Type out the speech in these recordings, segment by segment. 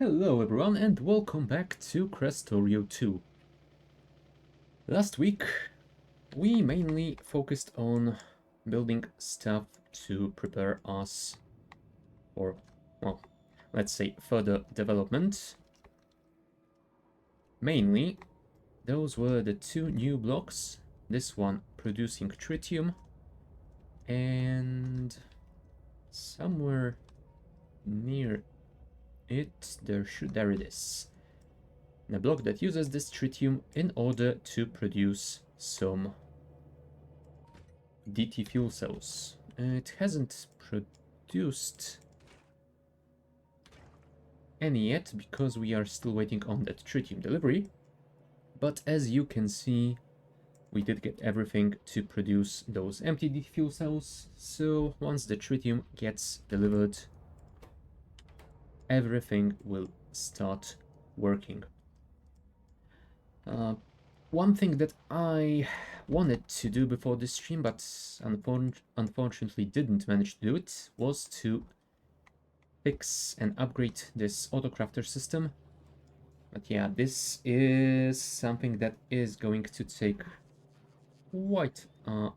Hello everyone and welcome back to Krastorio 2. Last week we mainly focused on building stuff to prepare us for, well, let's say further development. Mainly those were the two new blocks, this one producing tritium and somewhere near it there it is. A block that uses this tritium in order to produce some DT fuel cells. It hasn't produced any yet because we are still waiting on that tritium delivery. But as you can see, we did get everything to produce those empty DT fuel cells. So once the tritium gets delivered, everything will start working. One thing that I wanted to do before this stream, but unfortunately didn't manage to do it, was to fix and upgrade this autocrafter system. But yeah, this is something that is going to take quite a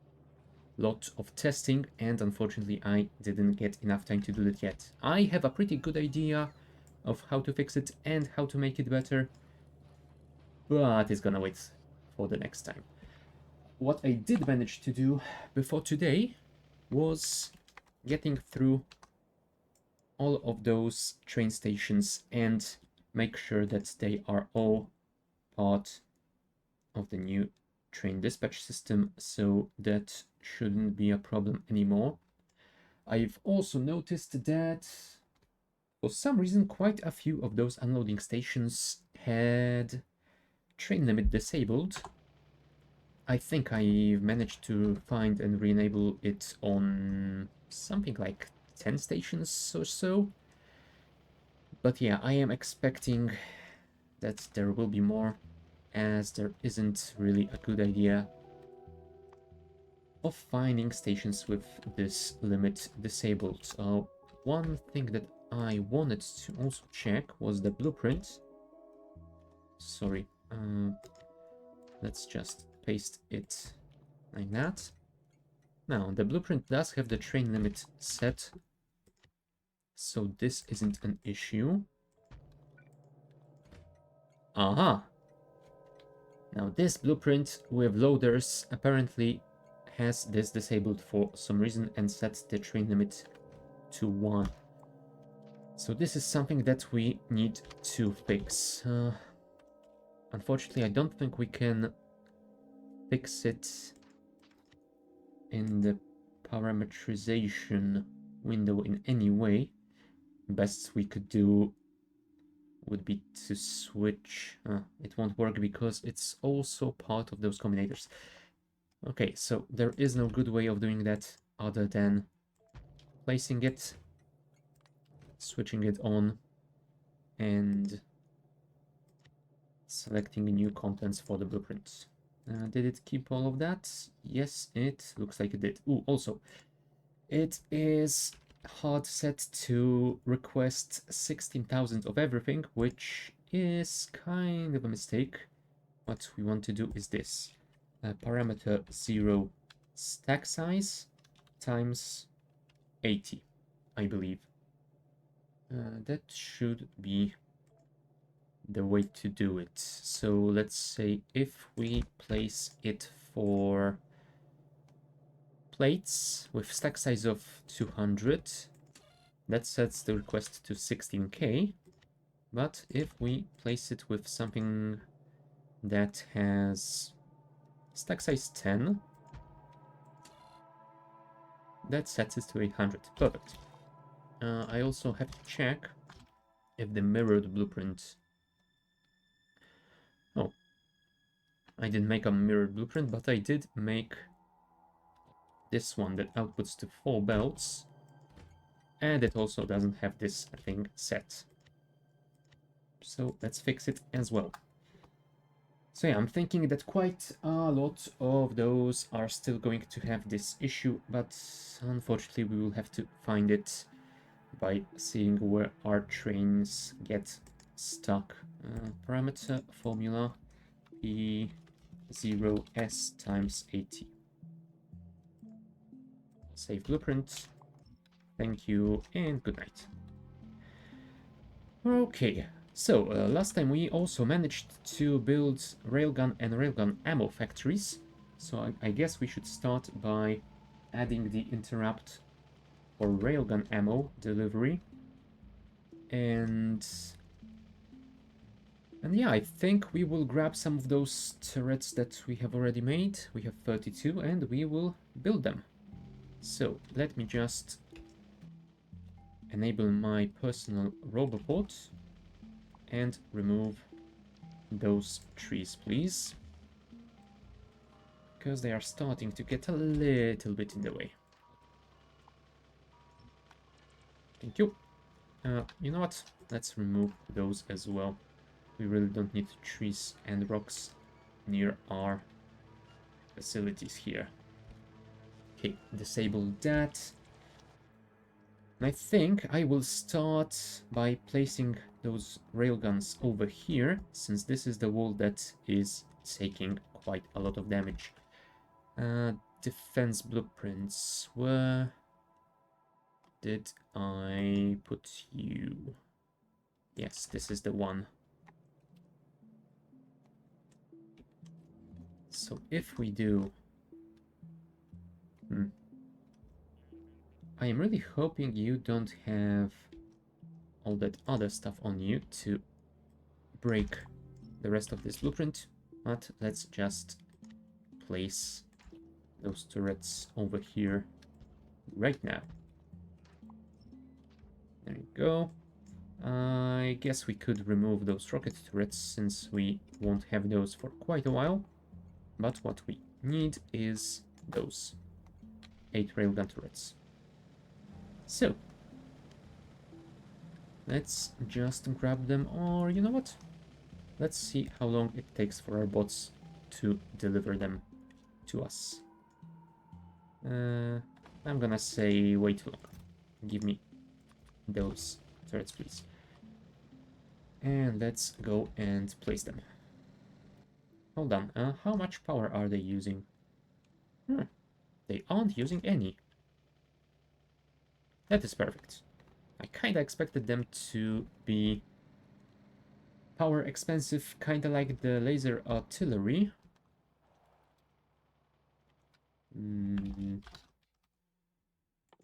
lot of testing, and unfortunately I didn't get enough time to do it yet. I have a pretty good idea of how to fix it and how to make it better, but it's gonna wait for the next time. What I did manage to do before today was getting through all of those train stations and make sure that they are all part of the new train dispatch system, so that shouldn't be a problem anymore. I've also noticed that for some reason quite a few of those unloading stations had train limit disabled. I think I managed to find and re-enable it on something like 10 stations or so. But yeah, I am expecting that there will be more, as there isn't really a good idea of finding stations with this limit disabled. One thing that I wanted to also check was the blueprint. Sorry, let's just paste it like that. Now, the blueprint does have the train limit set, so this isn't an issue. Aha! Now, this blueprint with loaders apparently has this disabled for some reason and sets the train limit to 1. So this is something that we need to fix. Unfortunately, I don't think we can fix it in the parameterization window in any way. Best we could do would be to switch. It won't work because it's also part of those combinators. Okay, so there is no good way of doing that other than placing it, switching it on, and selecting new contents for the blueprint. Did it keep all of that? Yes, it looks like it did. Ooh, also, it is hard set to request 16,000 of everything, which is kind of a mistake. What we want to do is this. Parameter 0 stack size times 80, I believe. That should be the way to do it. So let's say if we place it for plates with stack size of 200, that sets the request to 16k. But if we place it with something that has stack size 10, that sets it to 800. Perfect. I also have to check if the mirrored blueprint... Oh, I didn't make a mirrored blueprint, but I did make this one that outputs to 4 belts, and it also doesn't have this thing set. So let's fix it as well. So yeah, I'm thinking that quite a lot of those are still going to have this issue, but unfortunately we will have to find it by seeing where our trains get stuck. Parameter formula P0S times 80. Save blueprint. Thank you and good night. Okay, so last time we also managed to build railgun and railgun ammo factories. So I guess we should start by adding the interrupt for railgun ammo delivery. And yeah, I think we will grab some of those turrets that we have already made. We have 32 and we will build them. So let me just enable my personal roboport and remove those trees, please. Because they are starting to get a little bit in the way. Thank you. You know what? Let's remove those as well. We really don't need trees and rocks near our facilities here. Okay, disable that. And I think I will start by placing those railguns over here, since this is the wall that is taking quite a lot of damage. Defense blueprints. Where did I put you? Yes, this is the one. So if we do... I am really hoping you don't have all that other stuff on you to break the rest of this blueprint, but let's just place those turrets over here right now. There you go. I guess we could remove those rocket turrets since we won't have those for quite a while. But what we need is those 8 railgun turrets. So, let's just grab them, or you know what? Let's see how long it takes for our bots to deliver them to us. I'm gonna say way too long. Give me those turrets, please. And let's go and place them. Hold on, how much power are they using? They aren't using any. That is perfect. I kinda expected them to be power expensive, kinda like the laser artillery.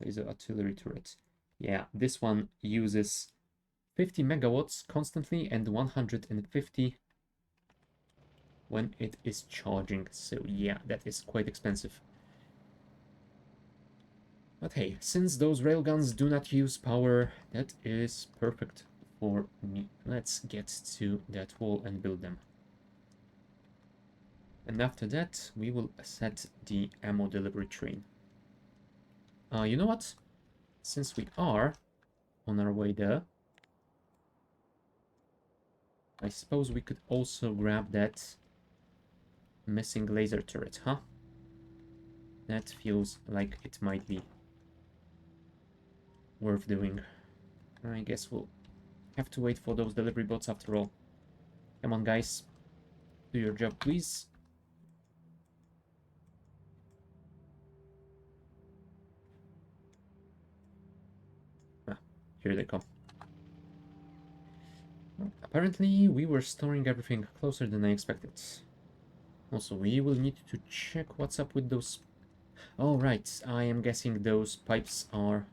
Laser artillery turret. Yeah, this one uses 50 megawatts constantly and 150 when it is charging. So yeah, that is quite expensive. But hey, since those railguns do not use power, that is perfect for me. Let's get to that wall and build them. And after that, we will set the ammo delivery train. You know what? Since we are on our way there, I suppose we could also grab that missing laser turret, huh? That feels like it might be worth doing. I guess we'll have to wait for those delivery bots after all. Come on, guys. Do your job, please. Ah, here they come. Apparently, we were storing everything closer than I expected. Also, we will need to check what's up with those... Oh, right. I am guessing those pipes are...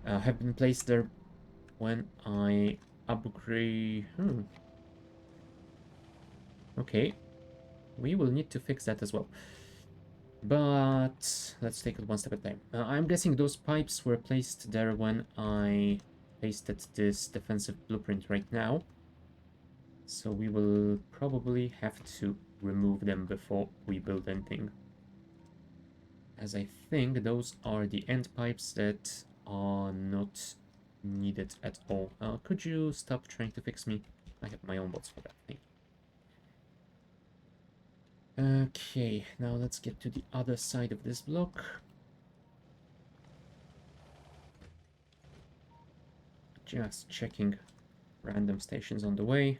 have been placed there when I upgrade... Okay. We will need to fix that as well. But let's take it one step at a time. I'm guessing those pipes were placed there when I pasted this defensive blueprint right now. So we will probably have to remove them before we build anything. As I think those are the end pipes that are not needed at all. Could you stop trying to fix me? I have my own bots for that thing. Okay, now let's get to the other side of this block. Just checking random stations on the way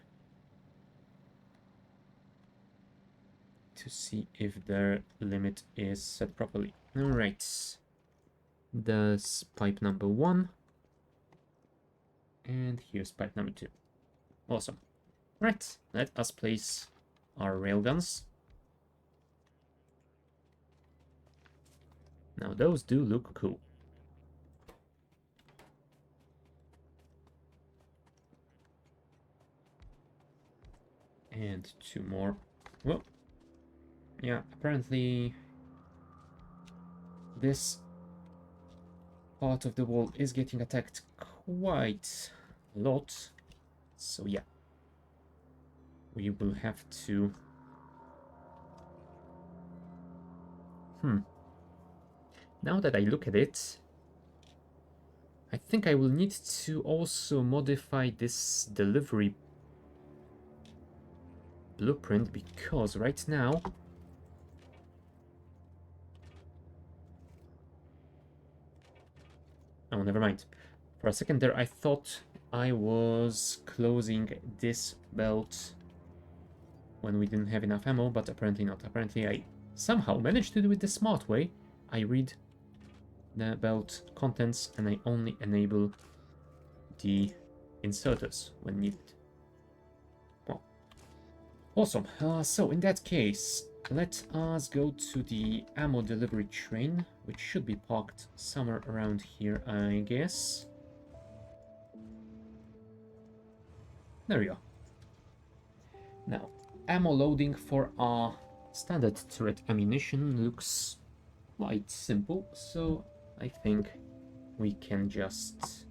to see if their limit is set properly. Alright. That's pipe number 1. And here's pipe number 2. Awesome. Right, let us place our railguns. Now those do look cool. And 2 more. Well, yeah, apparently this part of the wall is getting attacked quite a lot. So yeah, we will have to... Now that I look at it, I think I will need to also modify this delivery blueprint, because right now oh, never mind. For a second there I thought I was closing this belt when we didn't have enough ammo, but apparently not. Apparently I somehow managed to do it the smart way. I read the belt contents and I only enable the inserters when needed. Well, awesome. So in that case, let us go to the ammo delivery train, which should be parked somewhere around here, I guess. There we go. Now, ammo loading for our standard turret ammunition looks quite simple, so I think we can just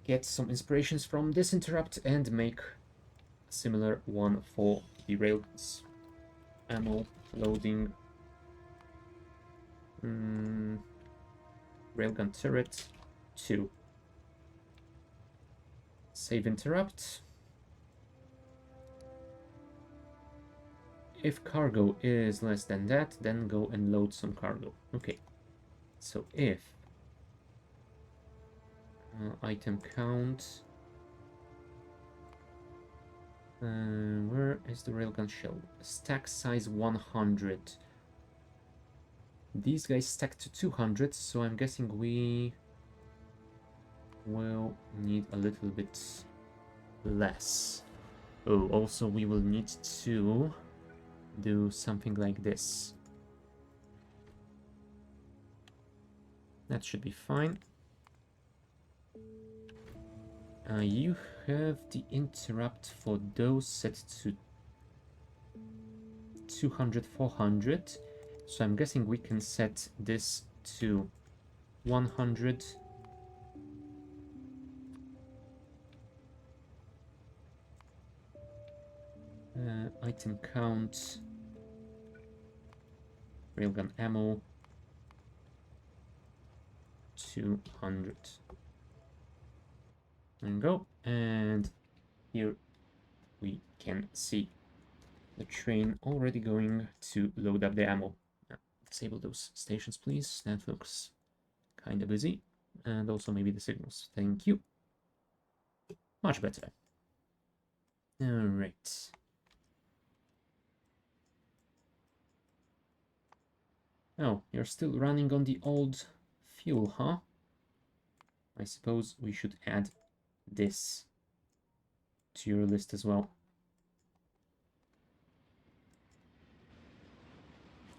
get some inspirations from this interrupt and make a similar one for the railguns. Ammo loading, railgun turret 2. Save interrupt. If cargo is less than that, then go and load some cargo. Okay, so if item count, where is the railgun shell? Stack size 100. These guys stack to 200, so I'm guessing we will need a little bit less. Oh, also we will need to do something like this. That should be fine. You have the interrupt for those set to 200, 400. So I'm guessing we can set this to 100. Item count, railgun ammo, 200. There we go. And here we can see the train already going to load up the ammo. Now, disable those stations, please. That looks kind of busy. And also maybe the signals. Thank you. Much better. Alright. Oh, you're still running on the old fuel, huh? I suppose we should add this to your list as well.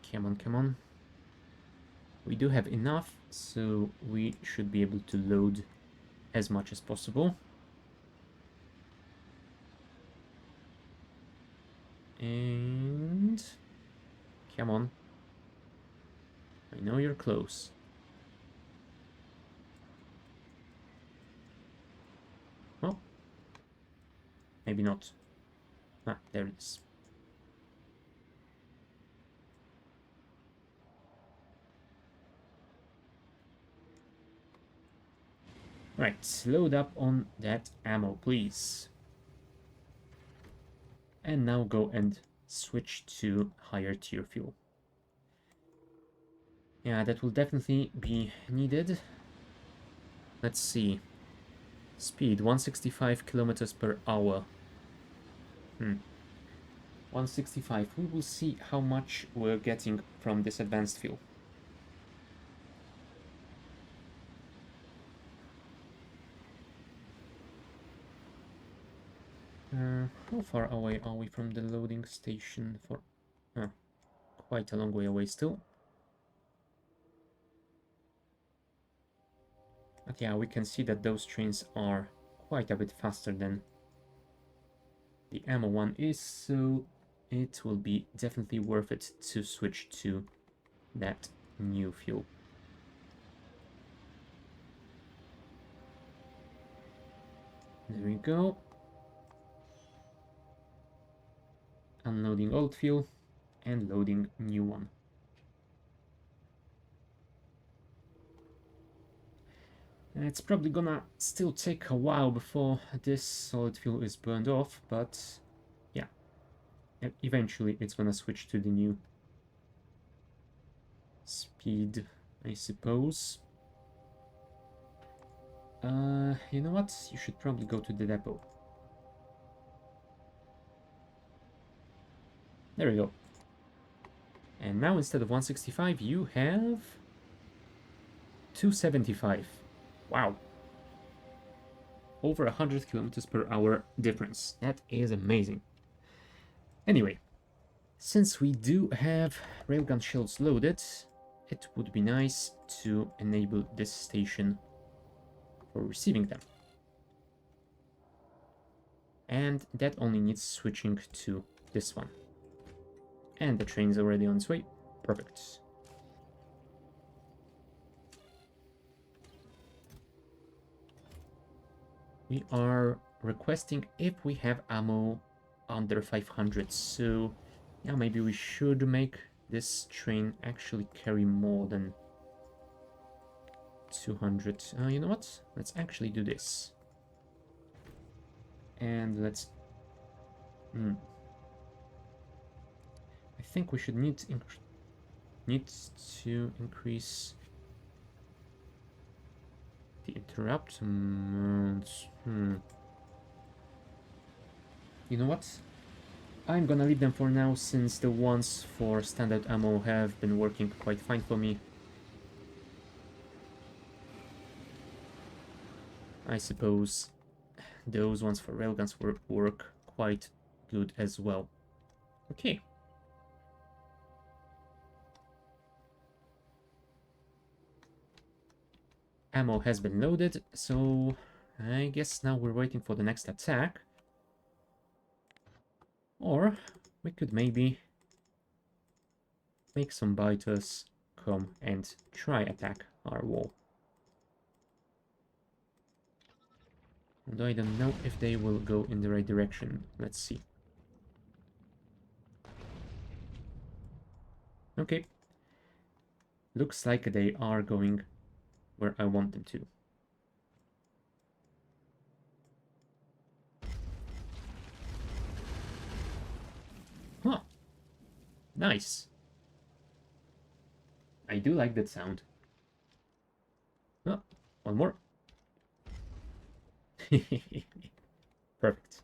Come on, come on. We do have enough, so we should be able to load as much as possible. And come on. I know you're close. Well, maybe not. Ah, there it is. Right, load up on that ammo, please. And now go and switch to higher tier fuel. Yeah, that will definitely be needed. Let's see. Speed 165 kilometers per hour. 165. We will see how much we're getting from this advanced fuel. How far away are we from the loading station? For quite a long way away still. But yeah, we can see that those trains are quite a bit faster than the ammo one is, so it will be definitely worth it to switch to that new fuel. There we go. Unloading old fuel and loading new one. It's probably gonna still take a while before this solid fuel is burned off, but yeah, eventually it's gonna switch to the new speed, I suppose. You know what? You should probably go to the depot. There we go. And now instead of 165, you have 275. Wow. Over 100 kilometers per hour difference. That is amazing. Anyway, since we do have railgun shells loaded, it would be nice to enable this station for receiving them. And that only needs switching to this one. And the train is already on its way. Perfect. We are requesting if we have ammo under 500, so yeah, maybe we should make this train actually carry more than 200. You know what? Let's actually do this. And let's... I think we should need to increase the interrupt amounts. You know what? I'm gonna leave them for now, since the ones for standard ammo have been working quite fine for me. I suppose those ones for railguns work quite good as well. Okay. Ammo has been loaded, so I guess now we're waiting for the next attack. Or we could maybe make some biters come and try attack our wall. Although I don't know if they will go in the right direction. Let's see. Okay. Looks like they are going where I want them to. Huh. Nice. I do like that sound. Oh, one more. Perfect.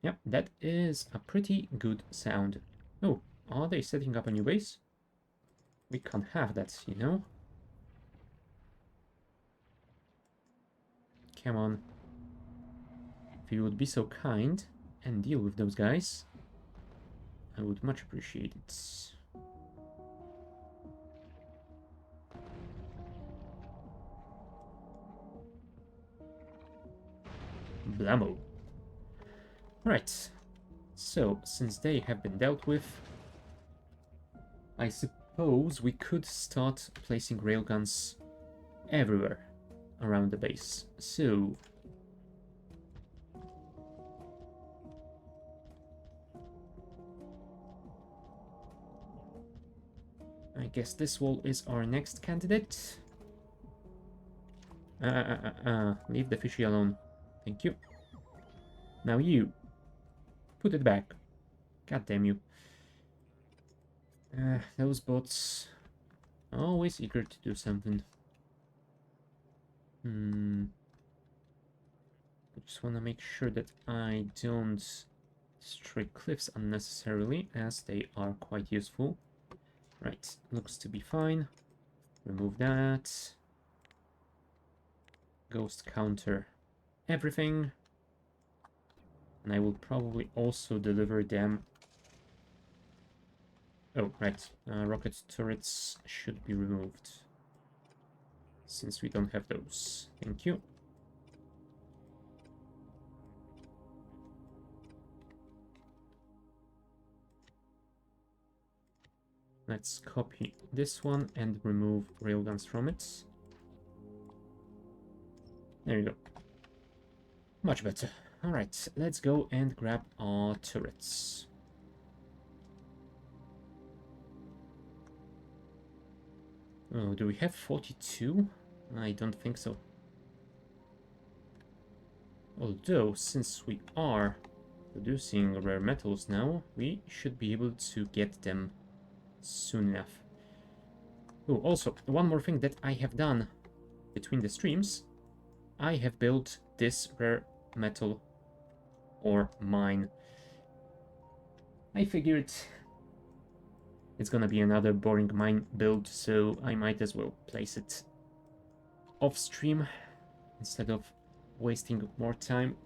Yep, that is a pretty good sound. Oh, are they setting up a new base? We can't have that, you know? Come on. If you would be so kind and deal with those guys, I would much appreciate it. Blammo. Right. So, since they have been dealt with, I suppose we could start placing railguns everywhere around the base. So, I guess this wall is our next candidate. Leave the fishy alone. Thank you. Now you. Put it back. God damn you. Those bots always eager to do something. I just want to make sure that I don't destroy cliffs unnecessarily, as they are quite useful. Right, looks to be fine. Remove that. Ghost counter everything. And I will probably also deliver them. Oh, right. Rocket turrets should be removed, since we don't have those. Thank you. Let's copy this one and remove railguns from it. There you go. Much better. Alright, let's go and grab our turrets. Oh, do we have 42? I don't think so. Although, since we are producing rare metals now, we should be able to get them soon enough. Oh, also, one more thing that I have done between the streams. I have built this rare metal ore mine. I figured it's gonna be another boring mine build, so I might as well place it off stream instead of wasting more time.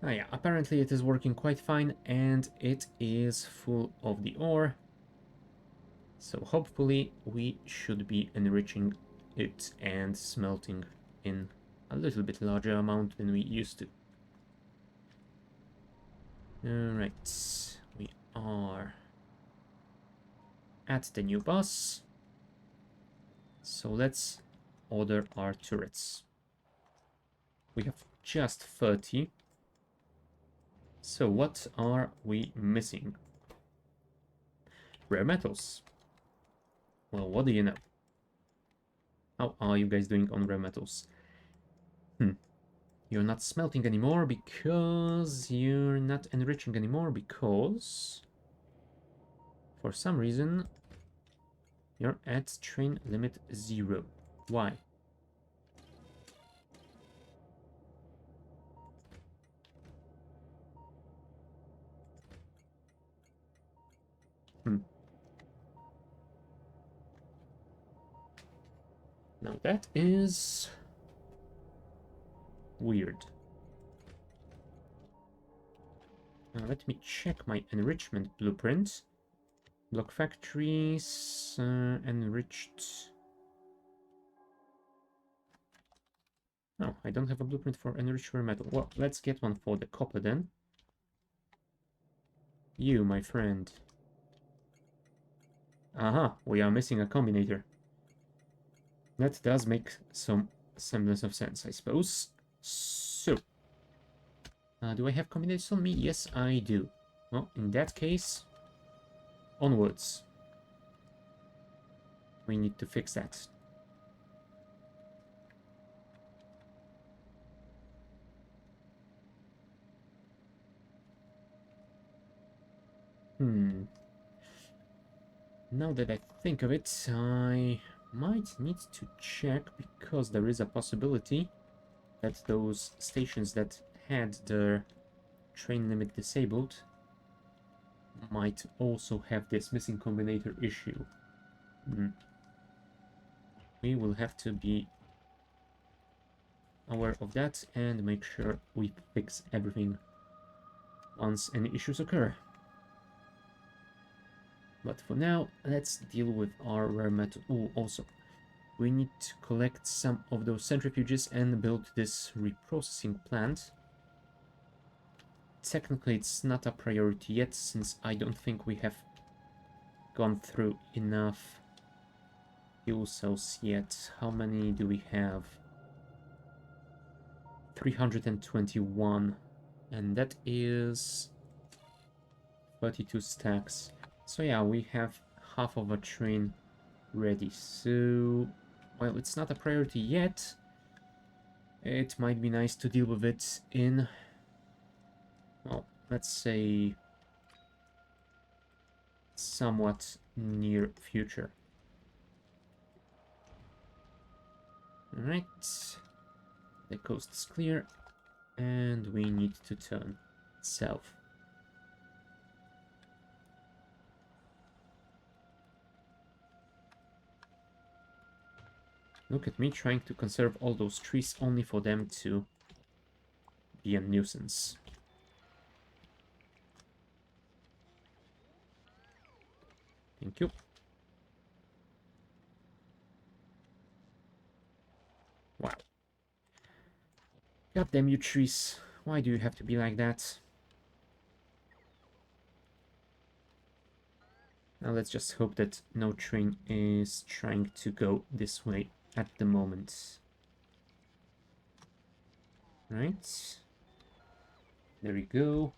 Ah yeah, apparently it is working quite fine and it is full of the ore. So hopefully we should be enriching it and smelting in a little bit larger amount than we used to. Alright, we are at the new boss. So let's order our turrets. We have just 30. So what are we missing? Rare metals. Well, what do you know? How are you guys doing on rare metals? You're not smelting anymore because you're not enriching anymore because for some reason you're at train limit 0. Why? Now that is weird. Now let me check my enrichment blueprint. Block factories, enriched. Oh, I don't have a blueprint for enriched rare metal. Well, let's get one for the copper then. You, my friend. Aha, we are missing a combinator. That does make some semblance of sense, I suppose. So, do I have combinators on me? Yes, I do. Well, in that case, onwards. We need to fix that. Now that I think of it, I might need to check, because there is a possibility that those stations that had their train limit disabled might also have this missing combinator issue. We will have to be aware of that and make sure we fix everything once any issues occur. But for now, let's deal with our rare metal. Oh, also, we need to collect some of those centrifuges and build this reprocessing plant. Technically, it's not a priority yet, since I don't think we have gone through enough fuel cells yet. How many do we have? 321, and that is 32 stacks. So yeah, we have half of a train ready. So, well, it's not a priority yet. It might be nice to deal with it in, well, let's say somewhat near future. Alright, the coast is clear, and we need to turn south. Look at me trying to conserve all those trees only for them to be a nuisance. Thank you. Wow. God damn you trees. Why do you have to be like that? Now let's just hope that no train is trying to go this way at the moment. Right. There we go.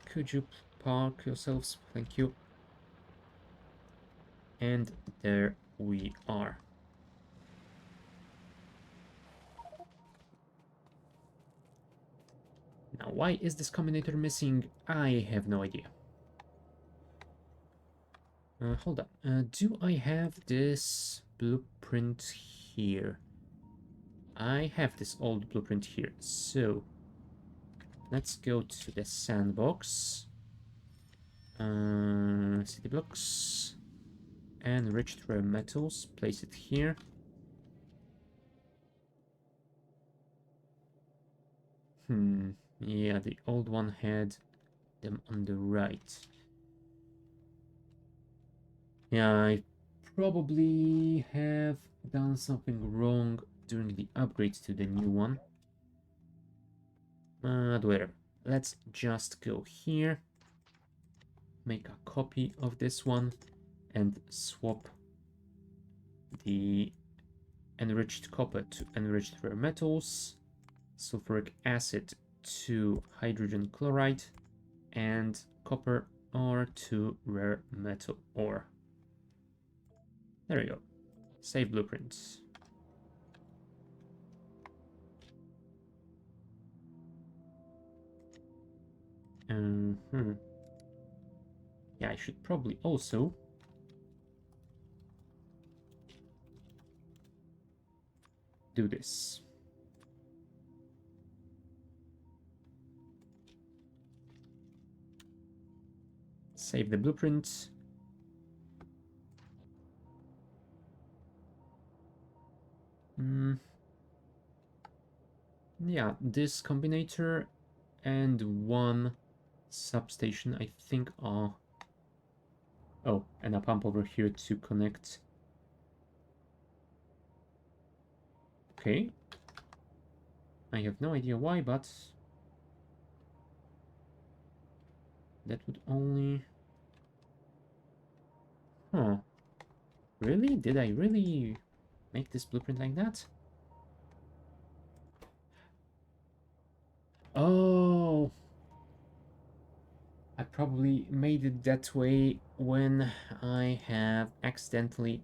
Could you park yourselves? Thank you. And there we are. Now, why is this combinator missing? I have no idea. Hold on. Do I have this blueprint here? I have this old blueprint here. So, let's go to the sandbox. City blocks. Enriched rare metals. Place it here. Yeah, the old one had them on the right. Yeah, I probably have done something wrong during the upgrade to the new one. But whatever. Let's just go here. Make a copy of this one and swap the enriched copper to enriched rare metals, sulfuric acid to hydrogen chloride, and copper ore to rare metal ore. There we go. Save blueprints. Yeah, I should probably also do this. Save the blueprint. Yeah, this combinator and one substation, I think, are... Oh, and a pump over here to connect. Okay. I have no idea why, but... that would only... Huh. Really? Did I really make this blueprint like that? Oh! I probably made it that way when I have accidentally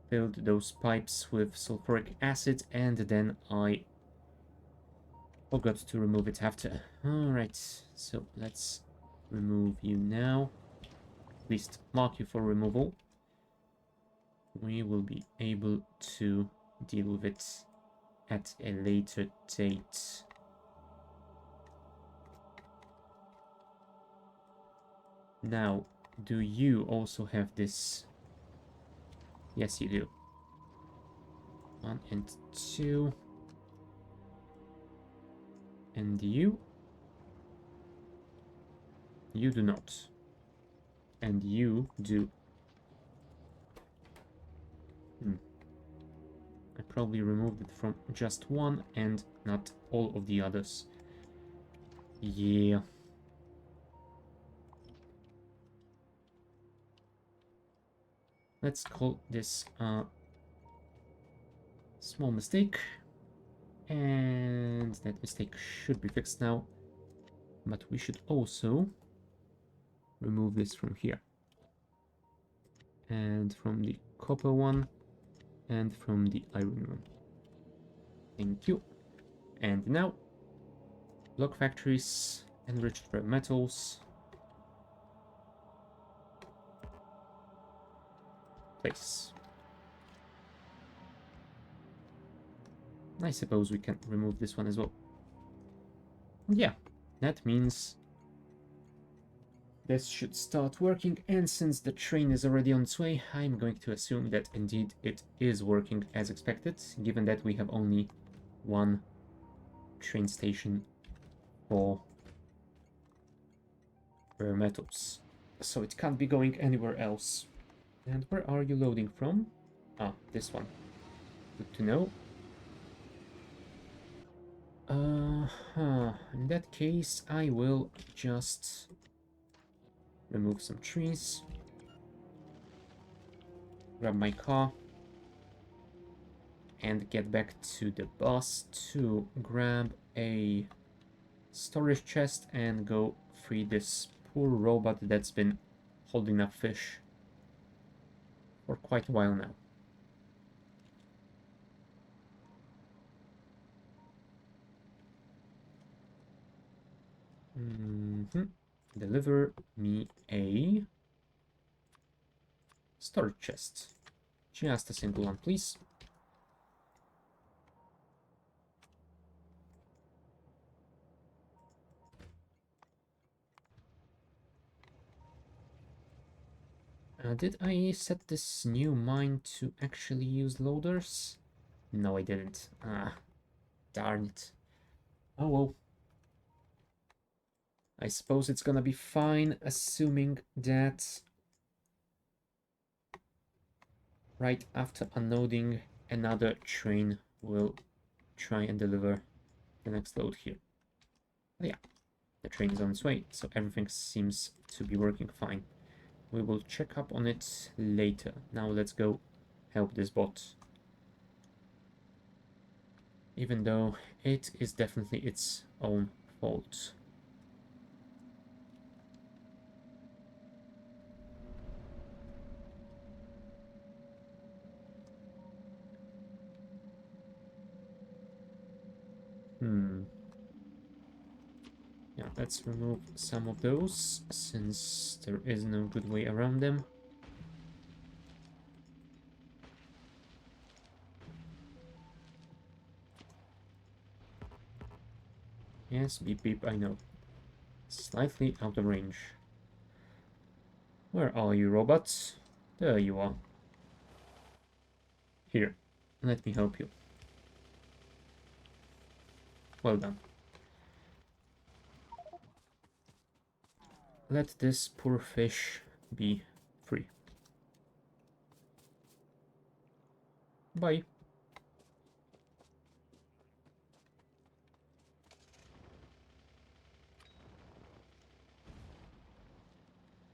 filled those pipes with sulfuric acid and then I forgot to remove it after. Alright, so let's remove you now. At least mark you for removal. We will be able to deal with it at a later date. Now, do you also have this? Yes, you do. 1 and 2. And you? You do not. And you do. I probably removed it from just one and not all of the others. Yeah. Let's call this a small mistake. And that mistake should be fixed now. But we should also remove this from here. And from the copper one. And from the iron one. Thank you. And now, block factories Enriched rare metals. Place. I suppose we can remove this one as well. Yeah, that means this should start working, and since the train is already on its way, I'm going to assume that indeed it is working as expected, given that we have only one train station for rare metals. So it can't be going anywhere else. And where are you loading from? Ah, this one. Good to know. In that case, I will just remove some trees. Grab my car. And get back to the bus to grab a storage chest and go free this poor robot that's been holding up fish for quite a while now. Deliver me a storage chest. Just a single one, please. Did I set this new mine to actually use loaders? No, I didn't. Ah, darn it. Oh well. I suppose it's gonna be fine, assuming that right after unloading, another train will try and deliver the next load here. Oh, yeah, the train is on its way, so everything seems to be working fine. We will check up on it later. Now let's go help this bot. Even though it is definitely its own fault. Yeah, let's remove some of those, since there is no good way around them. Yes, beep beep, I know. Slightly out of range. Where are you, robots? There you are. Here, let me help you. Well done. Let this poor fish be free. Bye.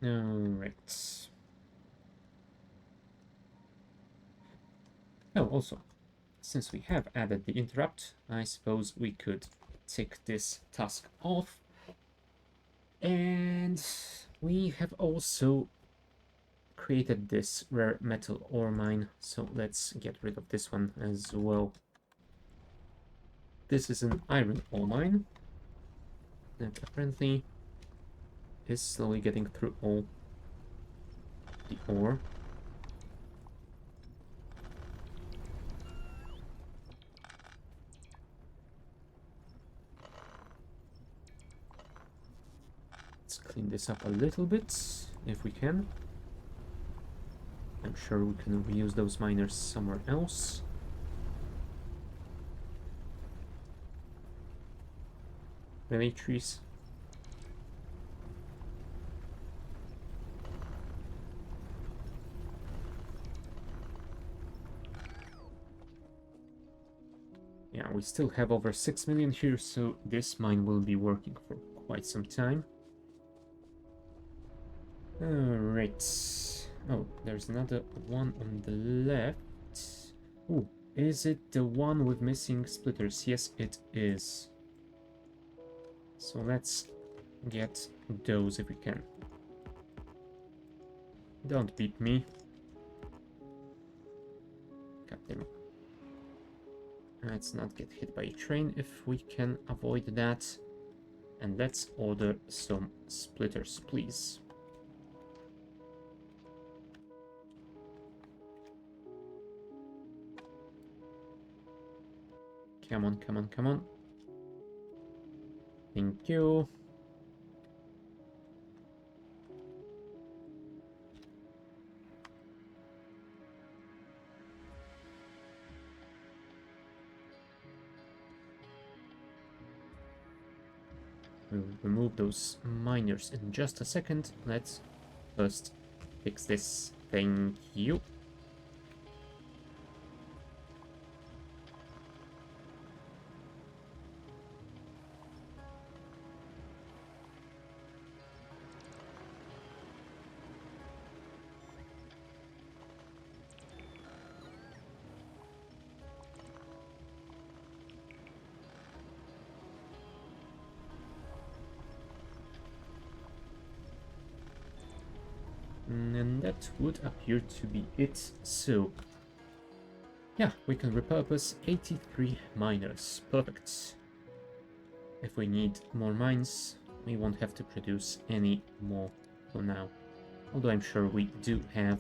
Alright. Oh, also, since we have added the interrupt, I suppose we could tick this task off. And we have also created this rare metal ore mine, so let's get rid of this one as well. This is an iron ore mine that apparently is slowly getting through all the ore. Let's clean this up a little bit, if we can. I'm sure we can reuse those miners somewhere else. Really, trees? Yeah, we still have over 6 million here, so this mine will be working for quite some time. Alright. Oh, there's another one on the left. Ooh, is it the one with missing splitters? Yes, it is. So let's get those if we can. Don't beat me. God damn it. Let's not get hit by a train if we can avoid that. And let's order some splitters, please. Come on, come on, come on. Thank you. We'll remove those miners in just a second. Let's first fix this. Thank you. And that would appear to be it. So, yeah, we can repurpose 83 miners. Perfect. If we need more mines, we won't have to produce any more for now. Although I'm sure we do have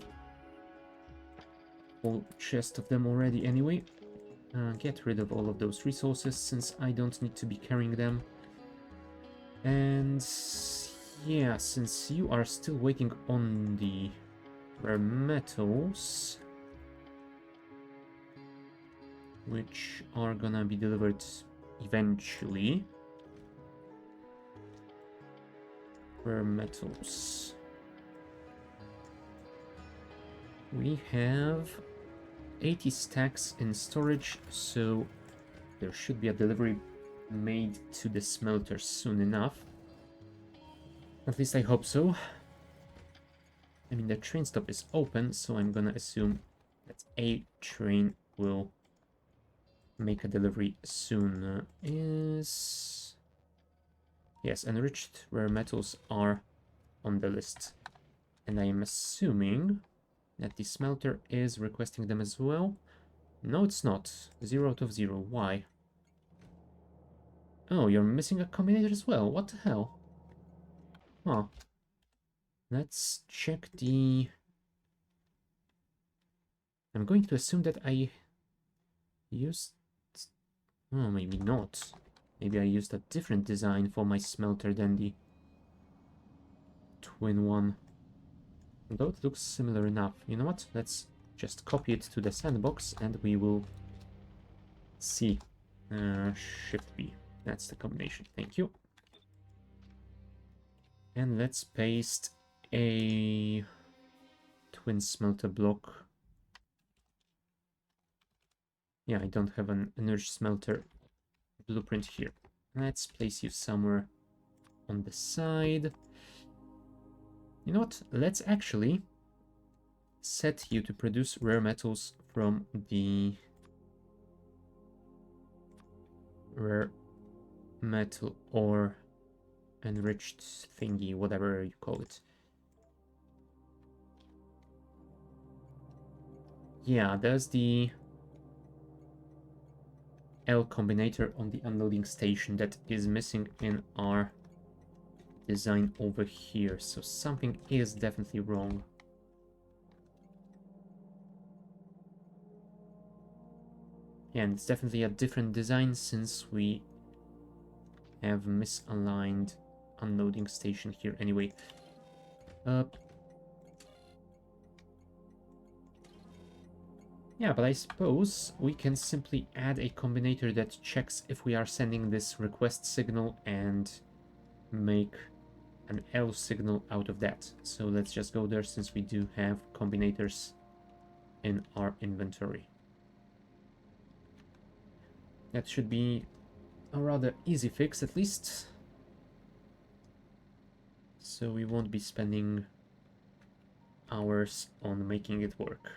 a whole chest of them already anyway. Get rid of all of those resources since I don't need to be carrying them. And yeah, since you are still waiting on the rare metals, which are gonna be delivered eventually. Rare metals. We have 80 stacks in storage, so there should be a delivery made to the smelter soon enough. At least I hope so. I mean, the train stop is open, so I'm gonna assume that a train will make a delivery soon. Yes, enriched rare metals are on the list. And I am assuming that the smelter is requesting them as well. No, it's not. 0 out of 0. Why? Oh, you're missing a combinator as well. What the hell? Huh. Let's check the... I'm going to assume that I used... Oh, maybe not. Maybe I used a different design for my smelter than the twin one. Though it looks similar enough. You know what? Let's just copy it to the sandbox and we will see. Shift B. That's the combination. Thank you. And let's paste a twin smelter block. Yeah, I don't have an energy smelter blueprint here. Let's place you somewhere on the side. You know what? Let's actually set you to produce rare metals from the rare metal or enriched thingy, whatever you call it. Yeah, there's the L combinator on the unloading station that is missing in our design over here, so something is definitely wrong. Yeah, and it's definitely a different design since we have misaligned unloading station here anyway. Yeah, but I suppose we can simply add a combinator that checks if we are sending this request signal and make an L signal out of that. So let's just go there since we do have combinators in our inventory. That should be a rather easy fix at least. So we won't be spending hours on making it work.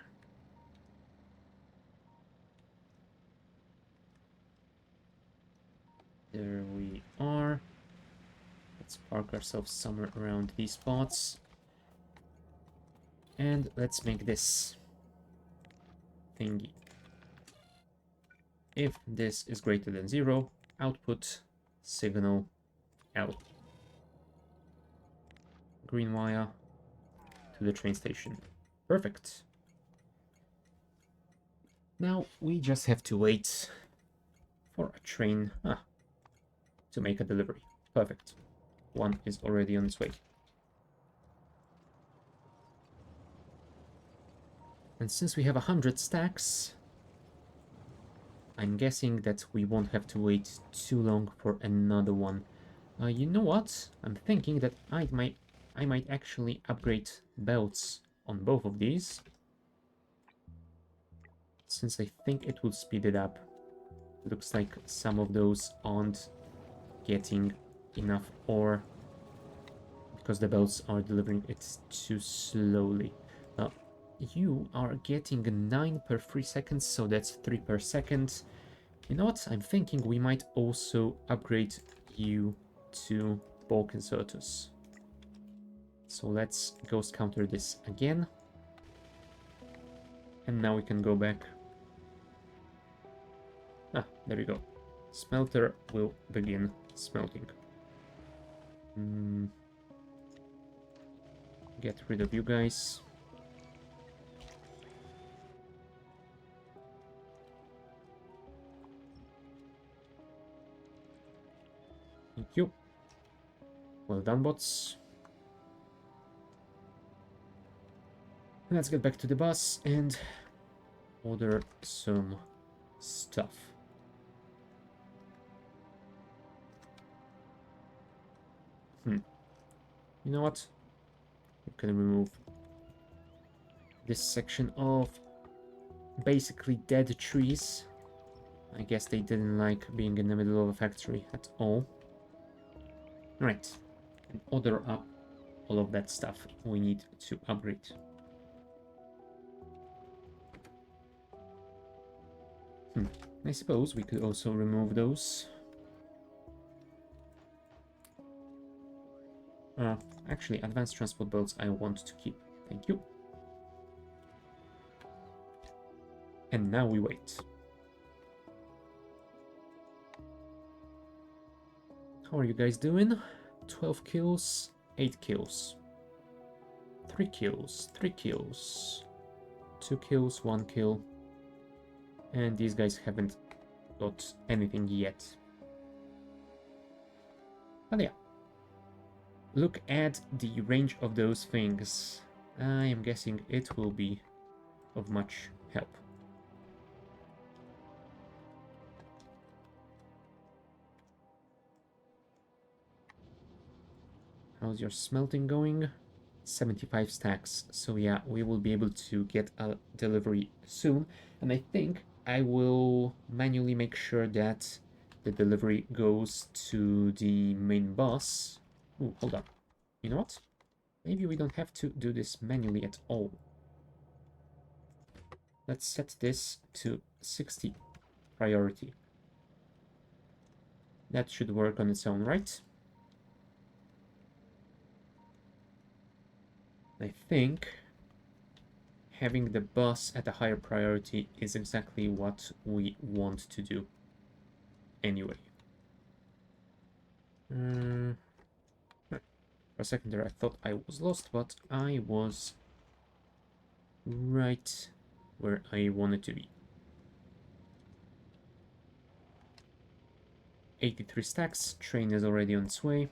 There we are. Let's park ourselves somewhere around these spots. And let's make this thingy. If this is greater than 0, output signal L. Green wire to the train station. Perfect. Now we just have to wait for a train to make a delivery. Perfect. One is already on its way. And since we have 100 stacks, I'm guessing that we won't have to wait too long for another one. You know what? I'm thinking that I might actually upgrade belts on both of these, since I think it will speed it up. Looks like some of those aren't getting enough ore because the belts are delivering it too slowly. You are getting 9 per 3 seconds, so that's 3 per second. You know what? I'm thinking we might also upgrade you to bulk inserters. So let's ghost counter this again. And now we can go back. There we go. Smelter will begin smelting. Get rid of you guys. Thank you. Well done, bots. Let's get back to the bus and order some stuff. You know what? We can remove this section of basically dead trees. I guess they didn't like being in the middle of a factory at all. Right, and order up all of that stuff we need to upgrade. I suppose we could also remove those. Actually, advanced transport belts I want to keep. Thank you. And now we wait. How are you guys doing? 12 kills, 8 kills. 3 kills, 3 kills. 2 kills, 1 kill. And these guys haven't got anything yet. But yeah. Look at the range of those things. I am guessing it will be of much help. How's your smelting going? 75 stacks. So yeah, we will be able to get a delivery soon. And I think I will manually make sure that the delivery goes to the main bus. Ooh, hold on. You know what? Maybe we don't have to do this manually at all. Let's set this to 60 priority. That should work on its own, right? I think having the bus at a higher priority is exactly what we want to do anyway. For a second there I thought I was lost, but I was right where I wanted to be. 83 stacks, train is already on its way.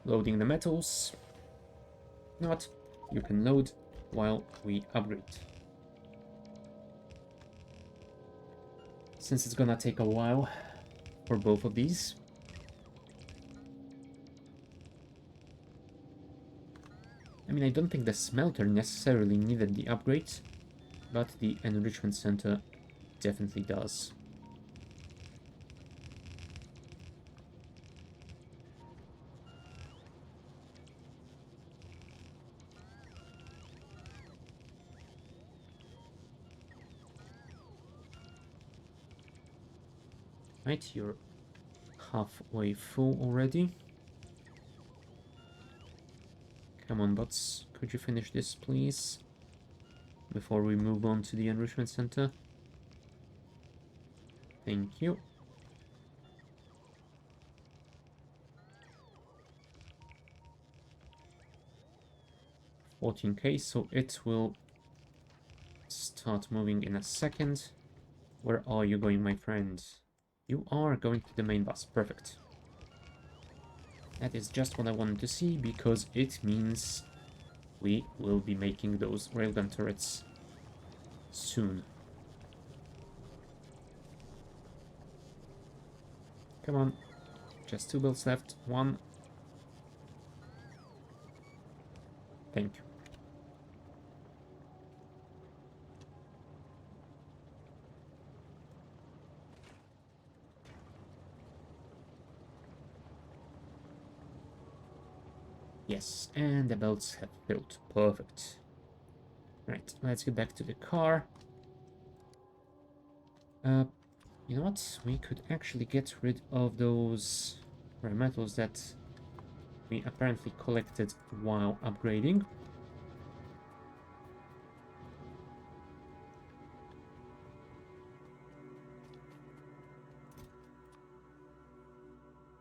Loading the metals. Not, you can load while we upgrade. Since it's gonna take a while for both of these. I mean, I don't think the smelter necessarily needed the upgrade, but the enrichment center definitely does. Right, you're halfway full already. Come on, bots, could you finish this, please? Before we move on to the enrichment center. Thank you. 14k, so it will start moving in a second. Where are you going, my friend? You are going to the main bus. Perfect. That is just what I wanted to see, because it means we will be making those railgun turrets soon. Come on. Just 2 builds left. 1. Thank you. Yes, and the belts have filled. Perfect. Right, let's get back to the car. You know what? We could actually get rid of those rare metals that we apparently collected while upgrading.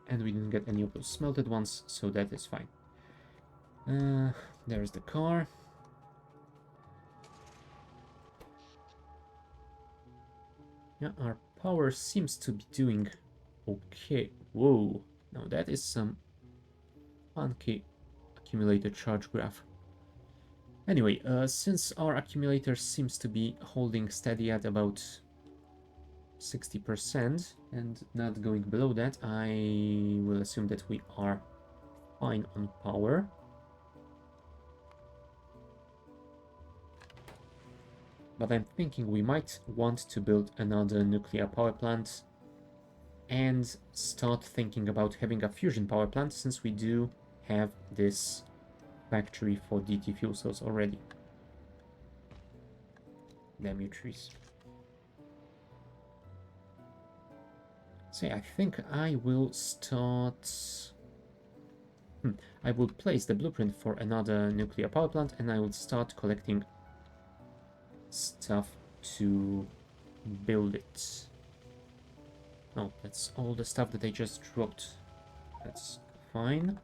And we didn't get any of those smelted ones, so that is fine. There's the car. Yeah, our power seems to be doing okay. Whoa, now that is some funky accumulator charge graph. Anyway, since our accumulator seems to be holding steady at about 60% and not going below that, I will assume that we are fine on power. But I'm thinking we might want to build another nuclear power plant and start thinking about having a fusion power plant, since we do have this factory for DT fuel cells already. Damn you, trees. So yeah, I think I will start... I will place the blueprint for another nuclear power plant, and I will start collecting stuff to build it. Oh, that's all the stuff that I just dropped. That's fine.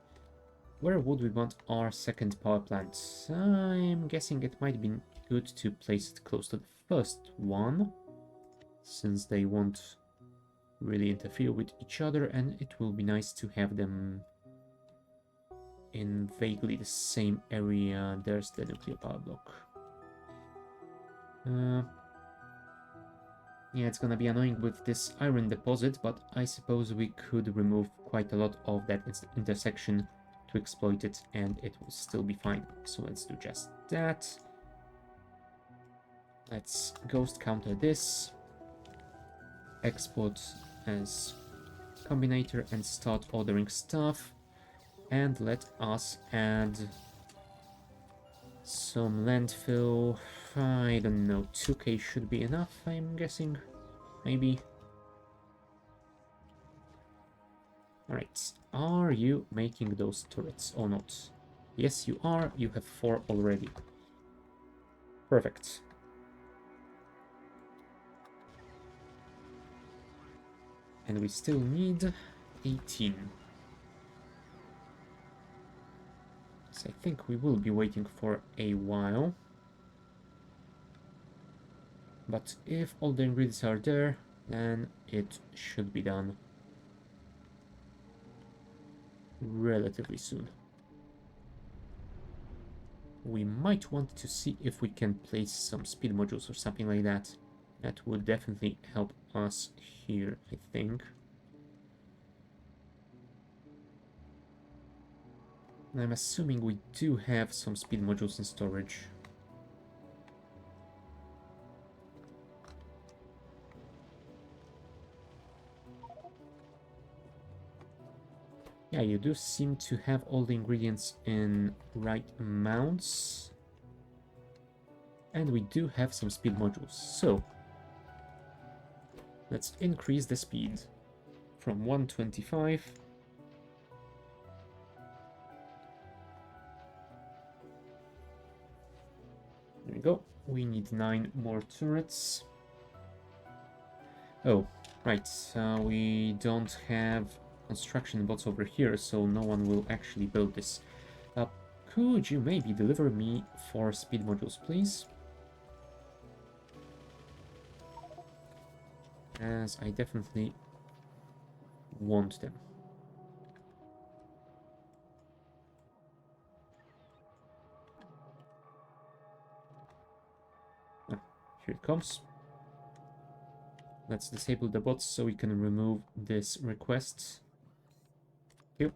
Where would we want our second power plant? I'm guessing it might be good to place it close to the first one, since they won't really interfere with each other, and it will be nice to have them in vaguely the same area. There's the nuclear power block. Yeah, it's gonna be annoying with this iron deposit, but I suppose we could remove quite a lot of that intersection to exploit it, and it will still be fine. So let's do just that. Let's ghost counter this, export as combinator, and start ordering stuff. And let us add some landfill. I don't know, 2k should be enough, I'm guessing. Maybe. Alright, are you making those turrets or not? Yes, you are. You have 4 already. Perfect. And we still need 18. So I think we will be waiting for a while. But if all the ingredients are there, then it should be done relatively soon. We might want to see if we can place some speed modules or something like that. That would definitely help us here, I think. And I'm assuming we do have some speed modules in storage. Yeah, you do seem to have all the ingredients in right amounts. And we do have some speed modules. So, let's increase the speed from 125. There we go. We need 9 more turrets. Oh, right. We don't have construction bots over here, so no one will actually build this. could you maybe deliver me 4 speed modules, please? As I definitely want them. Ah, here it comes. Let's disable the bots so we can remove this request. Here.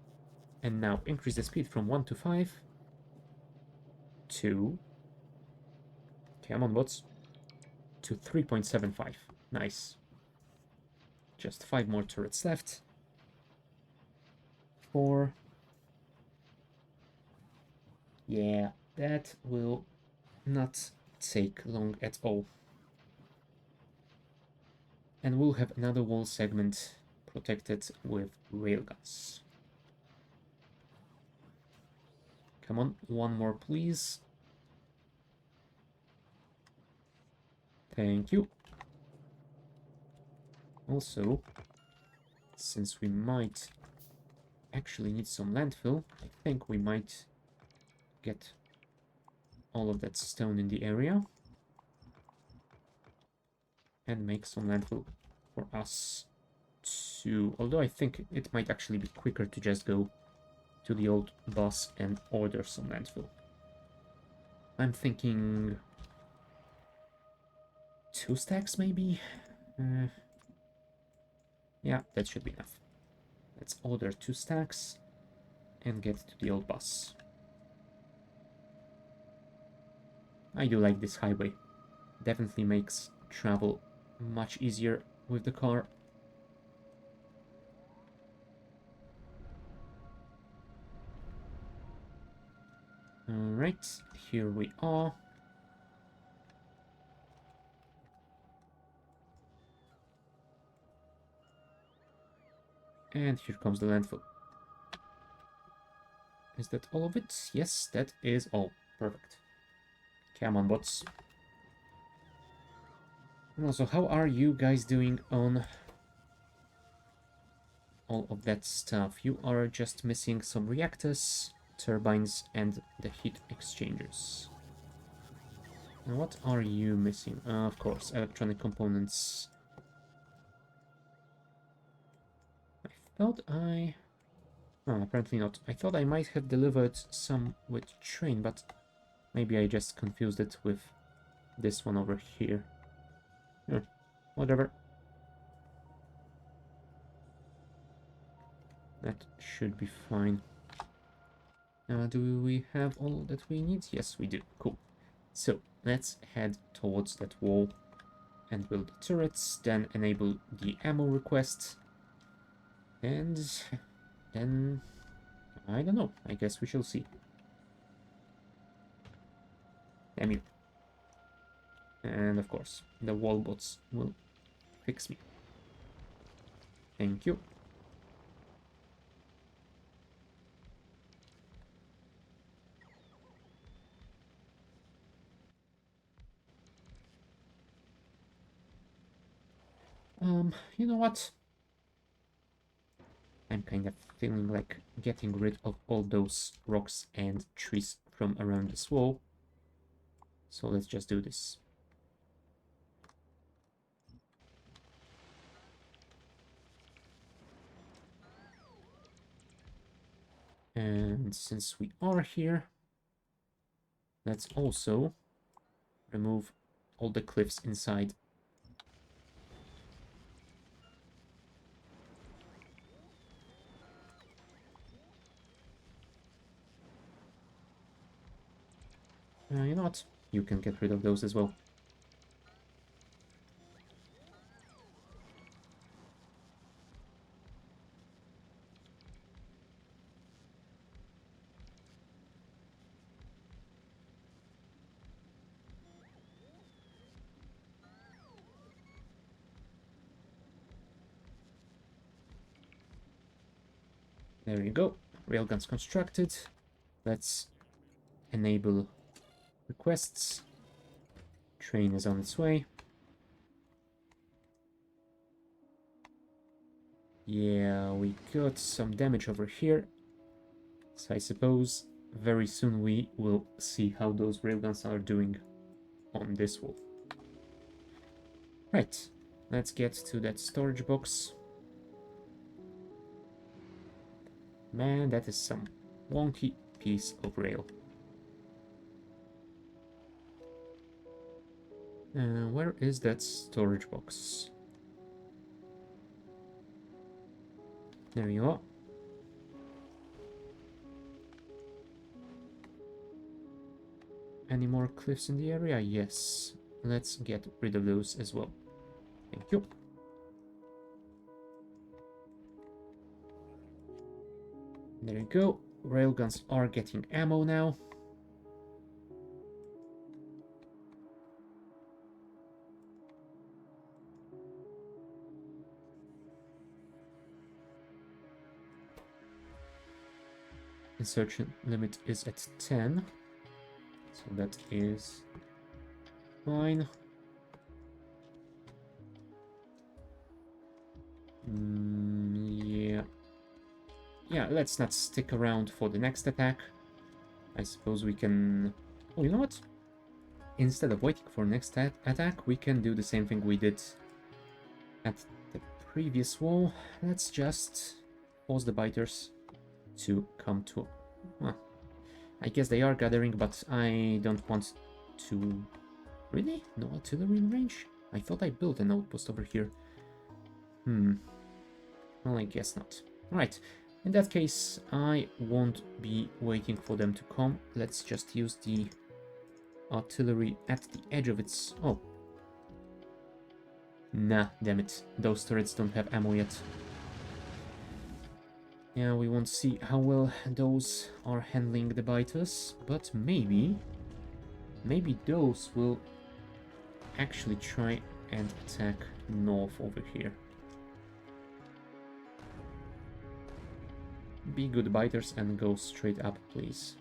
And now increase the speed from 1 to 5. 2. Come on, bots. To 3.75. Nice. Just 5 more turrets left. 4. Yeah, that will not take long at all. And we'll have another wall segment protected with railguns. Come on, one more please. Thank you. Also, since we might actually need some landfill, I think we might get all of that stone in the area and make some landfill for us too. Although I think it might actually be quicker to just go to the old boss and order some landfill. I'm thinking 2 stacks maybe? Yeah, that should be enough. Let's order 2 stacks and get to the old boss. I do like this highway. Definitely makes travel much easier with the car. Alright, here we are. And here comes the landfill. Is that all of it? Yes, that is all. Perfect. Come on, bots. And also, how are you guys doing on all of that stuff? You are just missing some reactors, turbines, and the heat exchangers. And what are you missing? Of course, electronic components. I thought I... Oh, apparently not. I thought I might have delivered some with train, but maybe I just confused it with this one over here. Whatever. That should be fine. Do we have all that we need? Yes, we do. Cool. So, let's head towards that wall and build the turrets, then enable the ammo request. And then, I don't know. I guess we shall see. Damn you. And of course, the wall bots will fix me. Thank you. You know what? I'm kind of feeling like getting rid of all those rocks and trees from around this wall. So let's just do this. And since we are here, let's also remove all the cliffs inside. You know what? You can get rid of those as well. There you go. Railguns constructed. Let's enable requests. Train is on its way. Yeah, we got some damage over here. So I suppose very soon we will see how those railguns are doing on this wall. Right, let's get to that storage box. Man, that is some wonky piece of rail. Where is that storage box? There you are. Any more cliffs in the area? Yes. Let's get rid of those as well. Thank you. There you go. Railguns are getting ammo now. Insertion limit is at 10. So that is fine. Yeah. Yeah, let's not stick around for the next attack. I suppose we can... Oh, you know what? Instead of waiting for next attack, we can do the same thing we did at the previous wall. Let's just force the biters to come to... Well, I guess they are gathering, but I don't want to... Really? No artillery in range? I thought I built an outpost over here. Well, I guess not. Right. In that case, I won't be waiting for them to come. Let's just use the artillery at the edge of its... Oh. Nah, damn it. Those turrets don't have ammo yet. Yeah, we won't see how well those are handling the biters, but maybe those will actually try and attack north over here. Be good biters and go straight up, please.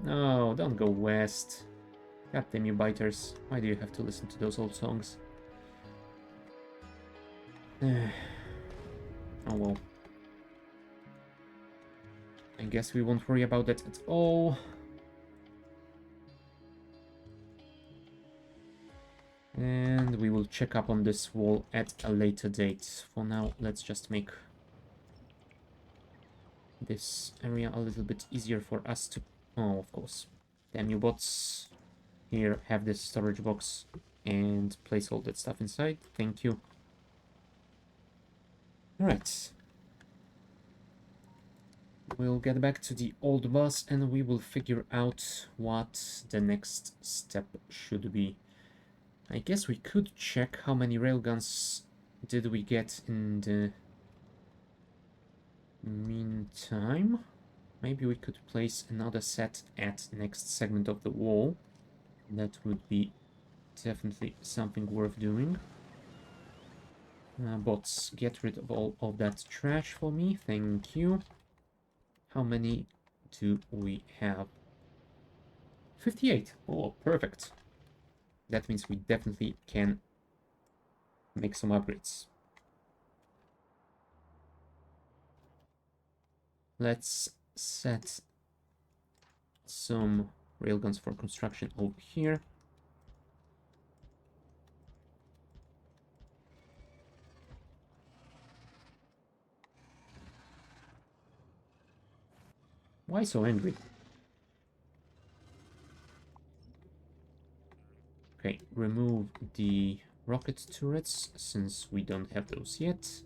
No, don't go west. God damn you biters. Why do you have to listen to those old songs? Oh well. I guess we won't worry about that at all. And we will check up on this wall at a later date. For now, let's just make this area a little bit easier for us to... Oh, of course. Damn you bots. Here, have this storage box and place all that stuff inside. Thank you. Alright. We'll get back to the old bus and we will figure out what the next step should be. I guess we could check how many railguns did we get in the meantime. Maybe we could place another set at next segment of the wall. That would be definitely something worth doing. Bots, get rid of all of that trash for me. Thank you. How many do we have? 58. Oh, perfect. That means we definitely can make some upgrades. Let's set some railguns for construction over here. Why so angry? Okay, remove the rocket turrets since we don't have those yet.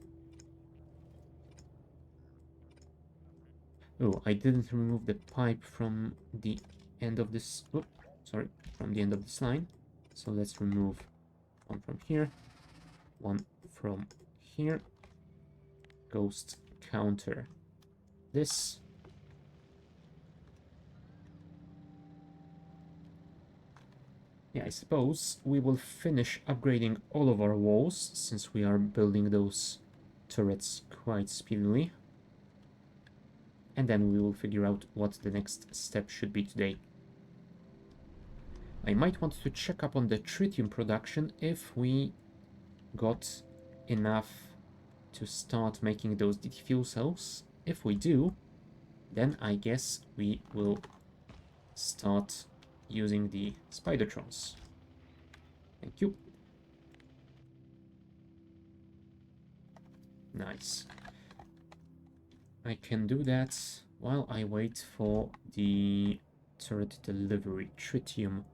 Oh, I didn't remove the pipe from the end of this... Oh, sorry, from the end of this line. So let's remove one from here, one from here. Ghost counter this. Yeah, I suppose we will finish upgrading all of our walls since we are building those turrets quite speedily. And then we will figure out what the next step should be today. I might want to check up on the tritium production if we got enough to start making those DT fuel cells. If we do, then I guess we will start using the Spidertrons. Thank you. Nice. I can do that while I wait for the turret delivery. Tritium.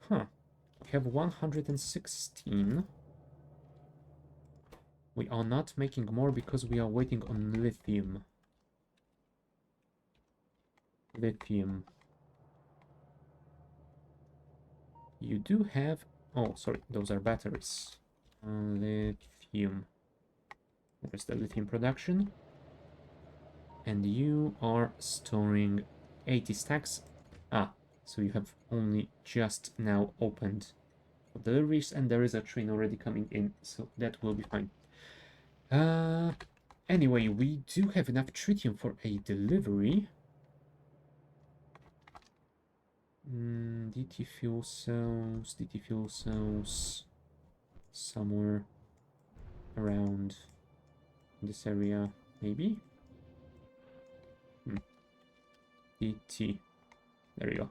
Huh. We have 116. We are not making more because we are waiting on lithium. Lithium. You do have... Oh, sorry, those are batteries. Lithium. There's the lithium production. And you are storing 80 stacks. Ah, so you have only just now opened deliveries, and there is a train already coming in, so that will be fine. Anyway, we do have enough tritium for a delivery. DT fuel cells, somewhere around this area, maybe? DT, there you go.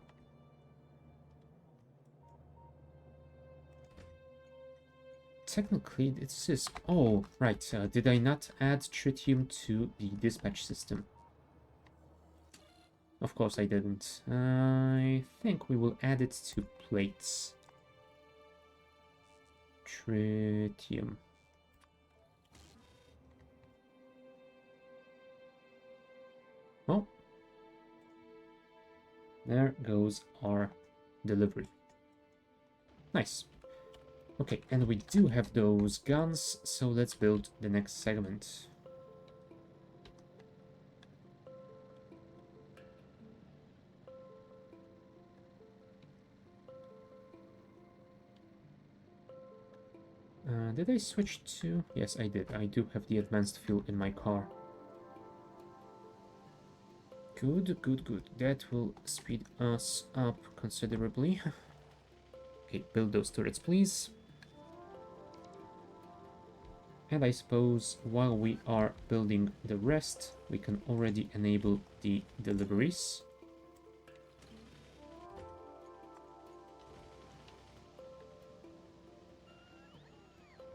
Technically, this is... Oh, right, did I not add tritium to the dispatch system? Of course I didn't. I think we will add it to plates. Tritium. Well, there goes our delivery. Nice. Okay, and we do have those guns, so let's build the next segment. Did I switch to... Yes, I did. I do have the advanced fuel in my car. Good, good, good. That will speed us up considerably. Okay, build those turrets, please. And I suppose while we are building the rest, we can already enable the deliveries.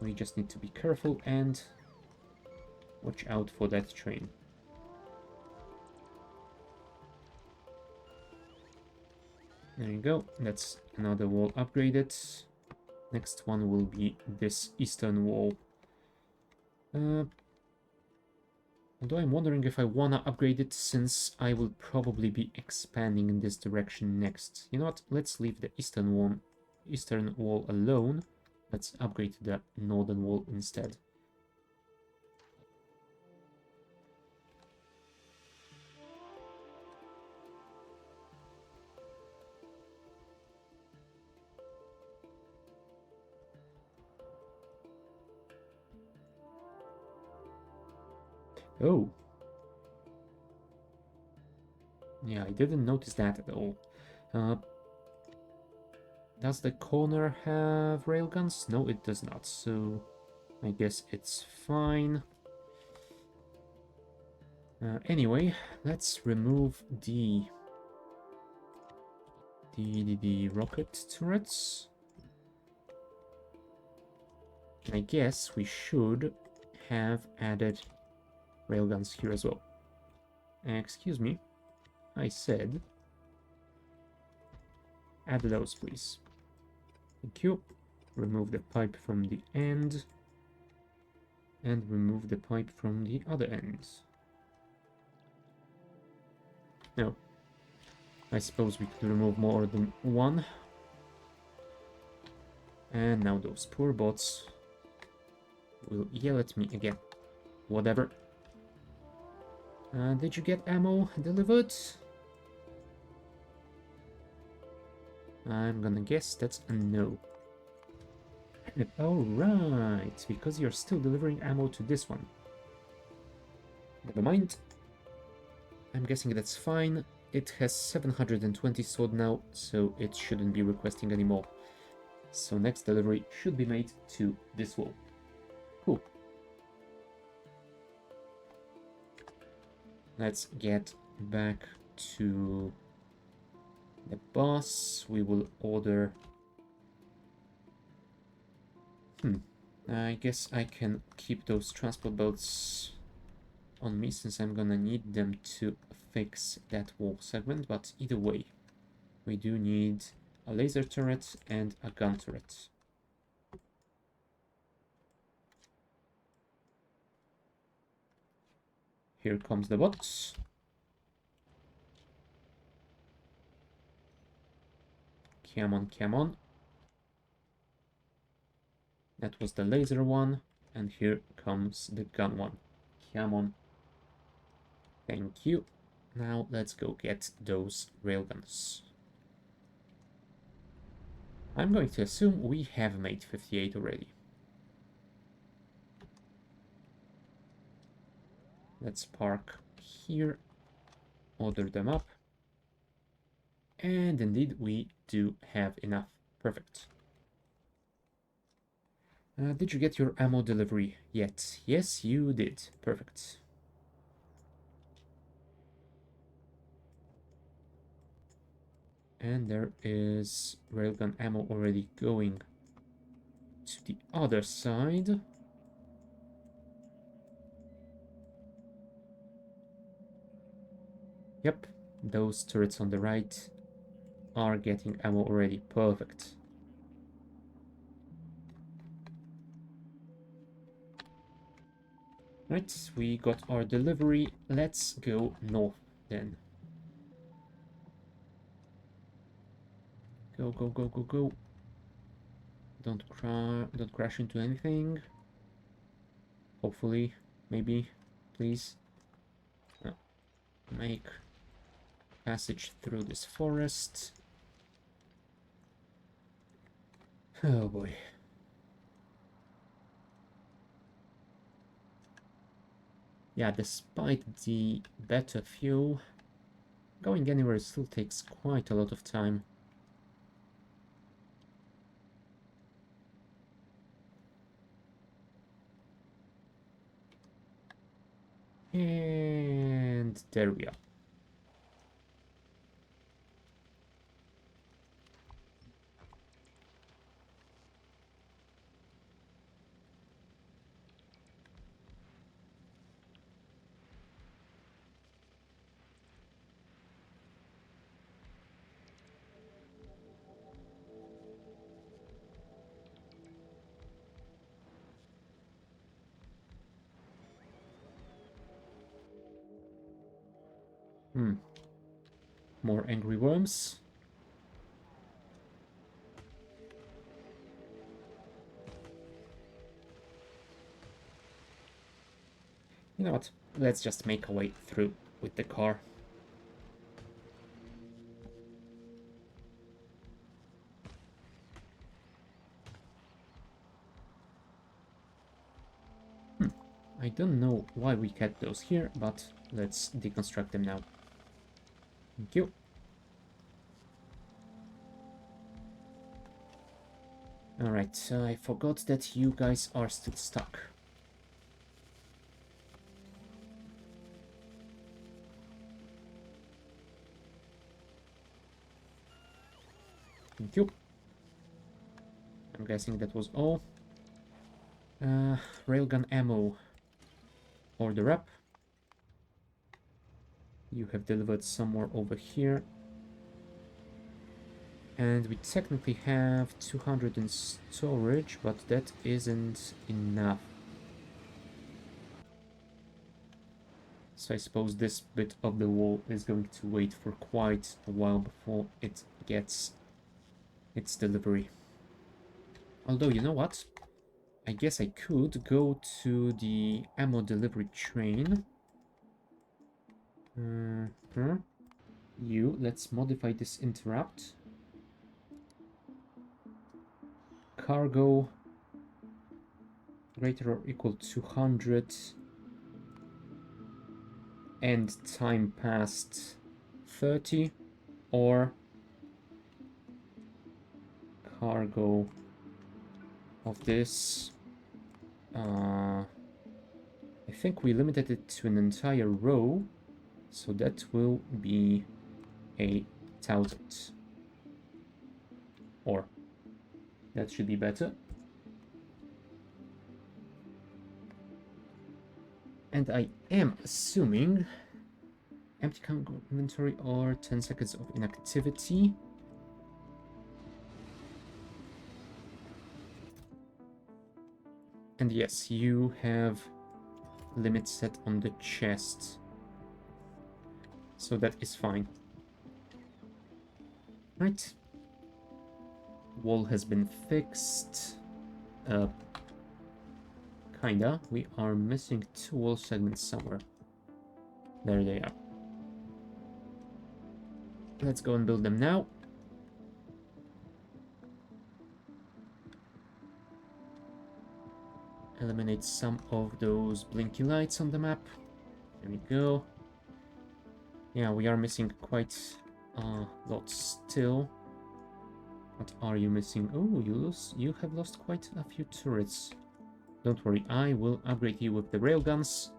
We just need to be careful and watch out for that train. There you go, that's another wall upgraded. Next one will be this eastern wall. Although I'm wondering if I wanna upgrade it, since I will probably be expanding in this direction next. You know what, let's leave the eastern wall alone. Let's upgrade the northern wall instead. Oh. Yeah, I didn't notice that at all. Does the corner have railguns? No, it does not, so I guess it's fine. Anyway, let's remove the rocket turrets. I guess we should have added railguns here as well. Excuse me, I said add those, please. Thank you. Remove the pipe from the end. And remove the pipe from the other end. No. I suppose we could remove more than one. And now those poor bots will yell at me again. Whatever. Did you get ammo delivered? I'm gonna guess that's a no. Alright, because you're still delivering ammo to this one. Never mind. I'm guessing that's fine. It has 720 sword now, so it shouldn't be requesting anymore. So next delivery should be made to this wall. Cool. let's get back to the boss. We will order... I guess I can keep those transport boats on me, since I'm gonna need them to fix that wall segment, but either way, we do need a laser turret and a gun turret. Here comes the bots. Come on, come on. That was the laser one, and here comes the gun one. Come on. Thank you. Now let's go get those railguns. I'm going to assume we have made 58 already. Let's park here, order them up. And indeed, we do have enough. Perfect. Did you get your ammo delivery yet? Yes, you did. Perfect. And there is railgun ammo already going to the other side. Yep, those turrets on the right are getting ammo already. Perfect. Right, we got our delivery. Let's go north then. Go, go, go, go, go. Don't crash into anything. Hopefully, maybe, please. Make passage through this forest. Oh boy. Yeah, despite the better fuel, going anywhere still takes quite a lot of time. And there we are. More angry worms. You know what? Let's just make our way through with the car. I don't know why we kept those here, but let's deconstruct them now. Thank you. Alright, I forgot that you guys are still stuck. Thank you. I'm guessing that was all. Railgun ammo. Order up. You have delivered somewhere over here. And we technically have 200 in storage, but that isn't enough. So I suppose this bit of the wall is going to wait for quite a while before it gets its delivery. Although, you know what? I guess I could go to the ammo delivery train. Let's modify this interrupt. Cargo greater or equal to 100 and time past 30, or cargo of this. I think we limited it to an entire row, So that will be 1,000. Or that should be better. And I am assuming empty inventory or 10 seconds of inactivity. And yes, you have limit set on the chest. So that is fine. Right. Wall has been fixed. Kinda. We are missing 2 wall segments somewhere. There they are. Let's go and build them now. Eliminate some of those blinky lights on the map. There we go. Yeah, we are missing quite a lot still. What are you missing? Oh, you have lost quite a few turrets. Don't worry, I will upgrade you with the railguns,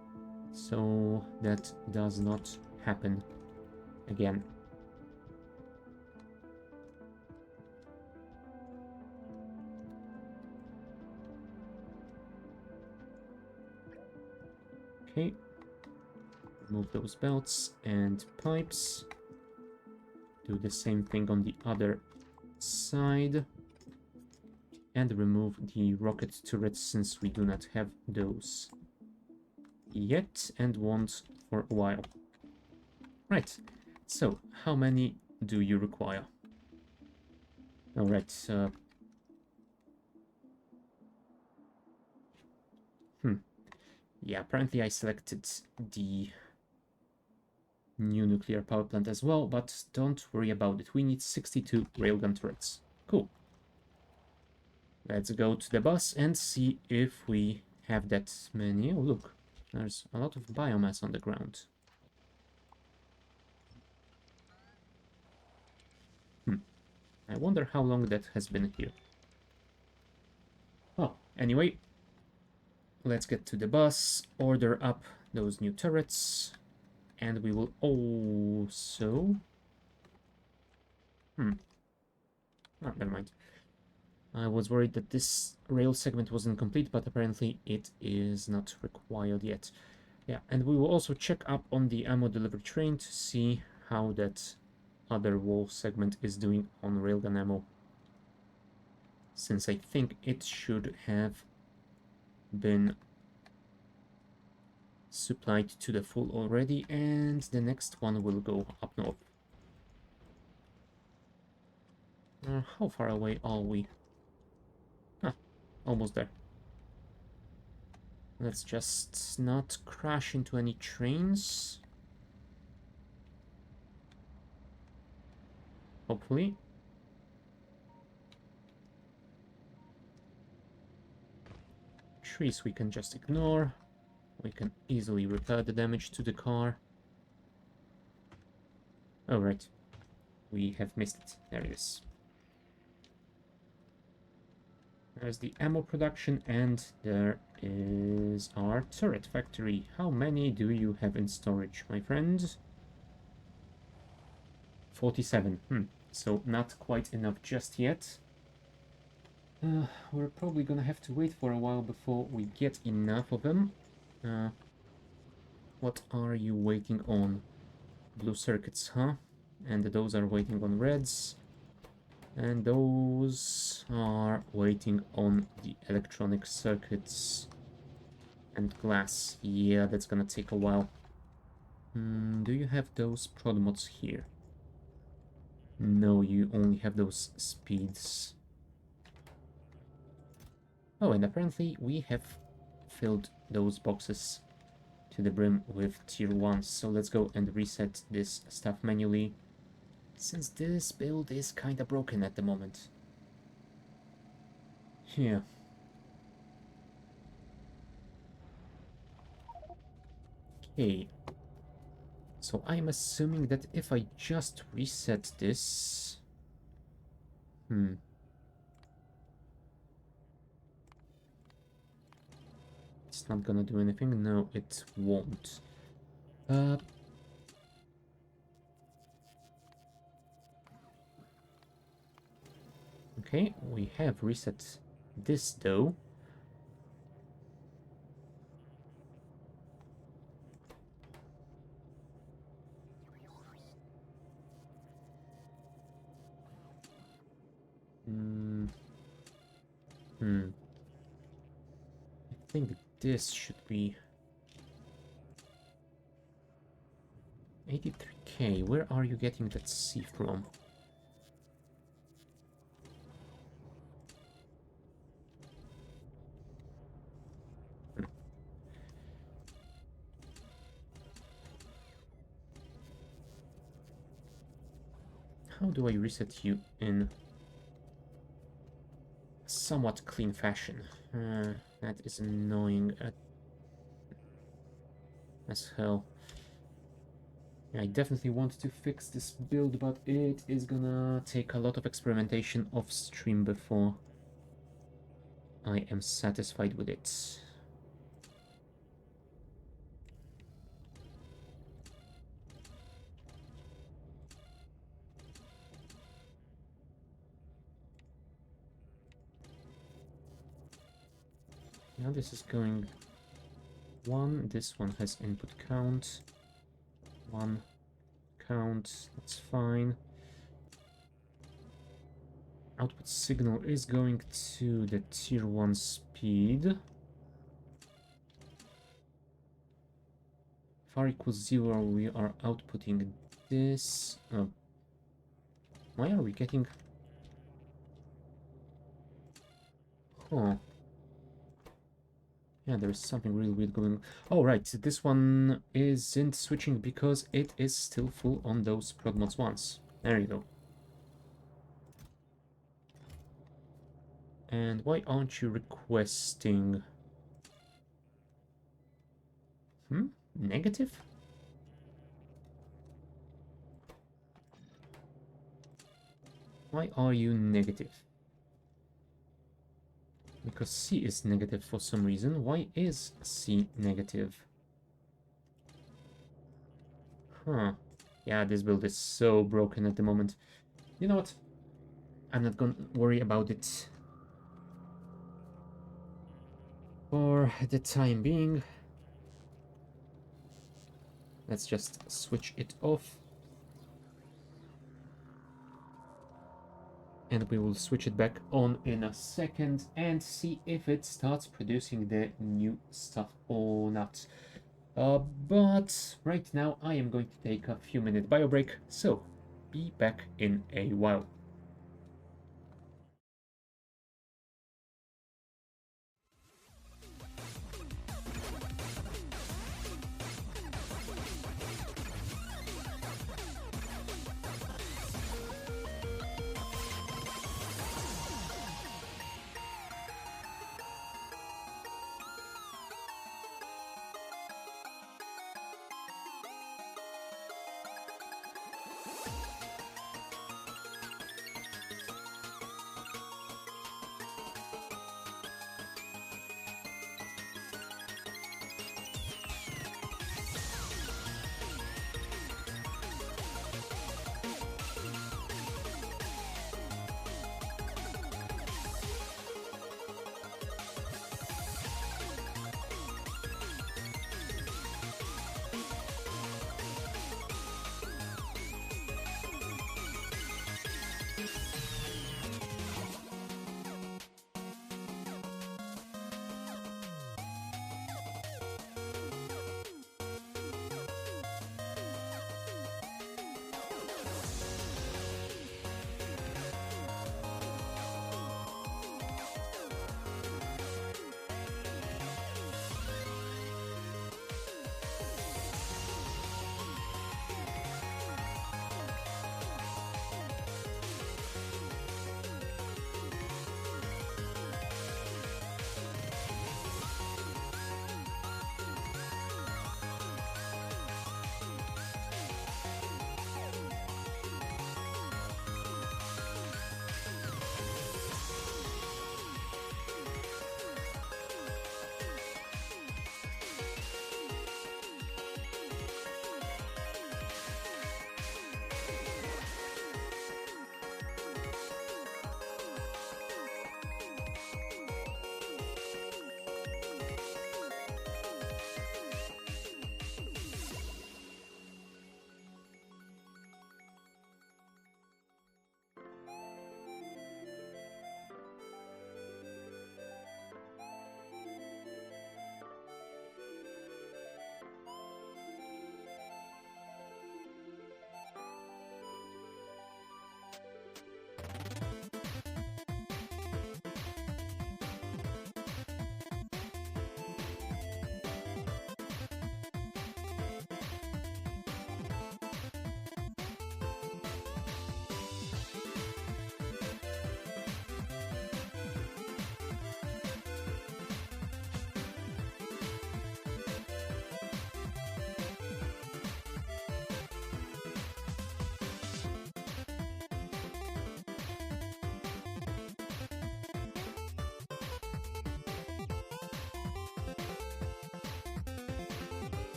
so that does not happen again. Okay. Remove those belts and pipes. Do the same thing on the other side. And remove the rocket turrets since we do not have those yet and won't for a while. Right, so how many do you require? Alright, yeah, apparently I selected the new nuclear power plant as well, but don't worry about it. We need 62 railgun turrets. Cool. Let's go to the bus and see if we have that many. Oh, look, there's a lot of biomass on the ground. I wonder how long that has been here. Oh, anyway, let's get to the bus, order up those new turrets, and we will also... Oh, never mind. I was worried that this rail segment wasn't complete, but apparently it is not required yet. Yeah, and we will also check up on the ammo delivery train to see how that other wall segment is doing on railgun ammo, since I think it should have been supplied to the full already, and the next one will go up north. How far away are we? Almost there. Let's just not crash into any trains. Hopefully. Trees we can just ignore. We can easily repair the damage to the car. Oh, right. We have missed it. There it is. There's the ammo production, and there is our turret factory. How many do you have in storage, my friend? 47. So not quite enough just yet. We're probably gonna have to wait for a while before we get enough of them. What are you waiting on? Blue circuits, huh? And those are waiting on reds. And those are waiting on the electronic circuits and glass. Yeah, that's gonna take a while. Do you have those prod mods here? No, you only have those speeds. Oh, and apparently we have filled those boxes to the brim with tier 1s. So let's go and reset this stuff manually, since this build is kinda broken at the moment. Yeah. Okay. So I'm assuming that if I just reset this... It's not gonna do anything? No, it won't. Okay, we have reset this though. Hmm. I think this should be 83k. Where are you getting that C from? Hmm. How do I reset you in somewhat clean fashion? That is annoying as hell. I definitely want to fix this build, but it is gonna take a lot of experimentation off stream before I am satisfied with it. Now this is going 1. This one has input count. 1 count, that's fine. Output signal is going to the tier 1 speed. If r equals 0, we are outputting this. Why are we getting... Huh. Yeah, there is something really weird going on. Oh, right, this one isn't switching because it is still full on those prod mods ones. There you go. And why aren't you requesting... Negative? Why are you negative? Because C is negative for some reason. Why is C negative? Huh. Yeah, this build is so broken at the moment. You know what? I'm not gonna worry about it for the time being. Let's just switch it off. And we will switch it back on in a second and see if it starts producing the new stuff or not. But right now I am going to take a few minute bio break, so be back in a while.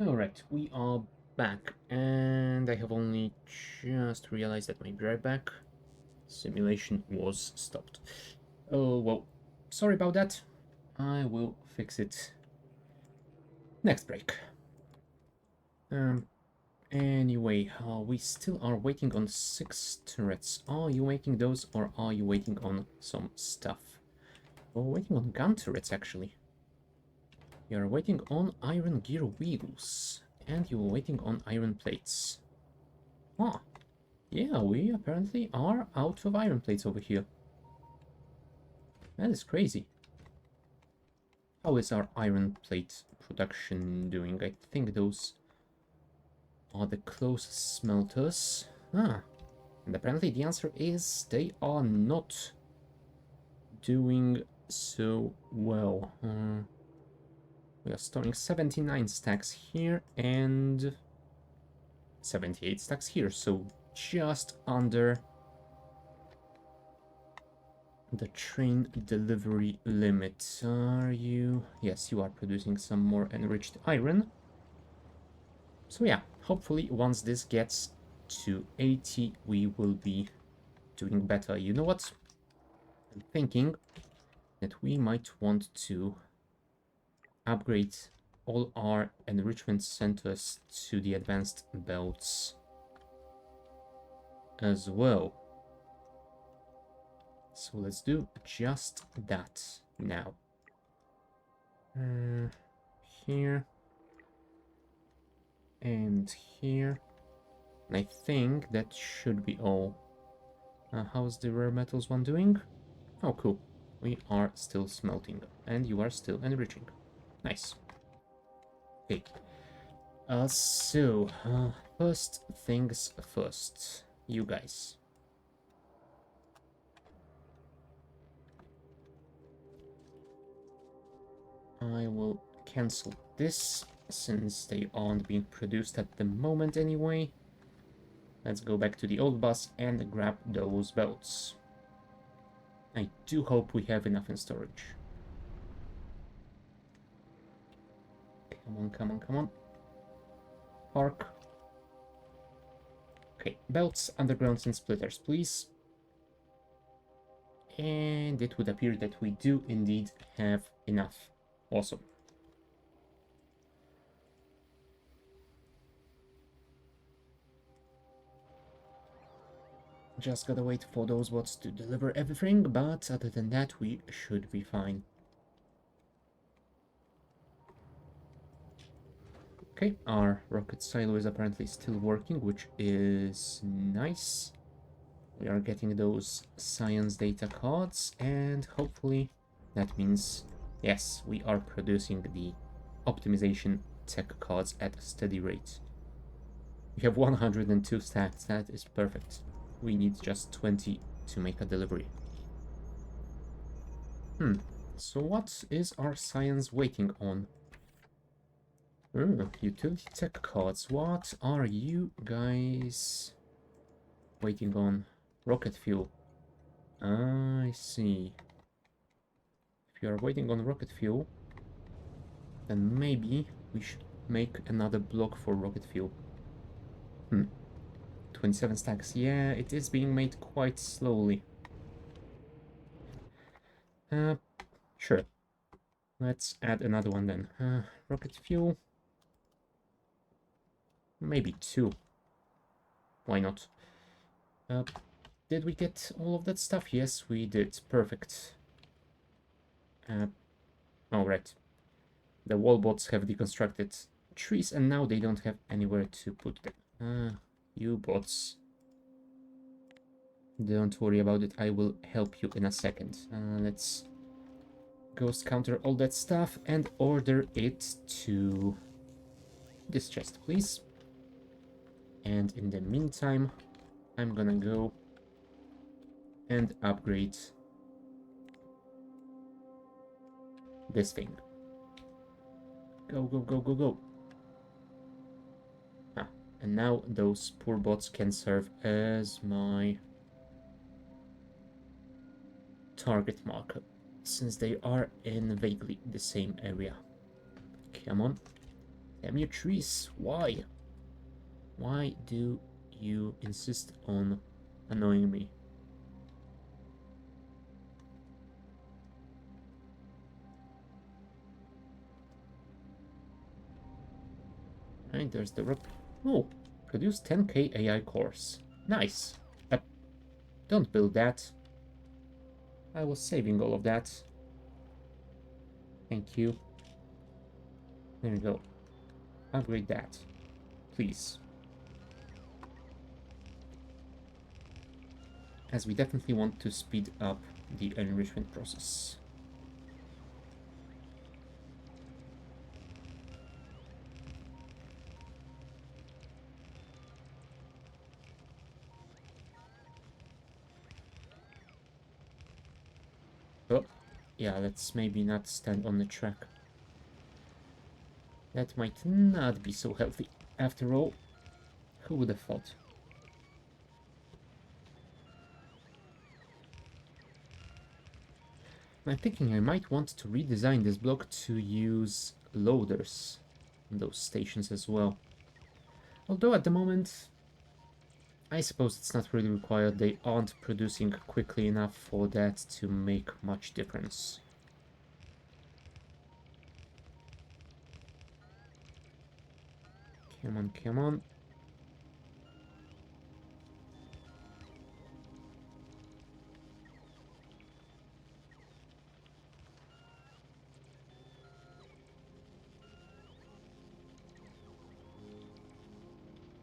Alright, we are back, and I have only just realized that my right back simulation was stopped. Oh, well, sorry about that. I will fix it next break. Anyway, we still are waiting on 6 turrets. Are you making those, or are you waiting on some stuff? We're waiting on gun turrets, actually. You're waiting on iron gear wheels, and you're waiting on iron plates. Ah, yeah, we apparently are out of iron plates over here. That is crazy. How is our iron plate production doing? I think those are the closest smelters. Ah, and apparently the answer is they are not doing so well. We are storing 79 stacks here and 78 stacks here, so just under the train delivery limit. Are you? Yes, you are producing some more enriched iron. So yeah, hopefully once this gets to 80, we will be doing better. You know what? I'm thinking that we might want to upgrade all our enrichment centers to the advanced belts as well. So let's do just that now. Here and here. And I think that should be all. How's the rare metals one doing? Oh, cool. We are still smelting, and you are still enriching. Nice. Okay. First things first. You guys. I will cancel this, since they aren't being produced at the moment anyway. Let's go back to the old bus and grab those belts. I do hope we have enough in storage. Come on, come on, come on. Park. Okay, belts, undergrounds, and splitters, please. And it would appear that we do indeed have enough. Awesome. Just gotta wait for those bots to deliver everything, but other than that, we should be fine. Okay, our rocket silo is apparently still working, which is nice. We are getting those science data cards, and hopefully that means, yes, we are producing the optimization tech cards at a steady rate. We have 102 stacks, that is perfect. We need just 20 to make a delivery. So what is our science waiting on? Utility tech cards. What are you guys waiting on? Rocket fuel. I see. If you are waiting on rocket fuel, then maybe we should make another block for rocket fuel. 27 stacks. Yeah, it is being made quite slowly. Sure. Let's add another one then. Rocket fuel. Maybe 2. Why not? Did we get all of that stuff? Yes, we did. Perfect. Alright. The wall bots have deconstructed trees, and now they don't have anywhere to put them. You bots. Don't worry about it, I will help you in a second. Let's ghost counter all that stuff and order it to this chest, please. And in the meantime, I'm gonna go and upgrade this thing. Go, go, go, go, go. And now those poor bots can serve as my target marker, since they are in vaguely the same area. Come on. Damn you trees, why? Why do you insist on annoying me? Right, there's the rep. Oh, produce 10k AI cores. Nice. Don't build that. I was saving all of that. Thank you. There we go. Upgrade that. Please. As we definitely want to speed up the enrichment process. Oh, yeah, let's maybe not stand on the track. That might not be so healthy. After all, who would have thought? I'm thinking I might want to redesign this block to use loaders in those stations as well. Although at the moment, I suppose it's not really required. They aren't producing quickly enough for that to make much difference. Come on, come on.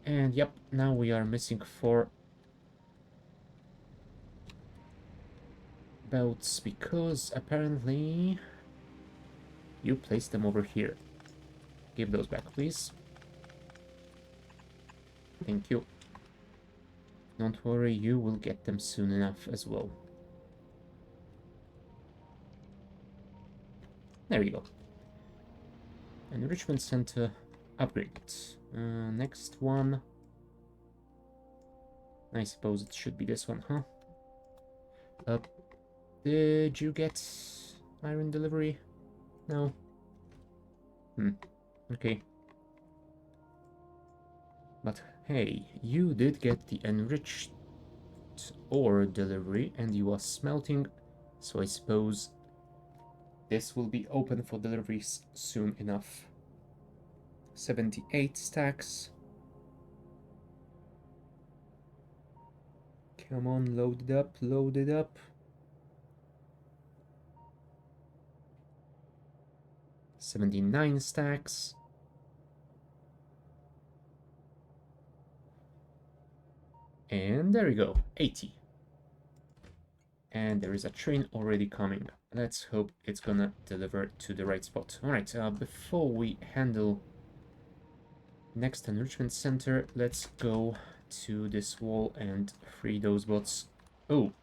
And yep, now we are missing 4 belts because apparently you placed them over here. Give those back, please. Thank you. Don't worry, you will get them soon enough as well. There we go. Enrichment center upgraded. Next one. I suppose it should be this one, huh? Did you get iron delivery? No. Okay. But hey, you did get the enriched ore delivery and you are smelting, so I suppose this will be open for deliveries soon enough. 78 stacks. Come on, load it up, load it up. 79 stacks. And there we go, 80. And there is a train already coming. Let's hope it's gonna deliver to the right spot. Alright, before we handle next enrichment center, let's go to this wall and free those bots. Oh.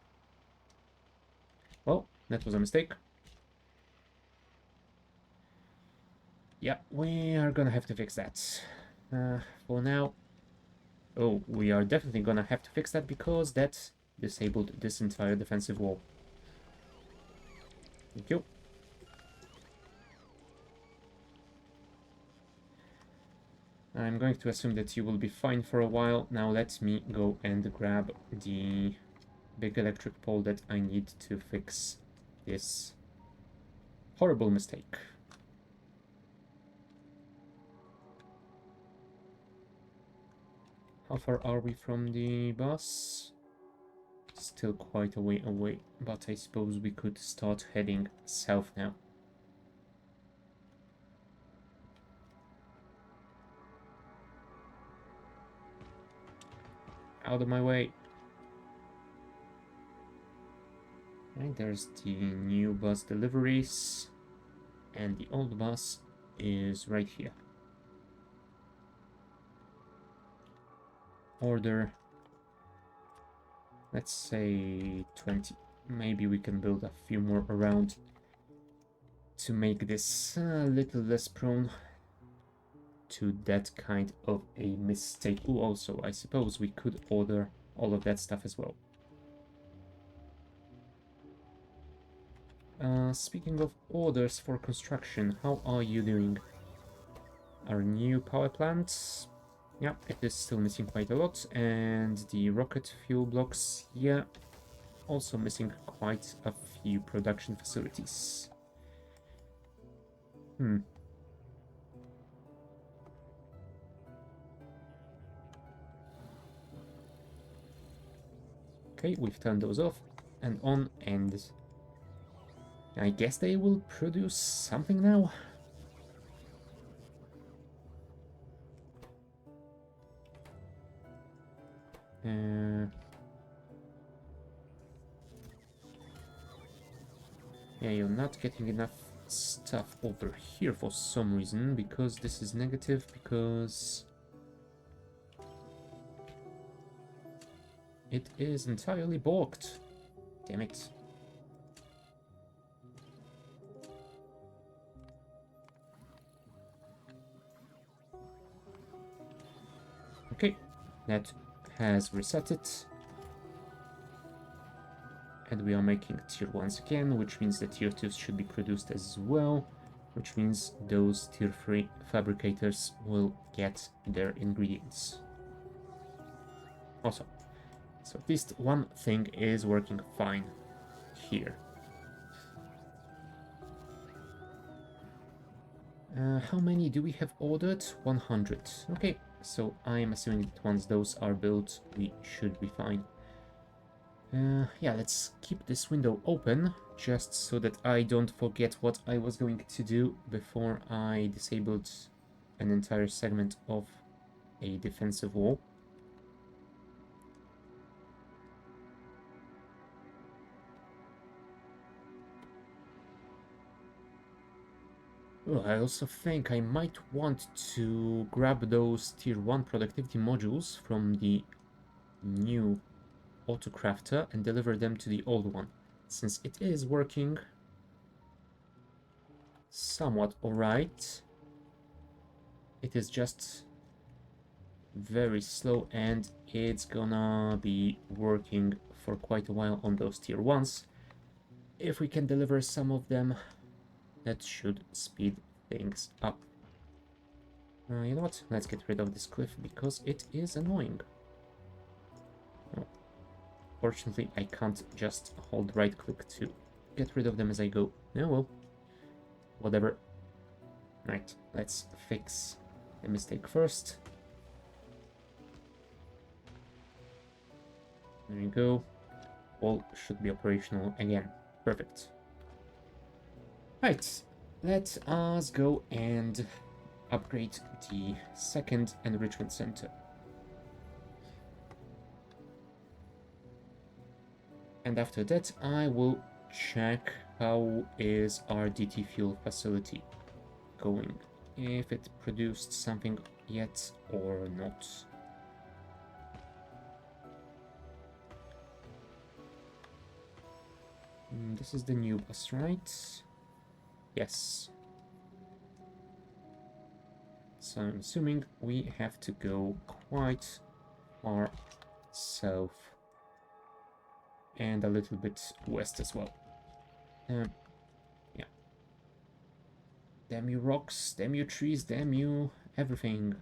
Well, that was a mistake. Yeah, we are gonna have to fix that. For now... Oh, we are definitely gonna have to fix that because that disabled this entire defensive wall. Thank you. I'm going to assume that you will be fine for a while. Now let me go and grab the big electric pole that I need to fix this horrible mistake. How far are we from the bus? Still quite a way away, but I suppose we could start heading south now. Out of my way. Right, there's the new bus deliveries, and the old bus is right here. Order, let's say 20. Maybe we can build a few more around to make this a little less prone to that kind of a mistake. Ooh, also, I suppose we could order all of that stuff as well. Speaking of orders for construction, how are you doing? Our new power plant. Yeah, it is still missing quite a lot. And the rocket fuel blocks, yeah, also missing quite a few production facilities. Okay, we've turned those off and on, and I guess they will produce something now. Yeah, you're not getting enough stuff over here for some reason, because this is negative, because it is entirely blocked. Damn it. Okay, that has reset it. And we are making tier 1s again, which means that tier 2s should be produced as well, which means those tier 3 fabricators will get their ingredients. Awesome. So at least one thing is working fine here. How many do we have ordered? 100. Okay, so I'm assuming that once those are built, we should be fine. Yeah, let's keep this window open, just so that I don't forget what I was going to do before I disabled an entire segment of a defensive wall. Oh, I also think I might want to grab those tier 1 productivity modules from the new autocrafter and deliver them to the old one, since it is working somewhat alright. It is just very slow, and it's gonna be working for quite a while on those tier 1s. If we can deliver some of them, that should speed things up. You know what? Let's get rid of this cliff because it is annoying. Oh, fortunately, I can't just hold right click to get rid of them as I go. Oh well, whatever. Right, let's fix the mistake first. There you go. All should be operational again. Perfect. Right, let us go and upgrade the second enrichment center. And after that, I will check how is our DT fuel facility going, if it produced something yet or not. This is the new bus, right? Yes. So I'm assuming we have to go quite far south and a little bit west as well. Yeah. Damn you rocks, damn you trees, damn you everything.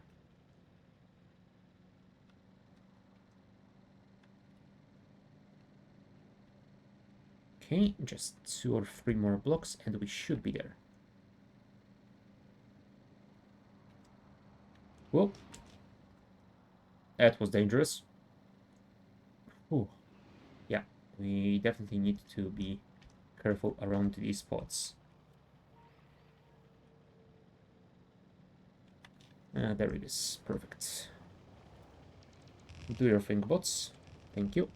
Okay, just 2 or 3 more blocks and we should be there. Whoa. That was dangerous. Ooh. Yeah, we definitely need to be careful around these spots. There it is. Perfect. Do your thing, bots. Thank you.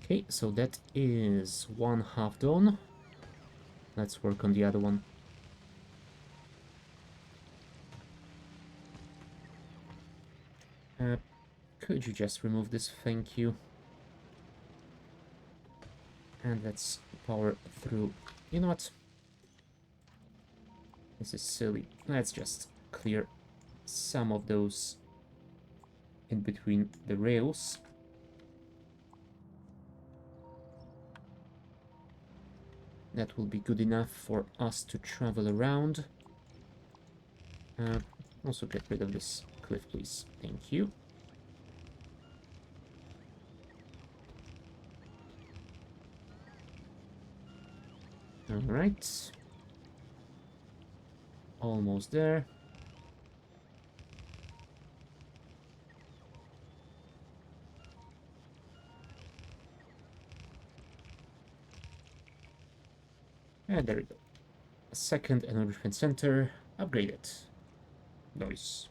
Okay, so that is one half done. Let's work on the other one. Could you just remove this? Thank you. And let's power through. You know what? This is silly. Let's just clear some of those in between the rails. That will be good enough for us to travel around. Also get rid of this cliff, please. Thank you. Alright. Almost there. And there we go. A second enrichment center. Upgraded. Nice.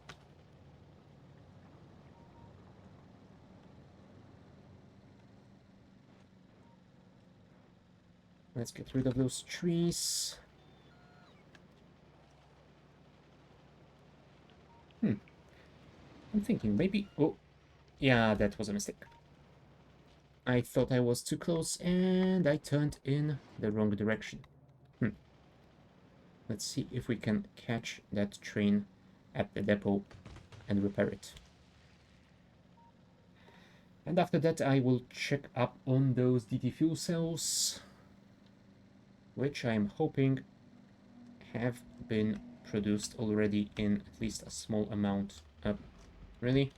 Let's get rid of those trees. I'm thinking maybe... Oh, yeah, that was a mistake. I thought I was too close and I turned in the wrong direction. Let's see if we can catch that train at the depot and repair it. And after that I will check up on those DT fuel cells, which I'm hoping have been produced already in at least a small amount. Really?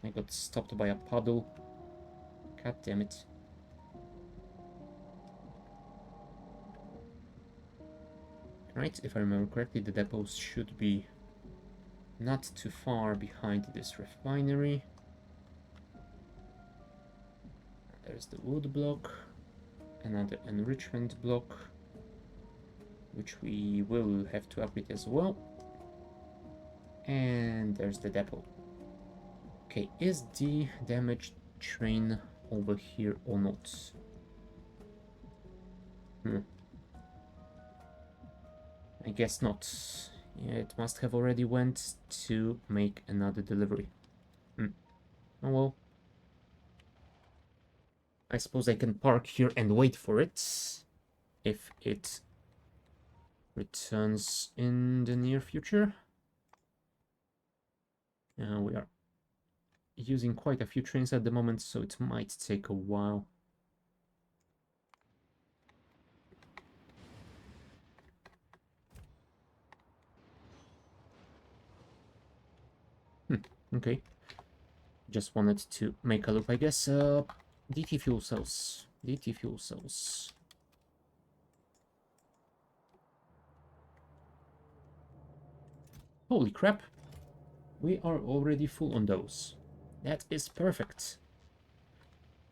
I got stopped by a puddle. God damn it. Right, if I remember correctly, the depots should be not too far behind this refinery. There's the wood block, another enrichment block, which we will have to upgrade as well. And there's the depot. Okay, is the damaged train over here or not? I guess not. Yeah, it must have already went to make another delivery. Oh well. I suppose I can park here and wait for it. If it returns in the near future. We are using quite a few trains at the moment, so it might take a while. Okay. Just wanted to make a look, I guess. DT fuel cells. DT fuel cells. Holy crap. We are already full on those. That is perfect.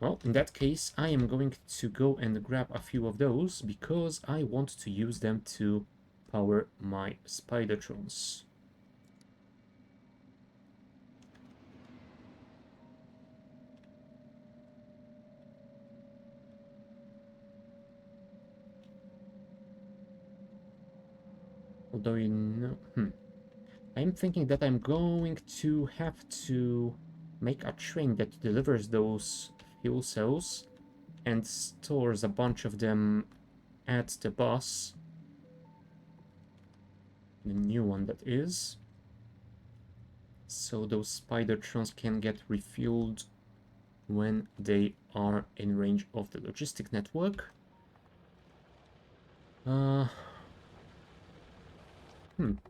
Well, in that case, I am going to go and grab a few of those because I want to use them to power my Spidertrons. Although, you know, I'm thinking that I'm going to have to make a train that delivers those fuel cells and stores a bunch of them at the bus. The new one, that is. So those Spidertrons can get refueled when they are in range of the logistic network.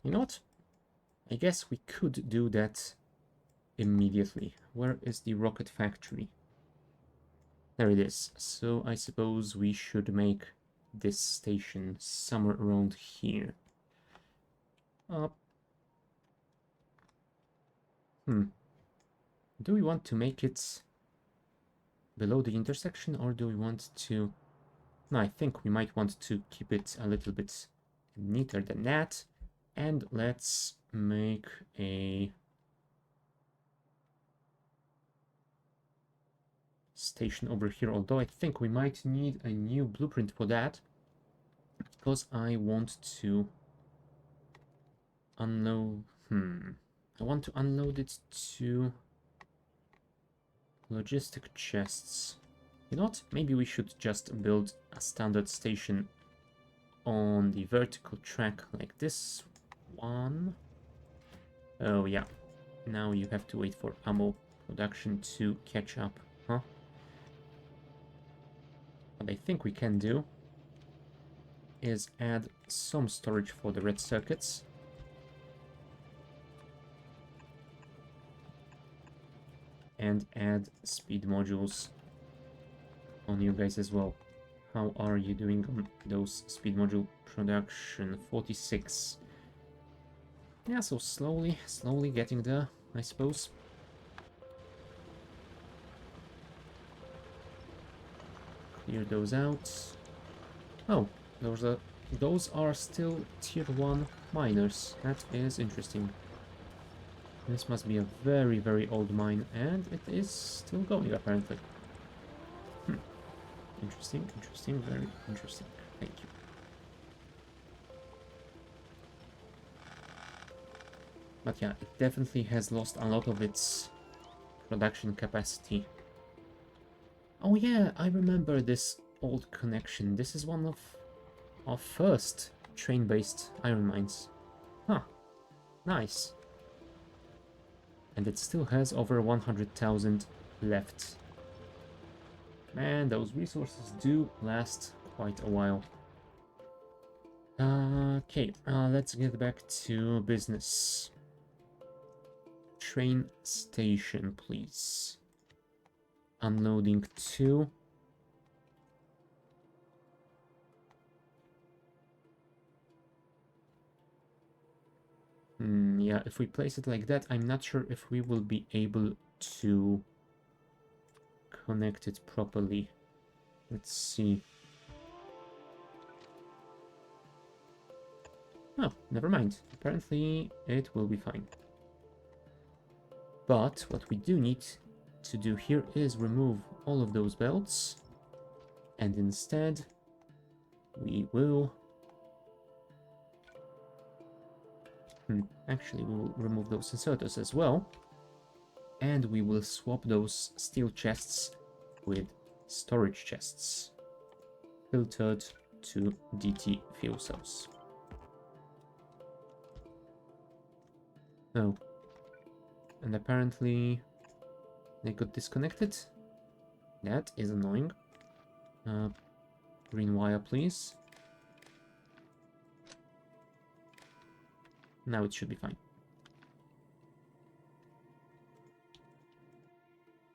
You know what? I guess we could do that immediately. Where is the rocket factory? There it is. So I suppose we should make this station somewhere around here. Do we want to make it below the intersection, or do we want to... No, I think we might want to keep it a little bit neater than that. And let's make a station over here, although I think we might need a new blueprint for that, because I want to unload... I want to unload it to logistic chests. You know what? Maybe we should just build a standard station on the vertical track like this one. Oh yeah, now you have to wait for ammo production to catch up, huh? What I think we can do is add some storage for the red circuits. And add speed modules on you guys as well. How are you doing on those speed module production? 46. Yeah, so slowly getting there, I suppose. Clear those out. Oh, those are still tier 1 miners. That is interesting. This must be a very, very old mine, and it is still going, apparently. Interesting, very interesting. Thank you. But yeah, it definitely has lost a lot of its production capacity. Oh yeah, I remember this old connection. This is one of our first train-based iron mines. Huh, nice. And it still has over 100,000 left. Man, those resources do last quite a while. Okay, let's get back to business. Train station, please. Unloading 2. Yeah, if we place it like that, I'm not sure if we will be able to connect it properly. Let's see. Oh, never mind. Apparently it will be fine. But what we do need to do here is remove all of those belts, and instead we will actually we will remove those inserters as well, and we will swap those steel chests with storage chests filtered to DT fuel cells. Oh, and apparently they got disconnected. That is annoying. Green wire, please. Now it should be fine.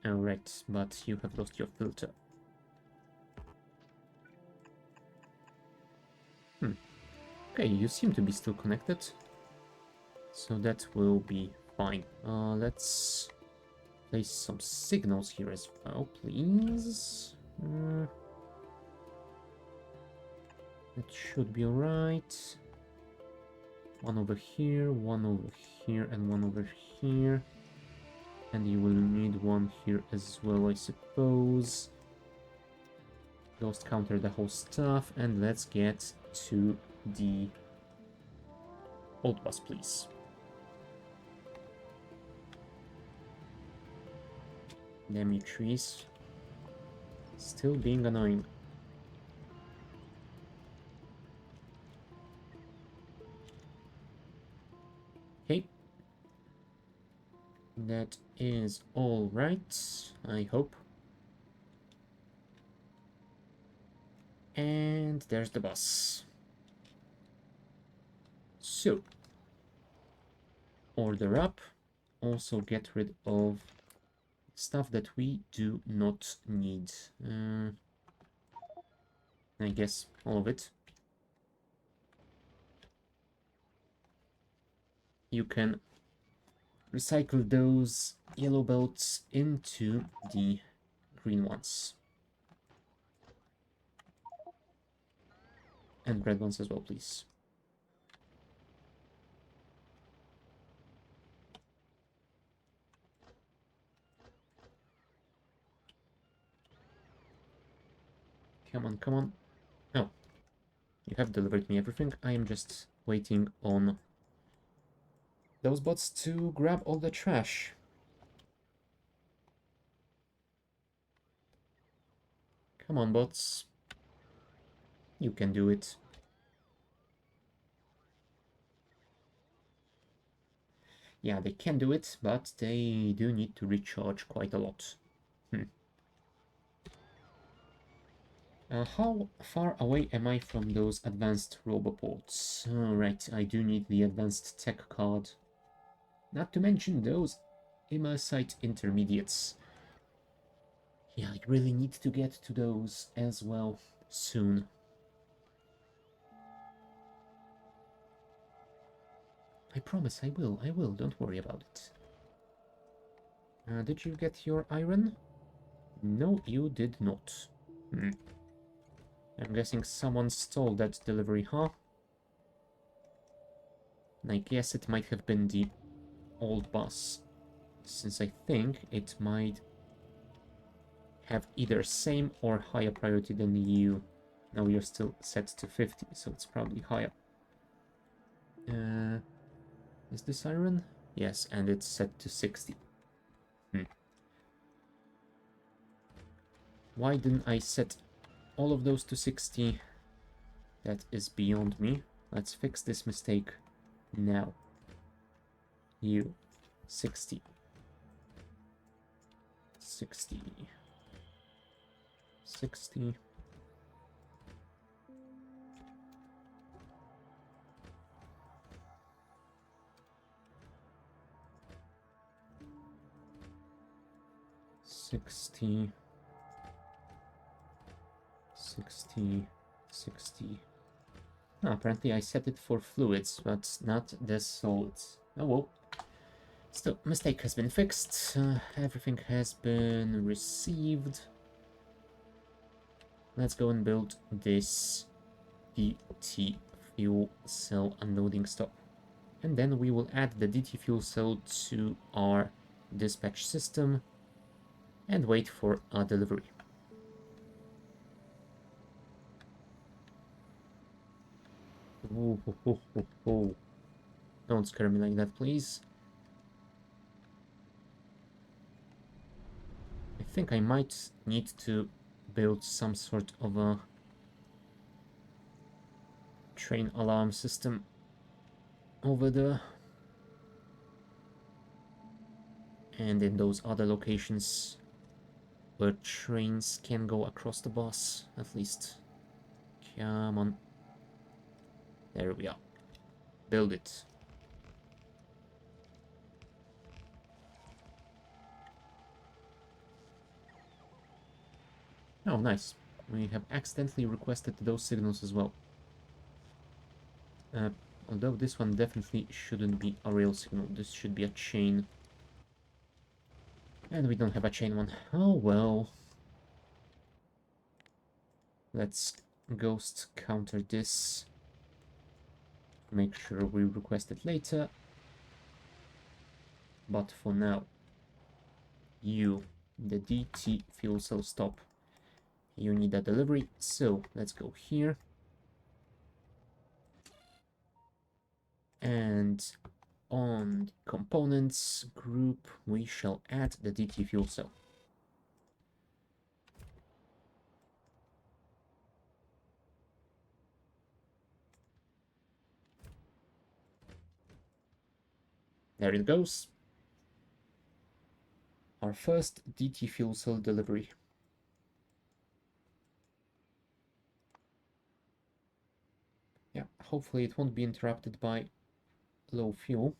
Alright, but you have lost your filter. Okay, you seem to be still connected. So that will be fine. Let's place some signals here as well, please. That should be alright. One over here, and one over here. And you will need one here as well, I suppose. Ghost counter the whole stuff, and let's get to the old bus, please. Damn you, trees. Still being annoying. Okay. That is all right, I hope. And there's the bus. So, order up. Also get rid of stuff that we do not need. I guess all of it. You can recycle those yellow belts into the green ones. And red ones as well, please. Come on, come on. Oh, you have delivered me everything. I am just waiting on those bots to grab all the trash. Come on, bots. You can do it. Yeah, they can do it, but they do need to recharge quite a lot. How far away am I from those advanced roboports? Right, I do need the advanced tech card. Not to mention those imersite intermediates. Yeah, I really need to get to those as well soon. I promise I will, don't worry about it. Did you get your iron? No, you did not. I'm guessing someone stole that delivery, huh? And I guess it might have been the old bus, since I think it might have either same or higher priority than you. Now you're still set to 50, so it's probably higher. Is this iron? Yes, and it's set to 60. Why didn't I set all of those to 60? That is beyond me. Let's fix this mistake now. You, 60. 60. 60. Sixty, 60. Oh, apparently I set it for fluids, but not the solids. Oh well. Still, mistake has been fixed. Everything has been received. Let's go and build this DT fuel cell unloading stop. And then we will add the DT fuel cell to our dispatch system and wait for a delivery. Oh. Don't scare me like that, please. I think I might need to build some sort of a train alarm system over there. And in those other locations where trains can go across the bus, at least. Come on. There we are. Build it. Oh, nice. We have accidentally requested those signals as well. Although this one definitely shouldn't be a rail signal. This should be a chain. And we don't have a chain one. Oh well. Let's ghost counter this. Make sure we request it later. But for now, you, the DT fuel cell stop. You need a delivery, so let's go here. And on the components group, we shall add the DT fuel cell. There it goes. Our first DT fuel cell delivery. Yeah, hopefully it won't be interrupted by low fuel.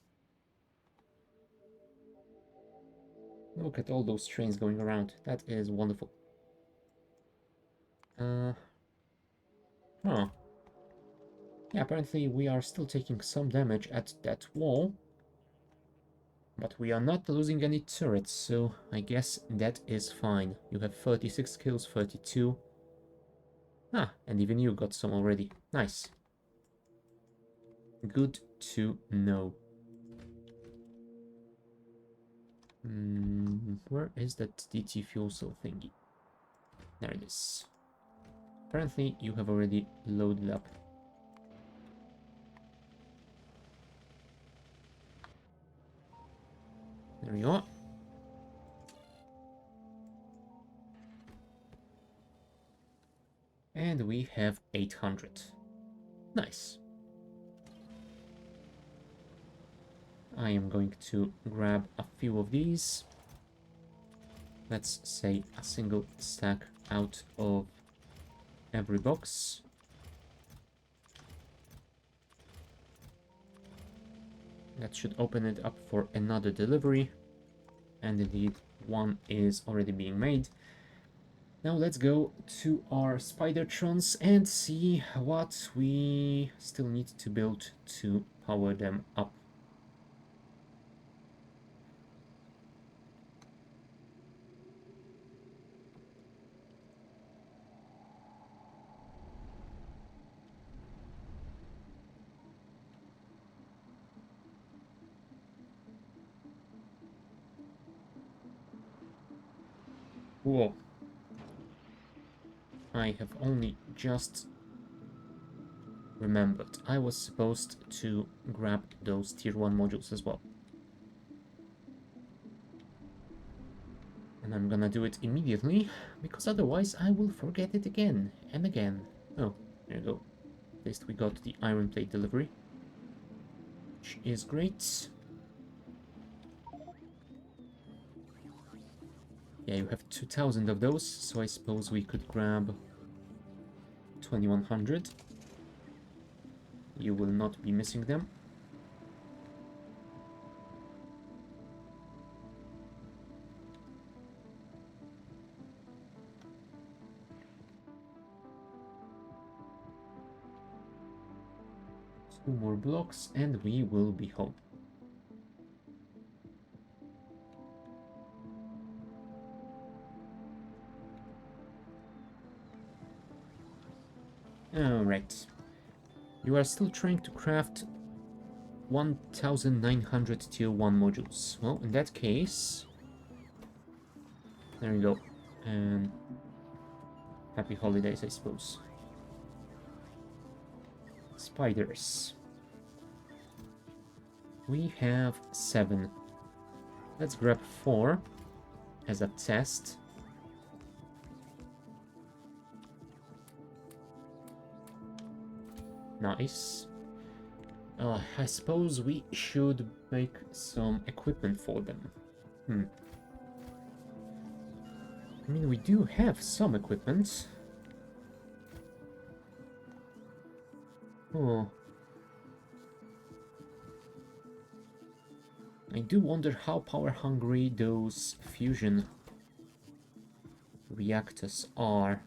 Look at all those trains going around. That is wonderful. Huh. Yeah, apparently we are still taking some damage at that wall. But we are not losing any turrets, so I guess that is fine. You have 36 kills, 32. Ah, and even you got some already. Nice. Good to know. Where is that DT fuel cell thingy? There it is. Apparently you have already loaded up. There you are. And we have 800. Nice. I am going to grab a few of these. Let's say a single stack out of every box. That should open it up for another delivery. And indeed, one is already being made. Now let's go to our Spidertrons and see what we still need to build to power them up. Whoa. I have only just remembered. I was supposed to grab those tier 1 modules as well. And I'm gonna do it immediately, because otherwise I will forget it again and again. Oh, there you go. At least we got the iron plate delivery, which is great. Yeah, you have 2,000 of those, so I suppose we could grab 2,100. You will not be missing them. Two more blocks and we will be home. Alright. You are still trying to craft 1,900 tier 1 modules. Well, in that case... There you go. And happy holidays, I suppose. Spiders. We have 7. Let's grab 4 as a test. Nice. I suppose we should make some equipment for them. I mean, we do have some equipment. Oh. I do wonder how power hungry those fusion reactors are.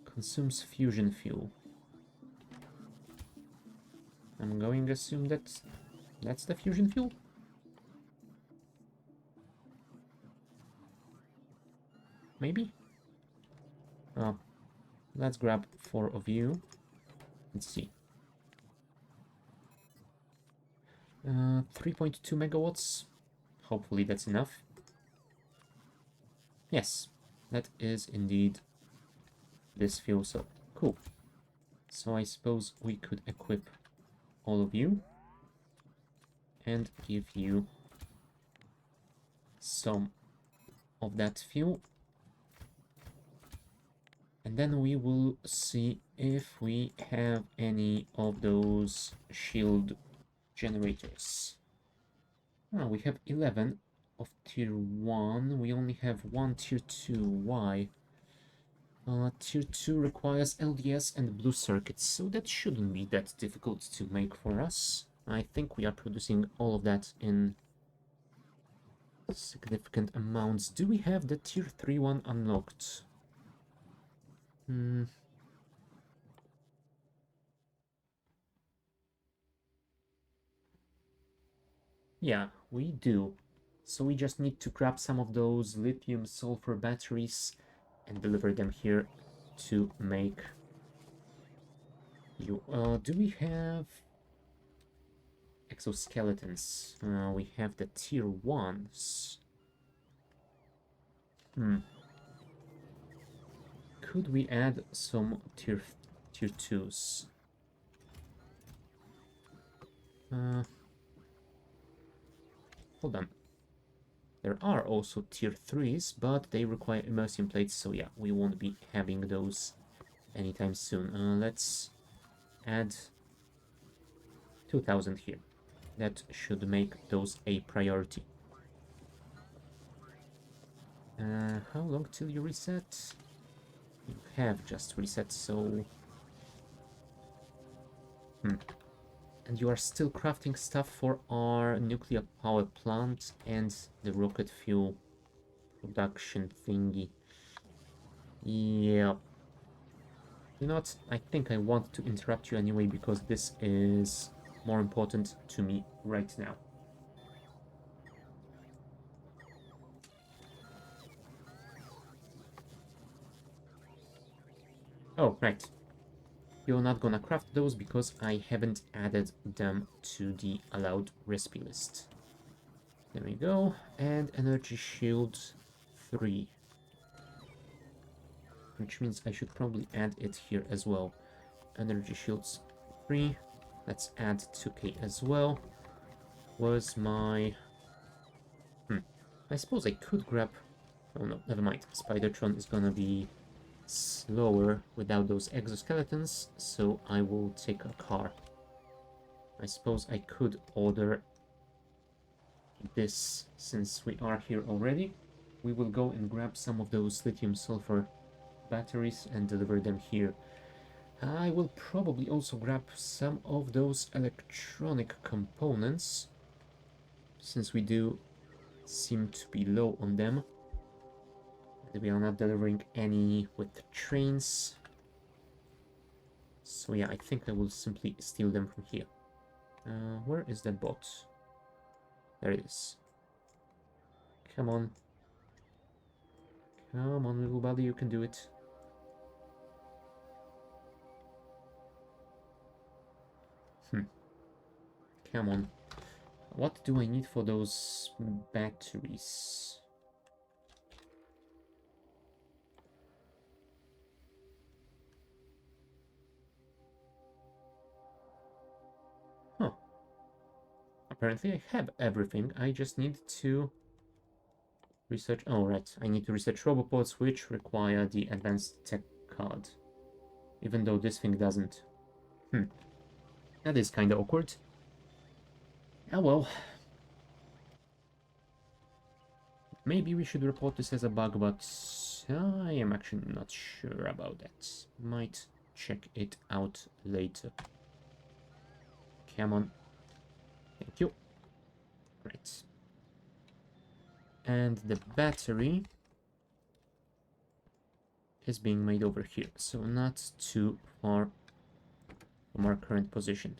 Consumes fusion fuel. I'm going to assume that that's the fusion fuel. Maybe? Oh, let's grab 4 of you. Let's see. 3.2 megawatts. Hopefully that's enough. Yes, that is indeed this fuel cell. Cool. So I suppose we could equip all of you and give you some of that fuel. And then we will see if we have any of those shield generators. Oh, we have 11 of tier 1. We only have 1 tier 2. Why? Tier 2 requires LDS and blue circuits, so that shouldn't be that difficult to make for us. I think we are producing all of that in significant amounts. Do we have the tier 3 one unlocked? Yeah, we do. So we just need to grab some of those lithium sulfur batteries and deliver them here to make you. Do we have exoskeletons? We have the tier 1s. Could we add some tier 2s? hold on. There are also tier 3s, but they require Imersium plates, so yeah, we won't be having those anytime soon. Let's add 2000 here. That should make those a priority. How long till you reset? You have just reset, so... And you are still crafting stuff for our nuclear power plant and the rocket fuel production thingy. Yeah. You know what? I think I want to interrupt you anyway because this is more important to me right now. Oh, right. You're not gonna craft those because I haven't added them to the allowed recipe list. There we go. And energy shield 3. Which means I should probably add it here as well. Energy shields 3. Let's add 2k as well. Where's my... I suppose I could grab... Oh no, never mind. Spidertron is gonna be slower without those exoskeletons, so I will take a car. I suppose I could order this since we are here already. We will go and grab some of those lithium sulfur batteries and deliver them here. I will probably also grab some of those electronic components, since we do seem to be low on them. And we are not delivering any with the trains. So yeah, I think I will simply steal them from here. Where is that bot? There it is. Come on. Come on, little buddy, you can do it. Come on. What do I need for those batteries? Huh. Apparently I have everything. I just need to research... Oh, right. I need to research robopods, which require the advanced tech card. Even though this thing doesn't. That is kinda awkward. Oh well. Maybe we should report this as a bug, but I am actually not sure about that. Might check it out later. Come on. Thank you. Right. And the battery is being made over here, so not too far from our current position.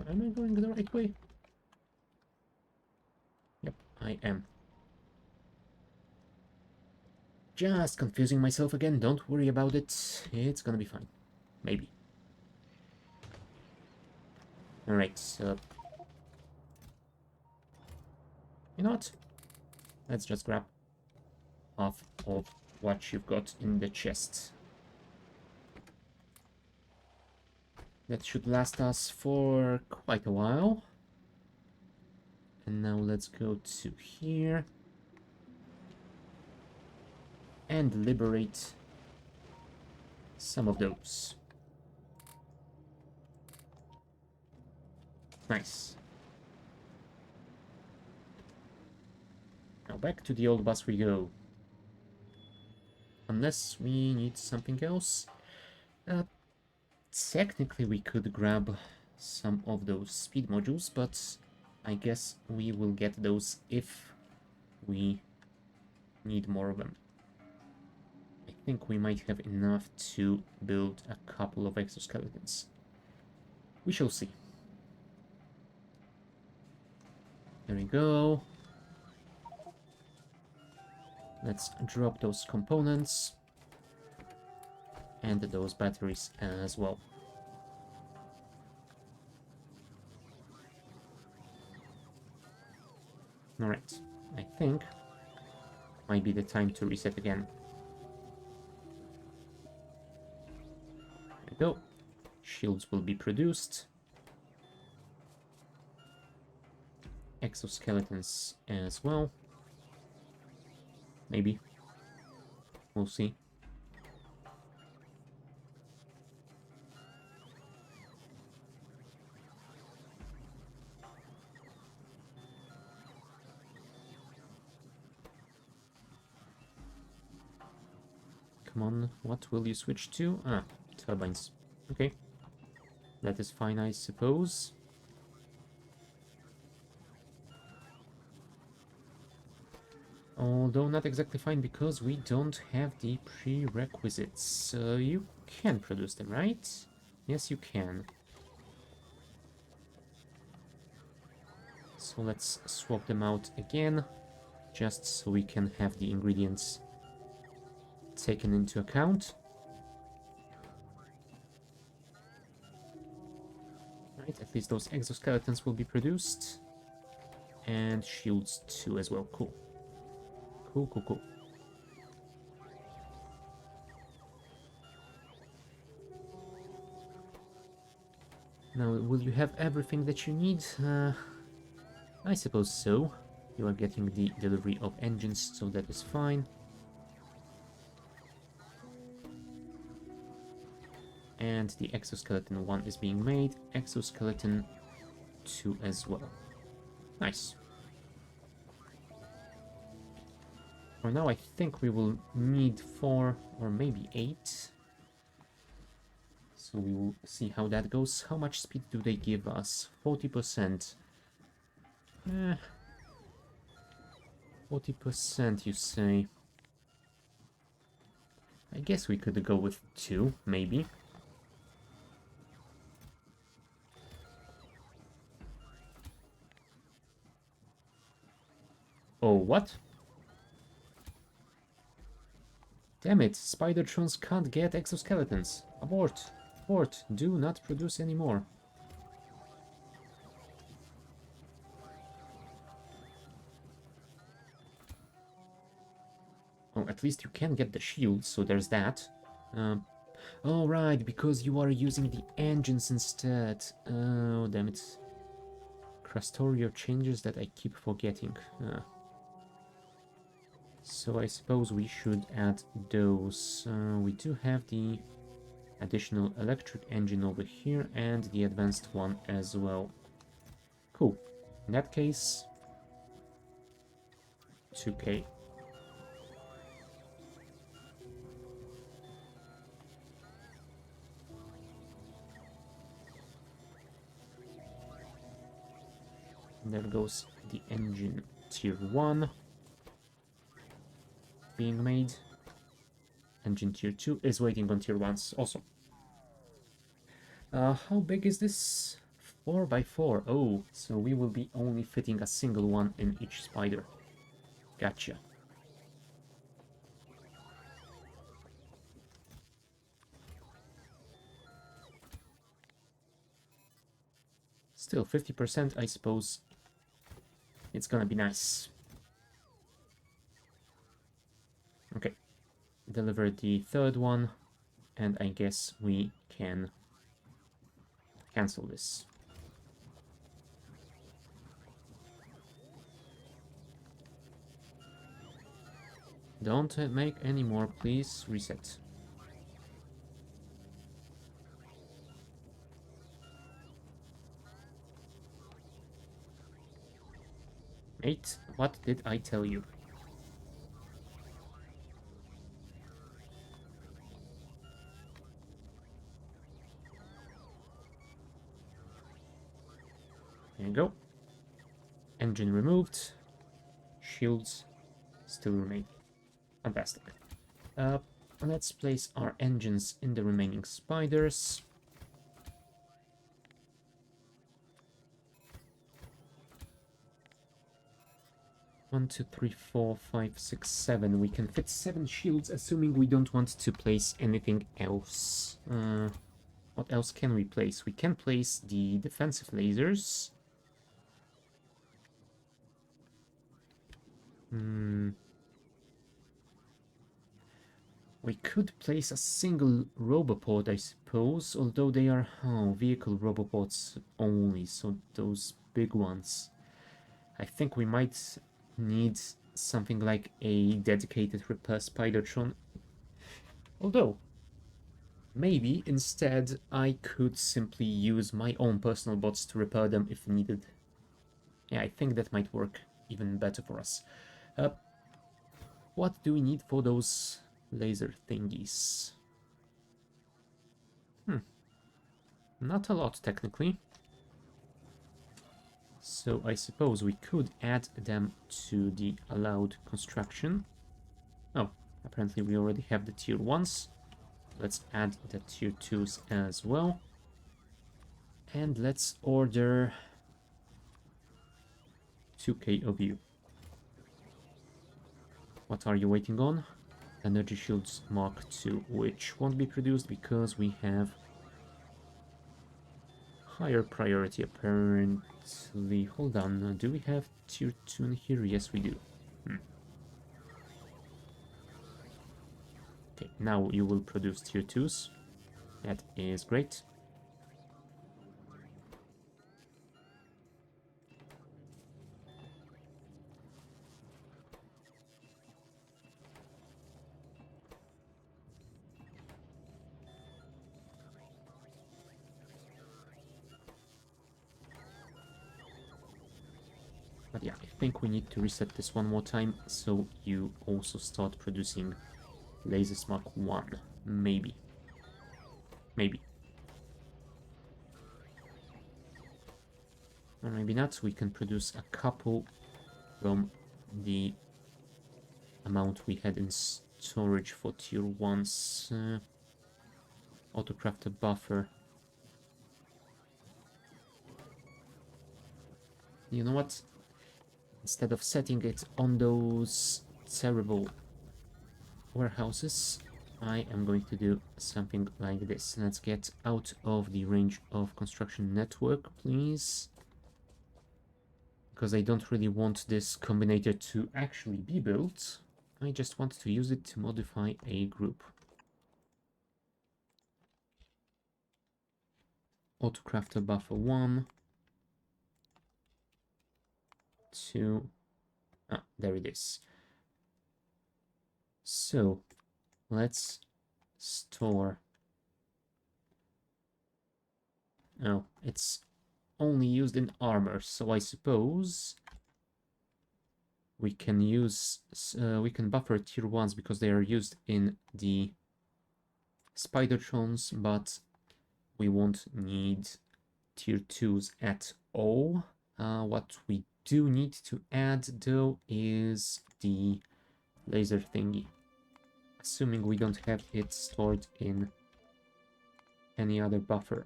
Am I going the right way? Yep, I am. Just confusing myself again, don't worry about it. It's gonna be fine. Maybe. Alright, so... You know what? Let's just grab half of what you've got in the chest. That should last us for quite a while. And now let's go to here. And liberate some of those. Nice. Now back to the old bus we go. Unless we need something else. Technically we could grab some of those speed modules, but I guess we will get those if we need more of them. I think we might have enough to build a couple of exoskeletons. We shall see. There we go. Let's drop those components and those batteries as well. Alright, I think might be the time to reset again. There we go. Shields will be produced. Exoskeletons as well. Maybe. We'll see. Come on, what will you switch to? Ah, turbines. Okay. That is fine, I suppose. Although not exactly fine because we don't have the prerequisites. You can produce them, right? Yes, you can. So let's swap them out again, just so we can have the ingredients taken into account. Right, at least those exoskeletons will be produced. And shields too as well. Cool. Cool, cool, cool. Now, will you have everything that you need? I suppose so. You are getting the delivery of engines, so that is fine. And the exoskeleton 1 is being made. Exoskeleton 2 as well. Nice. For now, I think we will need 4 or maybe 8. So we will see how that goes. How much speed do they give us? 40%. 40% you say. I guess we could go with 2, maybe. Oh, what? Damn it, Spidertrons can't get exoskeletons. Abort. Abort. Do not produce anymore. Oh, at least you can get the shield, so there's that. Oh, right, because you are using the engines instead. Oh, damn it. Krastorio changes that I keep forgetting. So I suppose we should add those. We do have the additional electric engine over here and the advanced one as well. Cool. In that case, 2K. And there goes the engine tier 1 being made. Engine tier 2 is waiting on tier 1s also. How big is this? 4x4. Oh, so we will be only fitting a single one in each spider. Gotcha. Still 50%, I suppose. It's gonna be nice. Okay. Deliver the third one, and I guess we can cancel this. Don't make any more, please. Reset. Mate, what did I tell you? There you go. Engine removed. Shields still remain. Fantastic. Let's place our engines in the remaining spiders. One, two, three, 4, 5, 6, 7. We can fit 7 shields, assuming we don't want to place anything else. What else can we place? We can place the defensive lasers. Hmm. We could place a single robopod, I suppose, although they are vehicle robopods only, so those big ones. I think we might need something like a dedicated repair Spidertron. Although, maybe instead I could simply use my own personal bots to repair them if needed. Yeah, I think that might work even better for us. Uh, what do we need for those laser thingies? Not a lot, technically. So I suppose we could add them to the allowed construction. Oh, apparently we already have the tier 1s. Let's add the tier 2s as well. And let's order 2k of you. What are you waiting on? Energy Shields Mark II, which won't be produced because we have higher priority apparently. Hold on, do we have tier 2 in here? Yes, we do. Okay, now you will produce tier 2s. That is great. But yeah, I think we need to reset this one more time so you also start producing Lasers Mark 1. Maybe. Maybe. Or maybe not. We can produce a couple from the amount we had in storage for tier 1's autocrafter buffer. You know what? Instead of setting it on those terrible warehouses, I am going to do something like this. Let's get out of the range of construction network, please. Because I don't really want this combinator to actually be built. I just want to use it to modify a group. Autocrafter buffer 1. 2. Ah, there it is. So, let's store... Oh, it's only used in armor, so I suppose we can use we can buffer tier 1s because they are used in the Spidertrons, but we won't need tier 2s at all. What we do need to add though is the laser thingy, assuming we don't have it stored in any other buffer.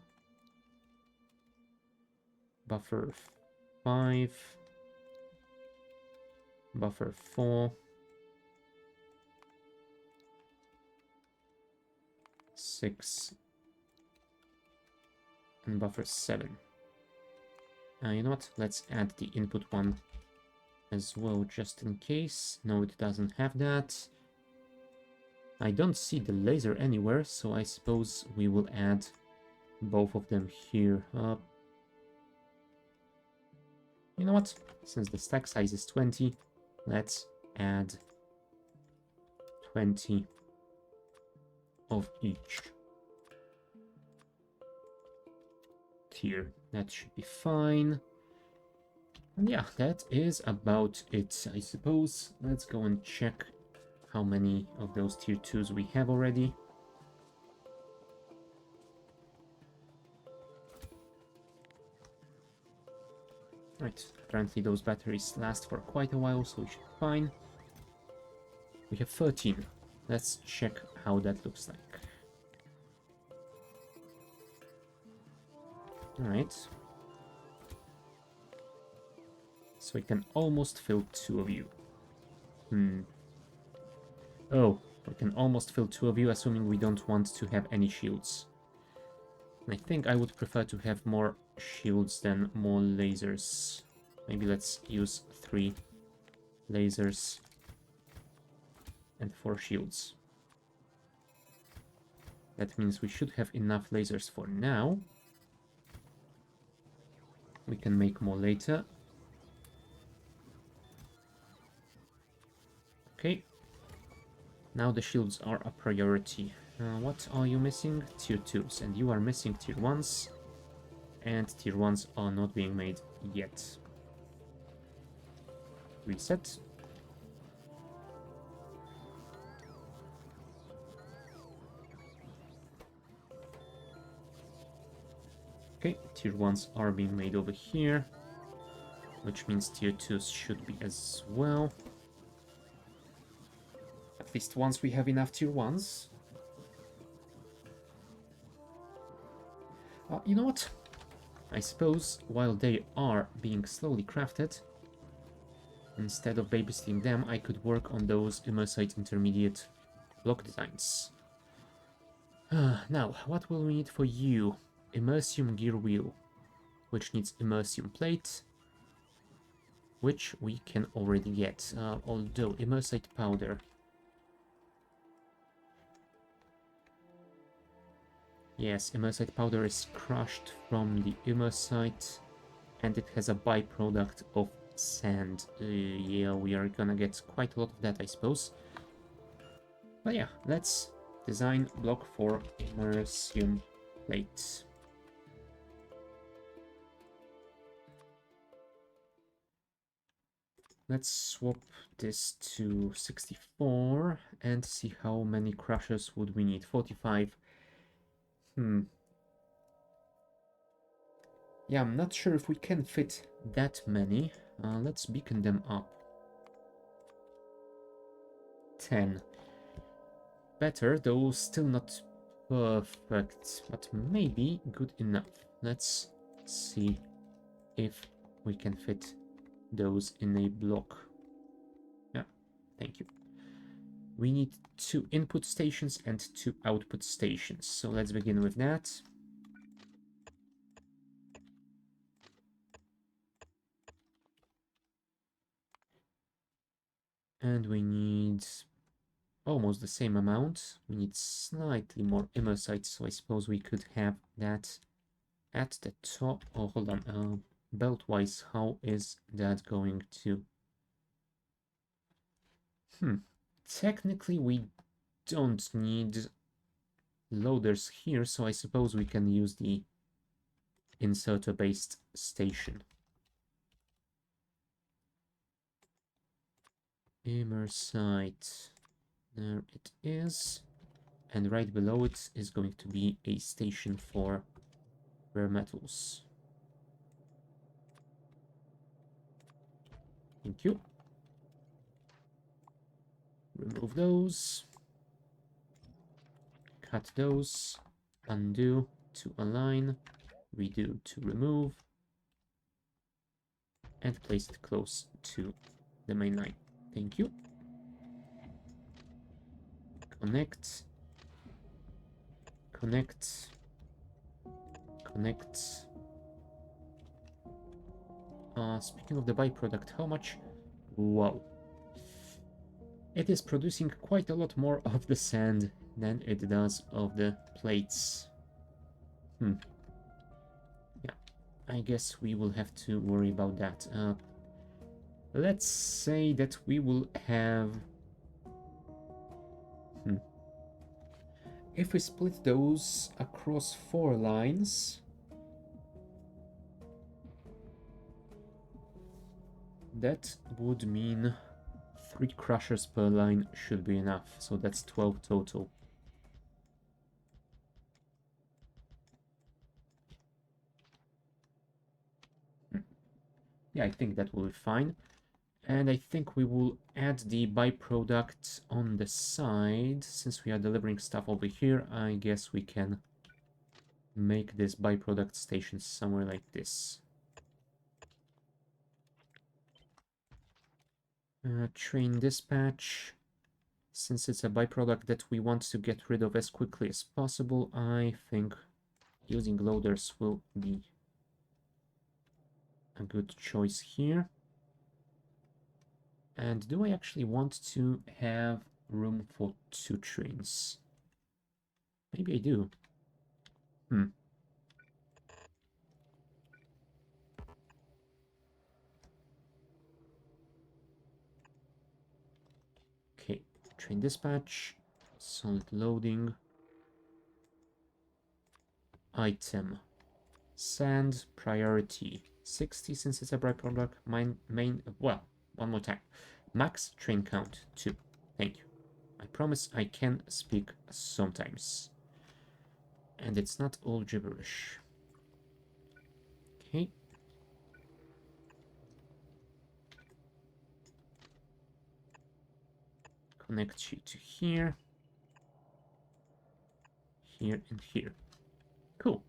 Buffer 5, buffer 4, 6, and buffer 7. You know what? Let's add the input one as well, just in case. No, it doesn't have that. I don't see the laser anywhere, so I suppose we will add both of them here. You know what? Since the stack size is 20, let's add 20 of each tier. That should be fine. And yeah, that is about it, I suppose. Let's go and check how many of those tier 2s we have already. Right, apparently those batteries last for quite a while, so we should be fine. We have 13. Let's check how that looks like. Alright. So we can almost fill 2 of you. Oh, we can almost fill 2 of you, assuming we don't want to have any shields. I think I would prefer to have more shields than more lasers. Maybe let's use 3. lasers, and 4 shields. That means we should have enough lasers for now. We can make more later. Okay. Now the shields are a priority. What are you missing? Tier 2s. And you are missing Tier 1s. And Tier 1s are not being made yet. Reset. Okay, Tier 1s are being made over here. Which means Tier 2s should be as well. At least once we have enough Tier 1s. You know what? I suppose while they are being slowly crafted, instead of babysitting them, I could work on those imersite intermediate block designs. Now, what will we need for you? Imersium gear wheel, which needs Imersium plate, which we can already get, although imersite powder. Yes, imersite powder is crushed from the imersite, and it has a byproduct of sand. Yeah, we are gonna get quite a lot of that, I suppose. But yeah, let's design block for Imersium plate. Let's swap this to 64 and see how many crushers would we need. 45. Yeah, I'm not sure if we can fit that many. Let's beacon them up. 10. Better, though still not perfect, but maybe good enough. Let's see if we can fit those in a block. Yeah, thank you. We need 2 input stations and 2 output stations. So let's begin with that. And we need almost the same amount. We need slightly more imersite, so I suppose we could have that at the top. Oh, hold on. Belt-wise, how is that going to... Technically, we don't need loaders here, so I suppose we can use the inserter-based station. Imersite. There it is. And right below it is going to be a station for rare metals. Thank you. Remove those. Cut those. Undo to align. Redo to remove. And place it close to the main line. Thank you. Connect. Connect. Connect. Speaking of the byproduct, how much? Wow. It is producing quite a lot more of the sand than it does of the plates. Yeah, I guess we will have to worry about that. Let's say that we will have... If we split those across 4 lines... That would mean 3 crushers per line should be enough, so that's 12 total. Yeah, I think that will be fine. And I think we will add the byproduct on the side. Since we are delivering stuff over here, I guess we can make this byproduct station somewhere like this. Train dispatch. Since it's a byproduct that we want to get rid of as quickly as possible, I think using loaders will be a good choice here. And do I actually want to have room for 2 trains? Maybe I do. Okay, train dispatch, solid loading, item, sand, priority 60 since it's a byproduct, well, one more time. Max train count 2. Thank you. I promise I can speak sometimes. And it's not all gibberish. Okay. Connect you to here. Here and here. Cool.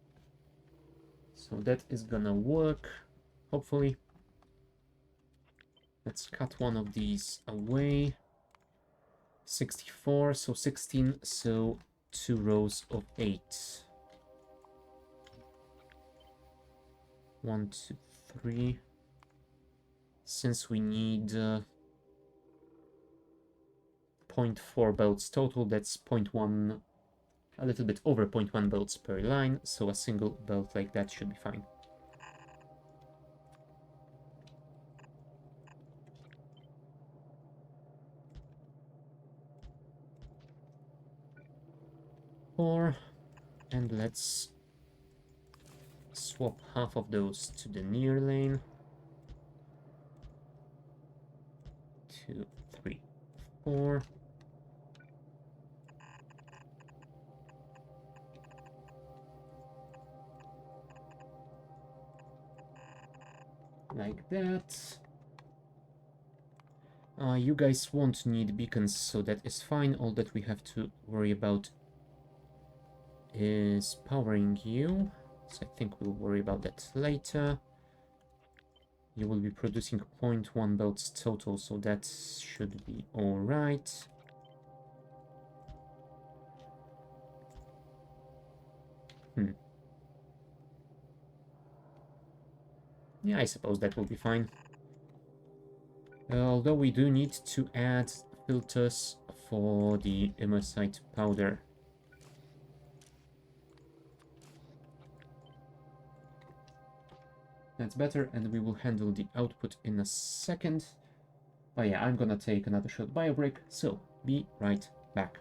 So that is gonna work, hopefully. Let's cut one of these away. 64, so 16, so 2 rows of 8. 1, 2, 3. Since we need 0.4 belts total, that's 0.1, a little bit over 0.1 belts per line, so a single belt like that should be fine. And let's swap half of those to the near lane. 2, 3, 4. Like that. You guys won't need beacons, so that is fine. All that we have to worry about is powering you. So I think we'll worry about that later. You will be producing 0.1 belts total, so that should be alright. Yeah, I suppose that will be fine. Although we do need to add filters for the imersite powder. That's better, and we will handle the output in a second. But yeah, I'm gonna take another short bio break, so be right back.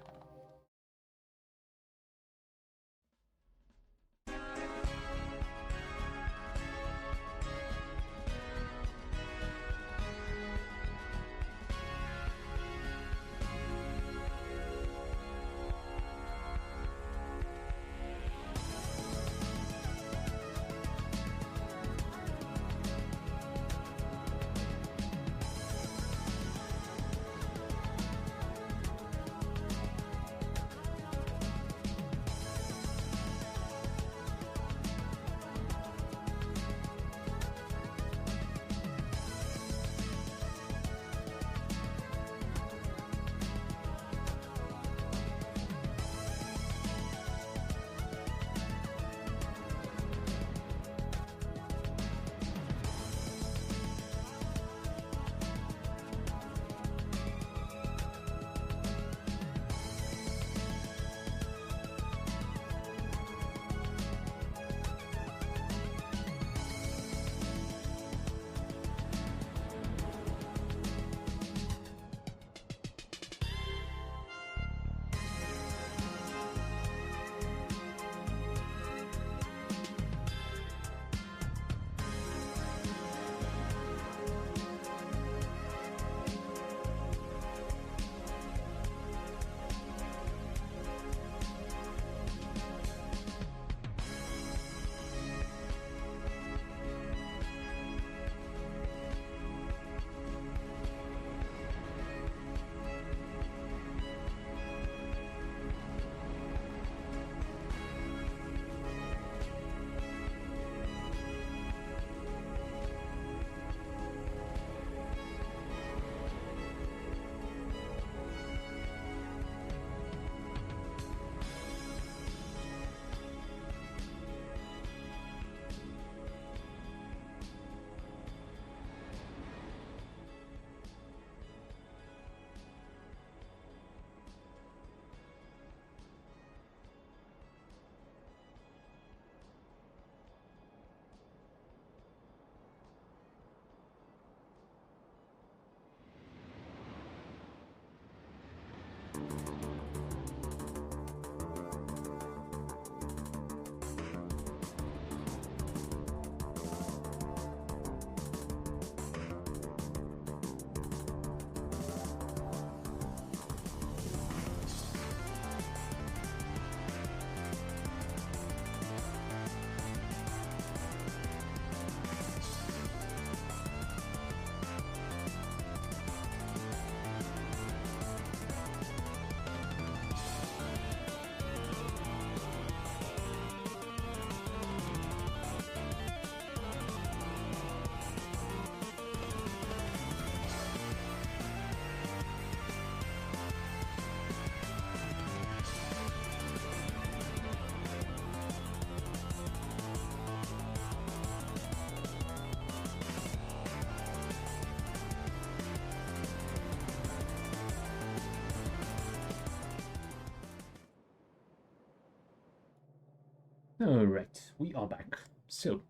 Alright, we are back. So,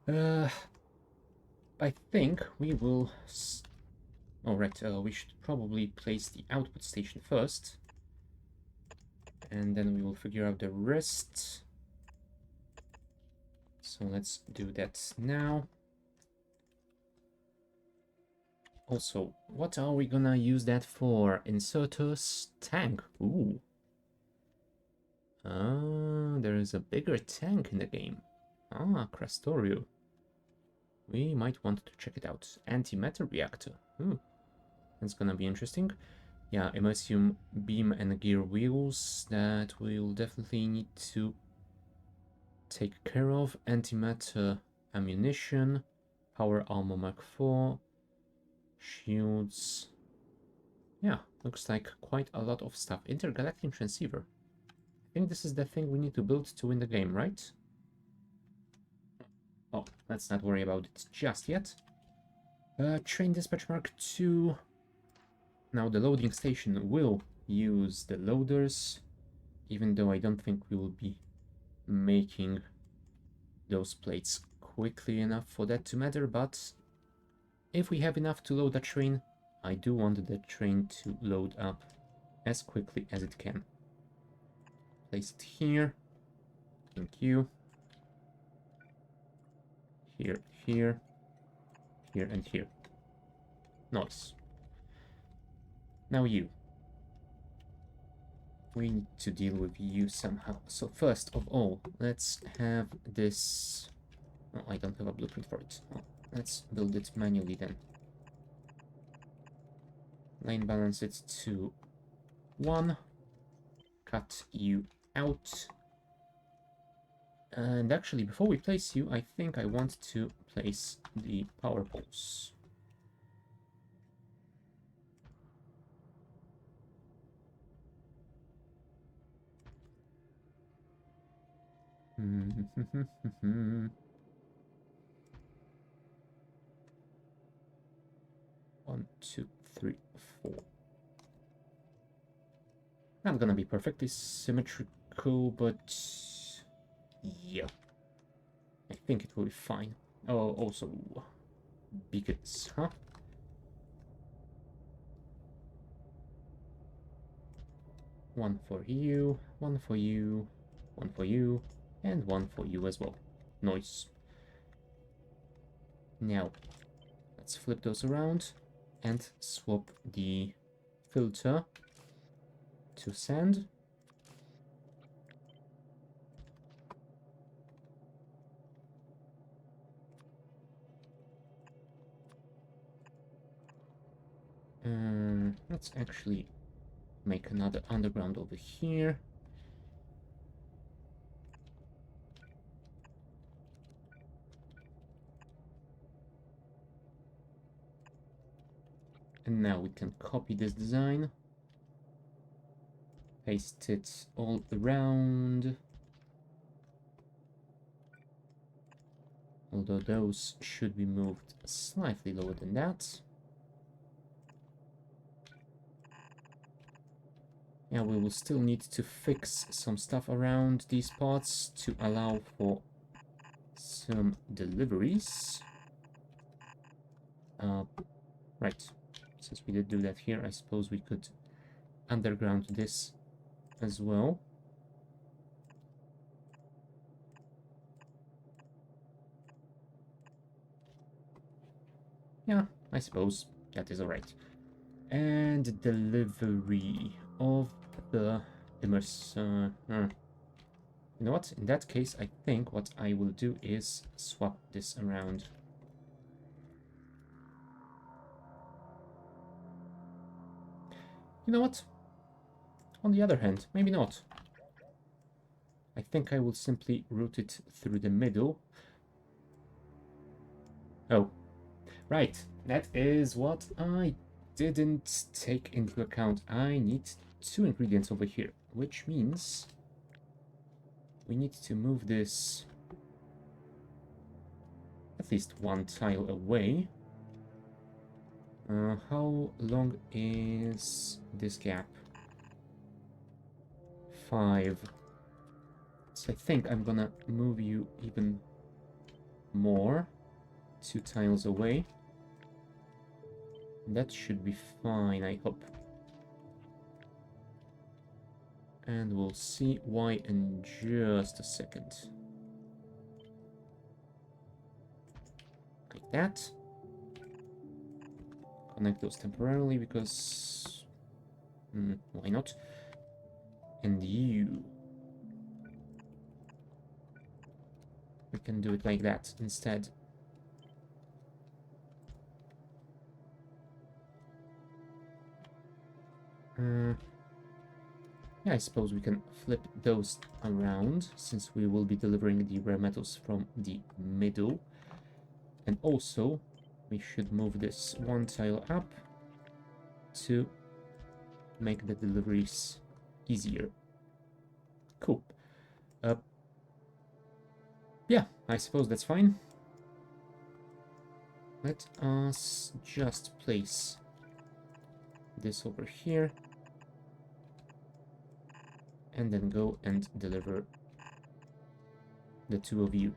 uh, I think we will... Alright, we should probably place the output station first. And then we will figure out the rest. So let's do that now. Also, what are we gonna use that for? Inserters tank. Ooh. Ah, there is a bigger tank in the game. Ah, Krastorio. We might want to check it out. Antimatter reactor. Ooh, that's gonna be interesting. Yeah, Imersium beam and gear wheels that we'll definitely need to take care of. Antimatter ammunition. Power armor Mark 4. Shields. Yeah, looks like quite a lot of stuff. Intergalactic transceiver. I think this is the thing we need to build to win the game, right? Oh, let's not worry about it just yet. Train dispatch Mark 2. Now the loading station will use the loaders, even though I don't think we will be making those plates quickly enough for that to matter, but if we have enough to load a train, I do want the train to load up as quickly as it can. Place it here. Thank you. Here, here, here, and here. Nice. Now you. We need to deal with you somehow. So first of all, let's have this... Oh, I don't have a blueprint for it. Oh, let's build it manually then. Line balance it to 1. Cut you out. And actually, before we place you, I think I want to place the power poles. One, two, three, 4. Not gonna be perfectly symmetrical, but yeah, I think it will be fine. Oh, also beacons, huh? One for you, one for you, one for you, and one for you as well. Nice. Now, let's flip those around and swap the filter to sand. Let's actually make another underground over here. And now we can copy this design, paste it all around. Although those should be moved slightly lower than that. Yeah, we will still need to fix some stuff around these parts to allow for some deliveries. Right, since we did do that here, I suppose we could underground this as well. Yeah, I suppose that is alright. And delivery of the Imersium. You know what? In that case, I think what I will do is swap this around. You know what? On the other hand, maybe not. I think I will simply route it through the middle. Oh, right. That is what I didn't take into account. I need 2 ingredients over here, which means we need to move this at least 1 tile away. How long is this gap? 5. So I think I'm gonna move you even more. 2 tiles away. That should be fine, I hope. And we'll see why in just a second. Like that. Connect those temporarily because... why not? And you... We can do it like that instead. Yeah, I suppose we can flip those around, since we will be delivering the rare metals from the middle. And also, we should move this 1 tile up to make the deliveries easier. Cool. Yeah, I suppose that's fine. Let us just place this over here. And then go and deliver the 2 of you.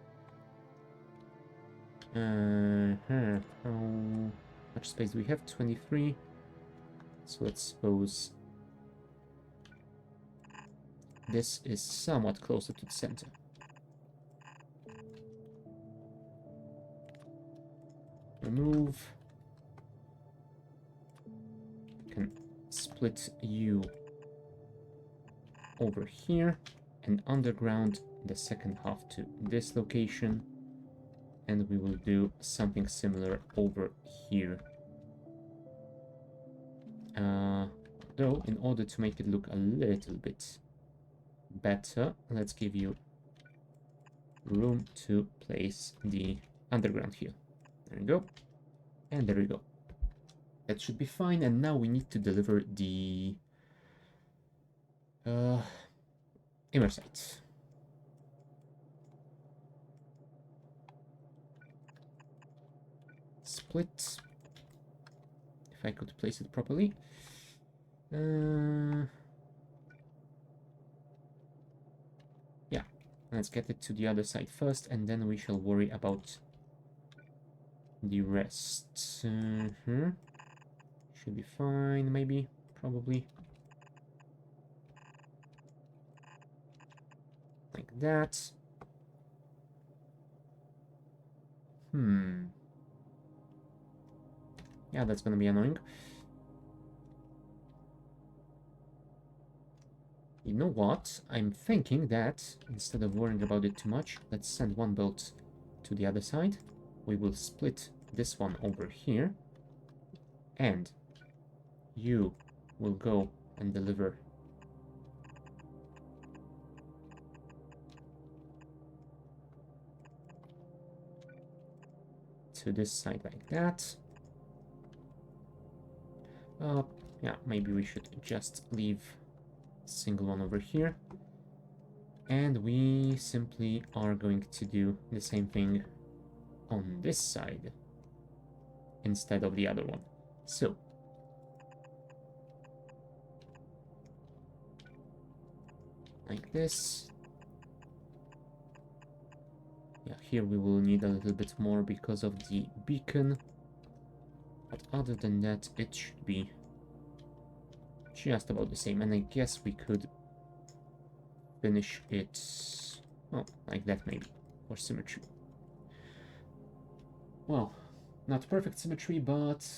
How much space do we have? 23. So let's suppose this is somewhat closer to the center. Remove. Can split you over here and underground the second half to this location, and we will do something similar over here. Though, in order to make it look a little bit better, let's give you room to place the underground here. There we go. And there we go. That should be fine, and now we need to deliver the imersite. Split. If I could place it properly. Yeah, let's get it to the other side first, and then we shall worry about the rest. Should be fine, maybe, probably. Like that. Yeah, that's gonna be annoying. You know what? I'm thinking that instead of worrying about it too much, let's send 1 bolt to the other side. We will split this one over here. And you will go and deliver to this side like that. Yeah, maybe we should just leave a single one over here. And we simply are going to do the same thing on this side instead of the other one. So, like this. Yeah, here we will need a little bit more because of the beacon. But other than that, it should be just about the same. And I guess we could finish it, well, like that maybe, for symmetry. Well, not perfect symmetry, but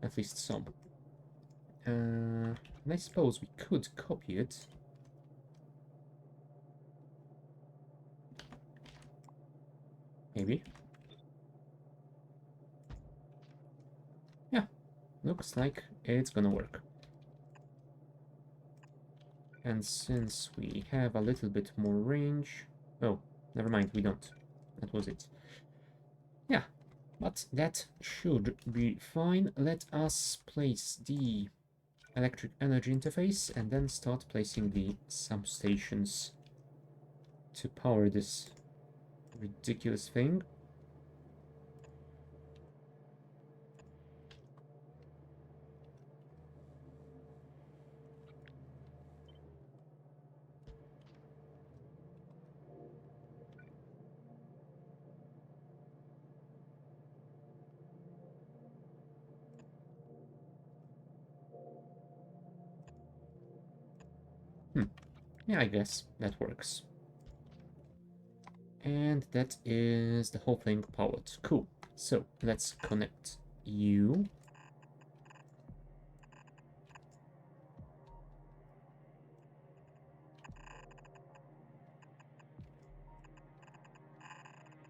at least some. And I suppose we could copy it. Maybe. Yeah, looks like it's gonna work. And since we have a little bit more range... Oh, never mind, we don't. That was it. Yeah, but that should be fine. Let us place the electric energy interface and then start placing the substations to power this ridiculous thing. Yeah, I guess that works. And that is the whole thing powered. Cool. So let's connect you.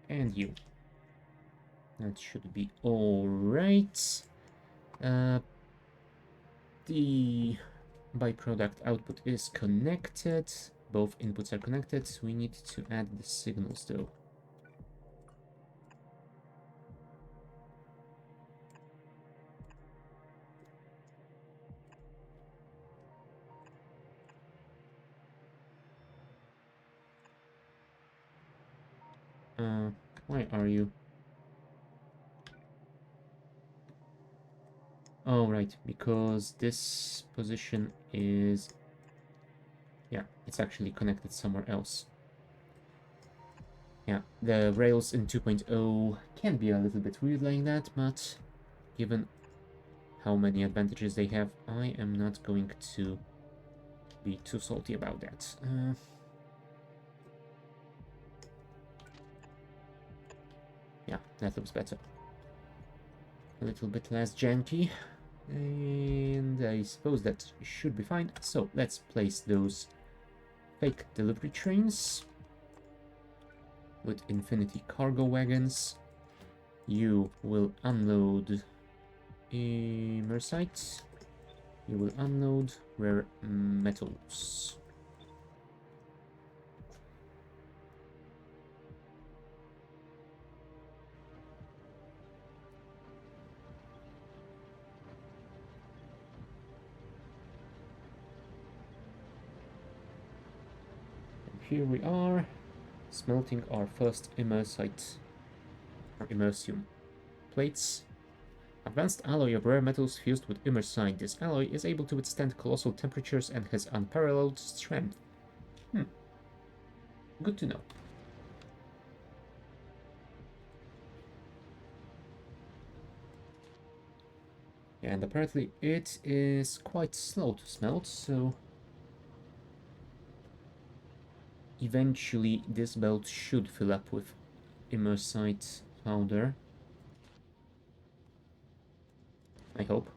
And you. That should be all right. The byproduct output is connected. Both inputs are connected. We need to add the signals though. Why are you? Oh, right, because this position is... Yeah, it's actually connected somewhere else. Yeah, the rails in 2.0 can be a little bit weird like that, but given how many advantages they have, I am not going to be too salty about that. Yeah, that looks better. A little bit less janky. And I suppose that should be fine. So let's place those fake delivery trains with infinity cargo wagons. You will unload imersite. You will unload rare metals. And here we are, smelting our first imersite, or Imersium plates. Advanced alloy of rare metals fused with imersite. This alloy is able to withstand colossal temperatures and has unparalleled strength. Good to know. And apparently it is quite slow to smelt, so eventually this belt should fill up with imersite powder. I hope.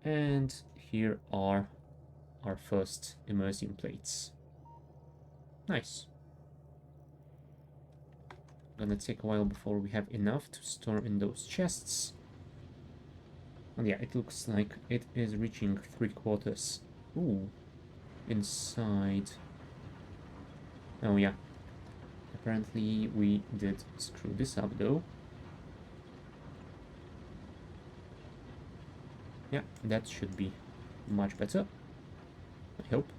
And here are our first Imersium plates. Nice. Gonna take a while before we have enough to store in those chests. And yeah, it looks like it is reaching 3/4. Ooh, inside. Oh yeah. Apparently we did screw this up though. Yeah, that should be much better. I hope.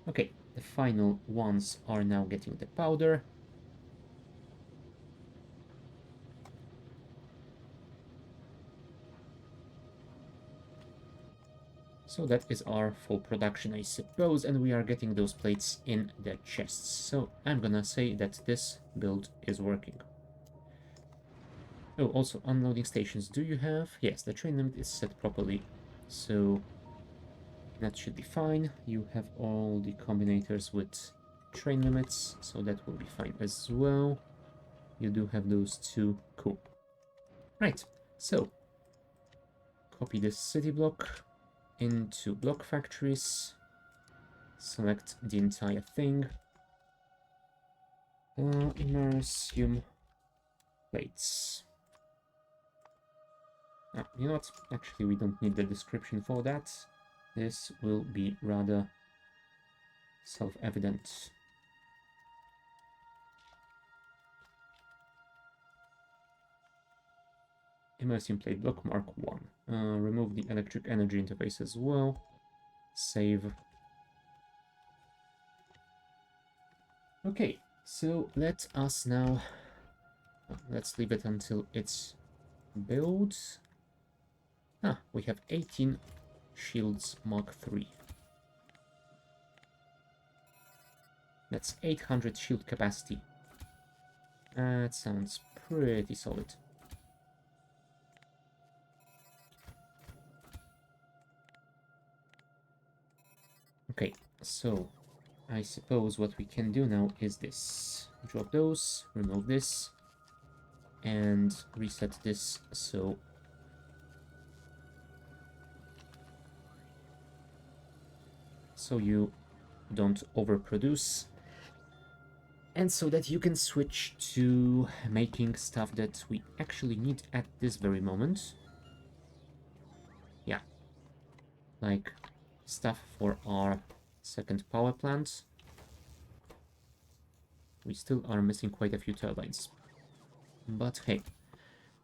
Okay, the final ones are now getting the powder. So that is our full production, I suppose, and we are getting those plates in the chests. So I'm gonna say that this build is working. Oh, also unloading stations. Do you have? Yes, the train limit is set properly, so that should be fine. You have all the combinators with train limits, so that will be fine as well. You do have those two. Cool. Right, so copy this city block into block factories. Select the entire thing. Imersium plates. You know what? Actually, we don't need the description for that. This will be rather self-evident. Imersium plate block mark 1. Remove the electric energy interface as well. Save. Okay, so let us now... let's leave it until it's built. We have 18 shields Mark 3. That's 800 shield capacity. That sounds pretty solid. Okay, so I suppose what we can do now is this. Drop those, remove this, and reset this so you don't overproduce, and so that you can switch to making stuff that we actually need at this very moment. Yeah, like stuff for our second power plant. We still are missing quite a few turbines, but hey,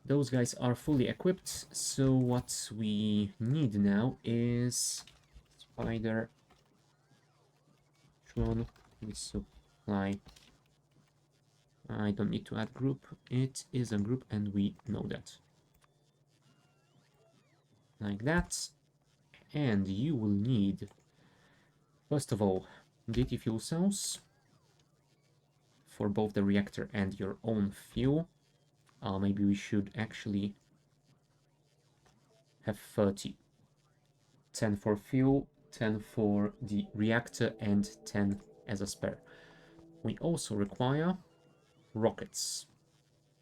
those guys are fully equipped. So what we need now is Spidertron resupply. I don't need to add group. It is a group and we know that. Like that. And you will need, first of all, DT fuel cells for both the reactor and your own fuel. Maybe we should actually have 30. 10 for fuel, 10 for the reactor, and 10 as a spare. We also require rockets.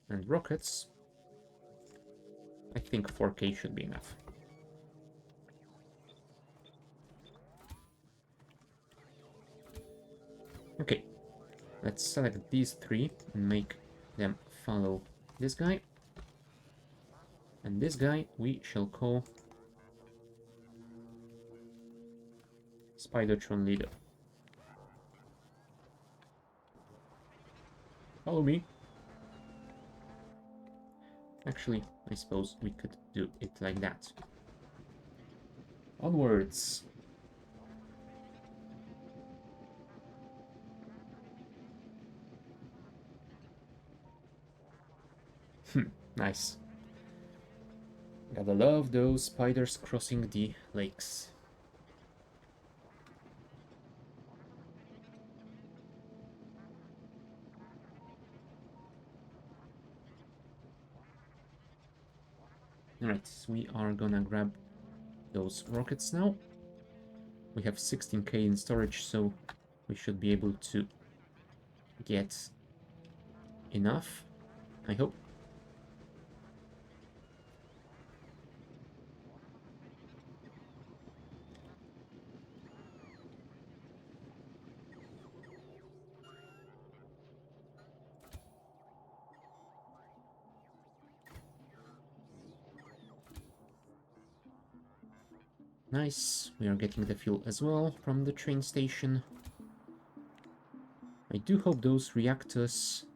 And rockets, I think 4K should be enough. Okay, let's select these three and make them follow this guy. And this guy we shall call Spidertron leader. Follow me. Actually, I suppose we could do it like that. Onwards. Nice. Gotta love those spiders crossing the lakes. Alright, we are gonna grab those rockets now. We have 16K in storage, so we should be able to get enough, I hope. Nice, we are getting the fuel as well from the train station. I do hope those reactors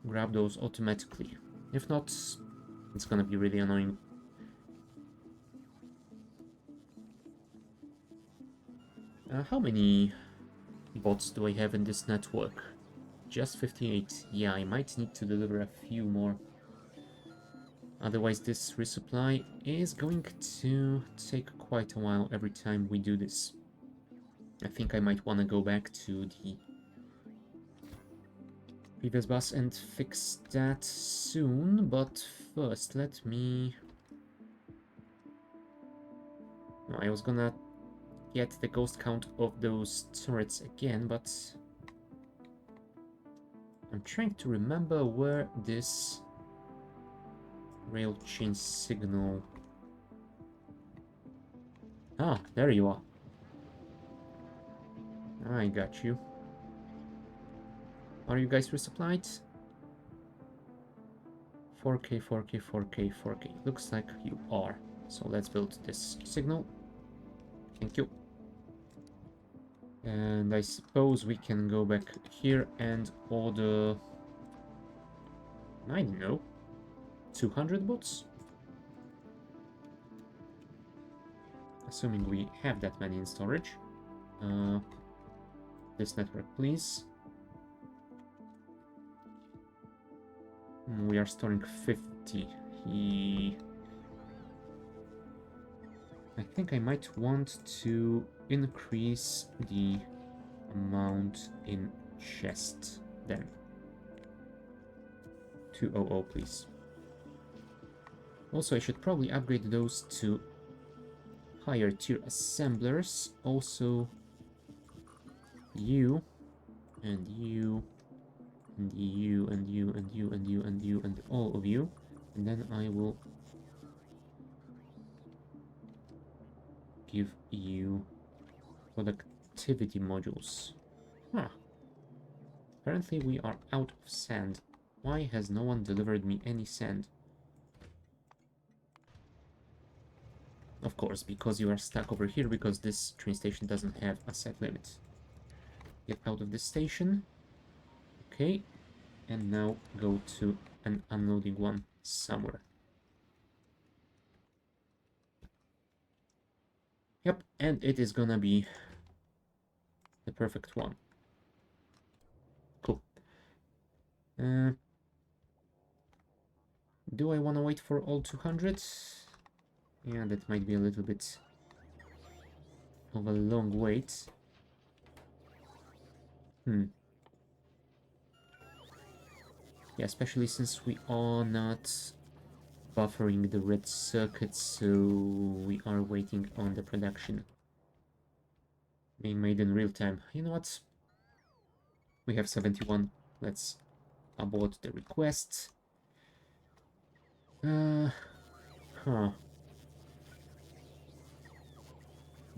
grab those automatically. If not, it's gonna be really annoying. How many bots do I have in this network? Just 58. Yeah, I might need to deliver a few more. Otherwise, this resupply is going to take quite a while every time we do this. I think I might want to go back to the previous bus and fix that soon, but first let me... No, I was gonna get the ghost count of those turrets again, but I'm trying to remember where this rail chain signal... Ah, there you are. I got you. Are you guys resupplied? 4K, 4K, 4K, 4K. Looks like you are. So let's build this signal. Thank you. And I suppose we can go back here and order... I don't know. 200 bots? Assuming we have that many in storage. This network, please. We are storing 50. I think I might want to increase the amount in chest then. 200, please. Also, I should probably upgrade those to higher tier assemblers. Also, you, and you, and you, and you, and you, and you, and you, and all of you. And then I will give you productivity modules. Huh. Apparently we are out of sand. Why has no one delivered me any sand? Of course, because you are stuck over here, because this train station doesn't have a set limit. Get out of this station. Okay. And now go to an unloading one somewhere. Yep, and it is gonna be the perfect one. Cool. Do I want to wait for all 200? Yeah, that might be a little bit of a long wait. Yeah, especially since we are not buffering the red circuits, so we are waiting on the production being made in real time. You know what? We have 71. Let's abort the request. Huh.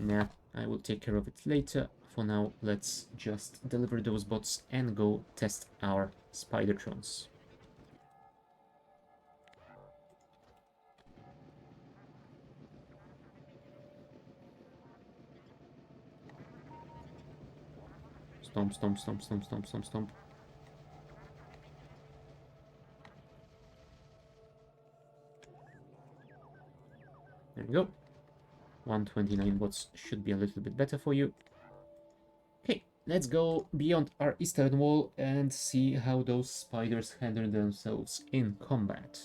Nah, I will take care of it later. For now, let's just deliver those bots and go test our Spidertrons. Stomp, stomp, stomp, stomp, stomp, stomp, stomp. There we go. 129 bots should be a little bit better for you. Okay, let's go beyond our eastern wall and see how those spiders handle themselves in combat.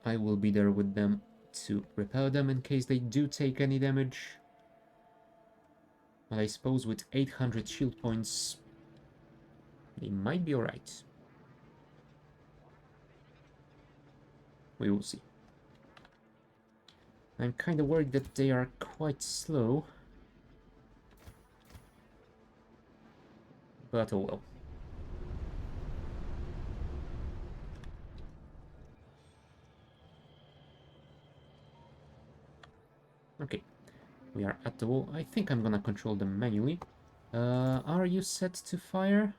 I will be there with them to repel them in case they do take any damage. But I suppose with 800 shield points, they might be alright. We will see. I'm kind of worried that they are quite slow. But oh well. Okay, we are at the wall. I think I'm gonna control them manually. Are you set to fire?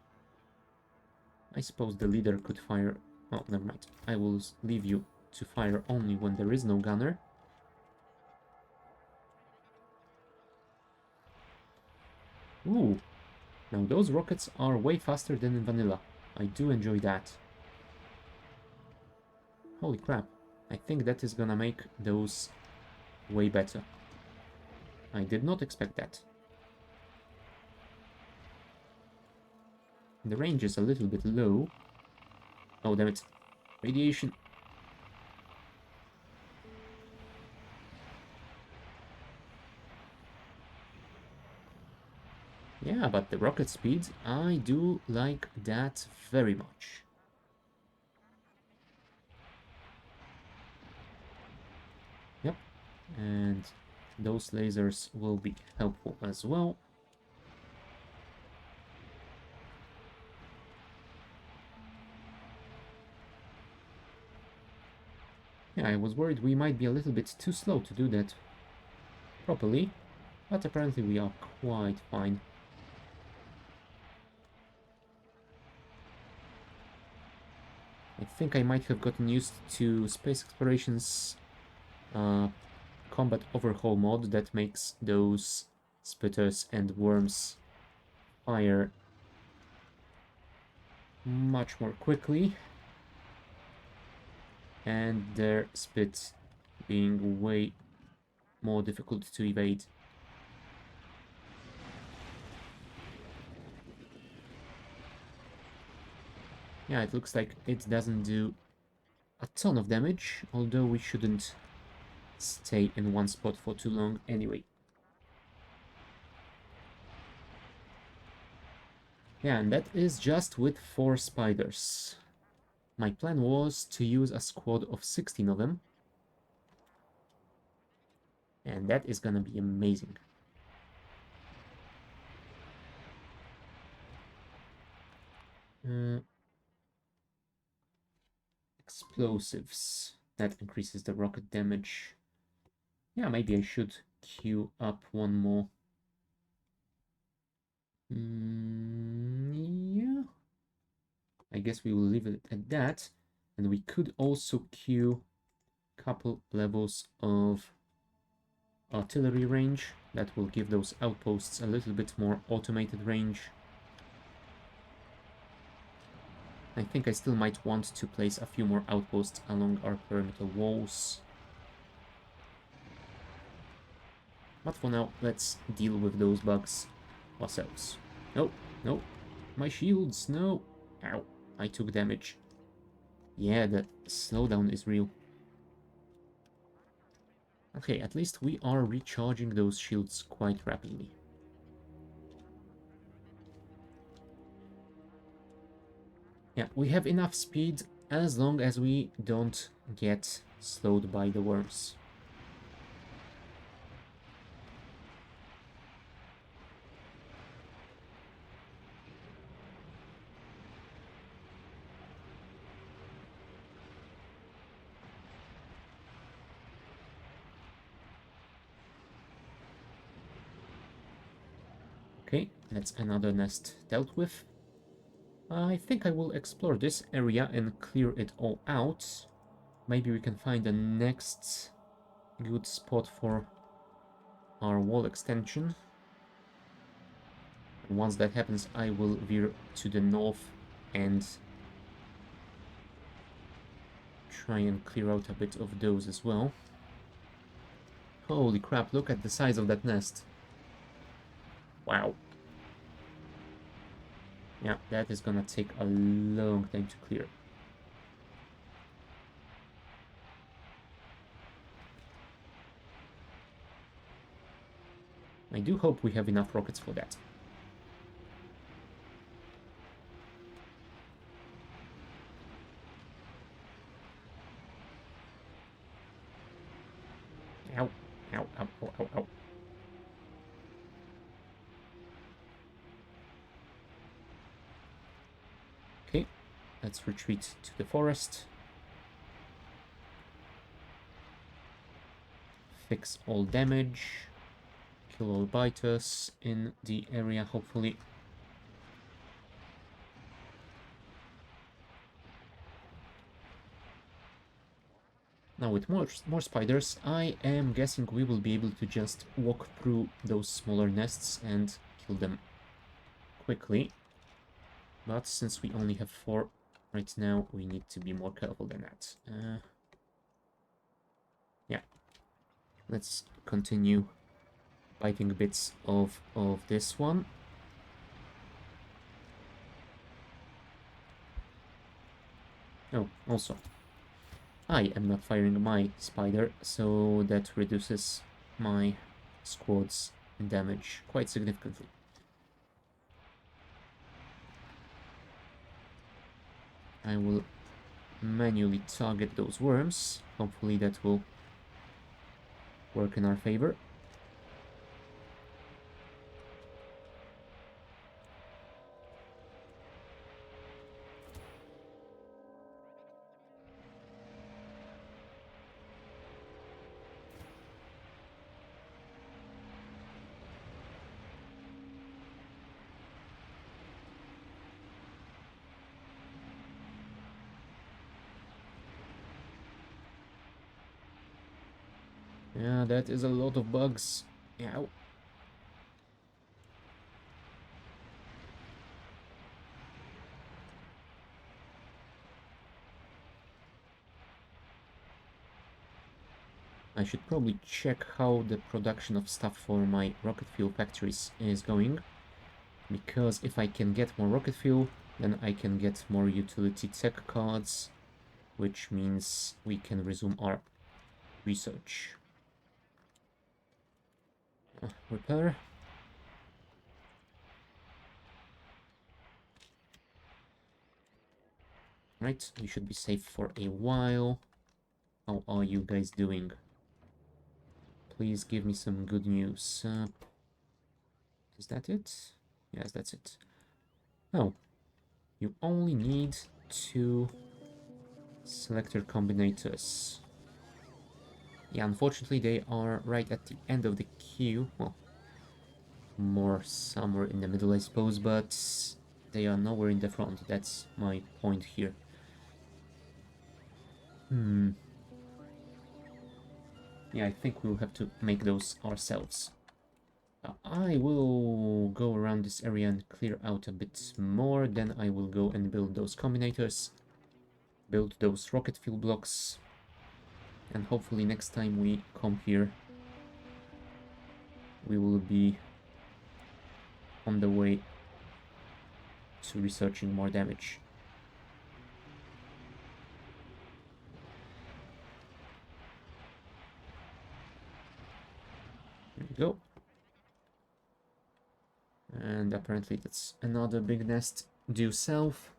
I suppose the leader could fire... Oh, never mind. I will leave you to fire only when there is no gunner. Ooh, now those rockets are way faster than in vanilla. I do enjoy that. Holy crap. I think that is gonna make those way better. I did not expect that. The range is a little bit low. Oh, damn it. Radiation. Yeah, but the rocket speed, I do like that very much. Yep, and those lasers will be helpful as well. Yeah, I was worried we might be a little bit too slow to do that properly, but apparently we are quite fine. I think I might have gotten used to Space Exploration's combat overhaul mod that makes those spitters and worms fire much more quickly, and their spit being way more difficult to evade. Yeah, it looks like it doesn't do a ton of damage, although we shouldn't stay in one spot for too long anyway. Yeah, and that is just with 4 spiders. My plan was to use a squad of 16 of them, And that is gonna be amazing. Explosives. That increases the rocket damage. Yeah, maybe I should queue up one more. Yeah. I guess we will leave it at that. And we could also queue a couple levels of artillery range. That will give those outposts a little bit more automated range. I think I still might want to place a few more outposts along our perimeter walls. But for now, let's deal with those bugs ourselves. No, no, my shields, no. Ow, I took damage. Yeah, the slowdown is real. Okay, at least we are recharging those shields quite rapidly. Yeah, we have enough speed as long as we don't get slowed by the worms. Okay, that's another nest dealt with. I think I will explore this area and clear it all out. Maybe we can find the next good spot for our wall extension. And once that happens, I will veer to the north and try and clear out a bit of those as well. Holy crap, look at the size of that nest. Wow. Yeah, that is gonna take a long time to clear. I do hope we have enough rockets for that. Ow, ow, ow, ow, ow, ow. Okay, let's retreat to the forest. Fix all damage. Kill all biters in the area, hopefully. Now with more spiders, I am guessing we will be able to just walk through those smaller nests and kill them quickly. But since we only have 4 right now, we need to be more careful than that. Yeah. Let's continue biting bits of this one. Oh, also, I am not firing my spider, so that reduces my squad's damage quite significantly. I will manually target those worms. Hopefully that will work in our favor. Yeah, that is a lot of bugs. Ow. I should probably check how the production of stuff for my rocket fuel factories is going. Because if I can get more rocket fuel, then I can get more utility tech cards, which means we can resume our research. Repair. Right, we should be safe for a while. How are you guys doing? Please give me some good news. Is that it? Yes, that's it. Oh, you only need 2 selector combinators. Yeah, unfortunately they are right at the end of the queue. Well, more somewhere in the middle, I suppose, but they are nowhere in the front. That's my point here. Yeah, I think we'll have to make those ourselves. I will go around this area and clear out a bit more, then I will go and build those combinators, build those rocket fuel blocks, and hopefully next time we come here, we will be on the way to researching more damage. There we go. And apparently that's another big nest due south.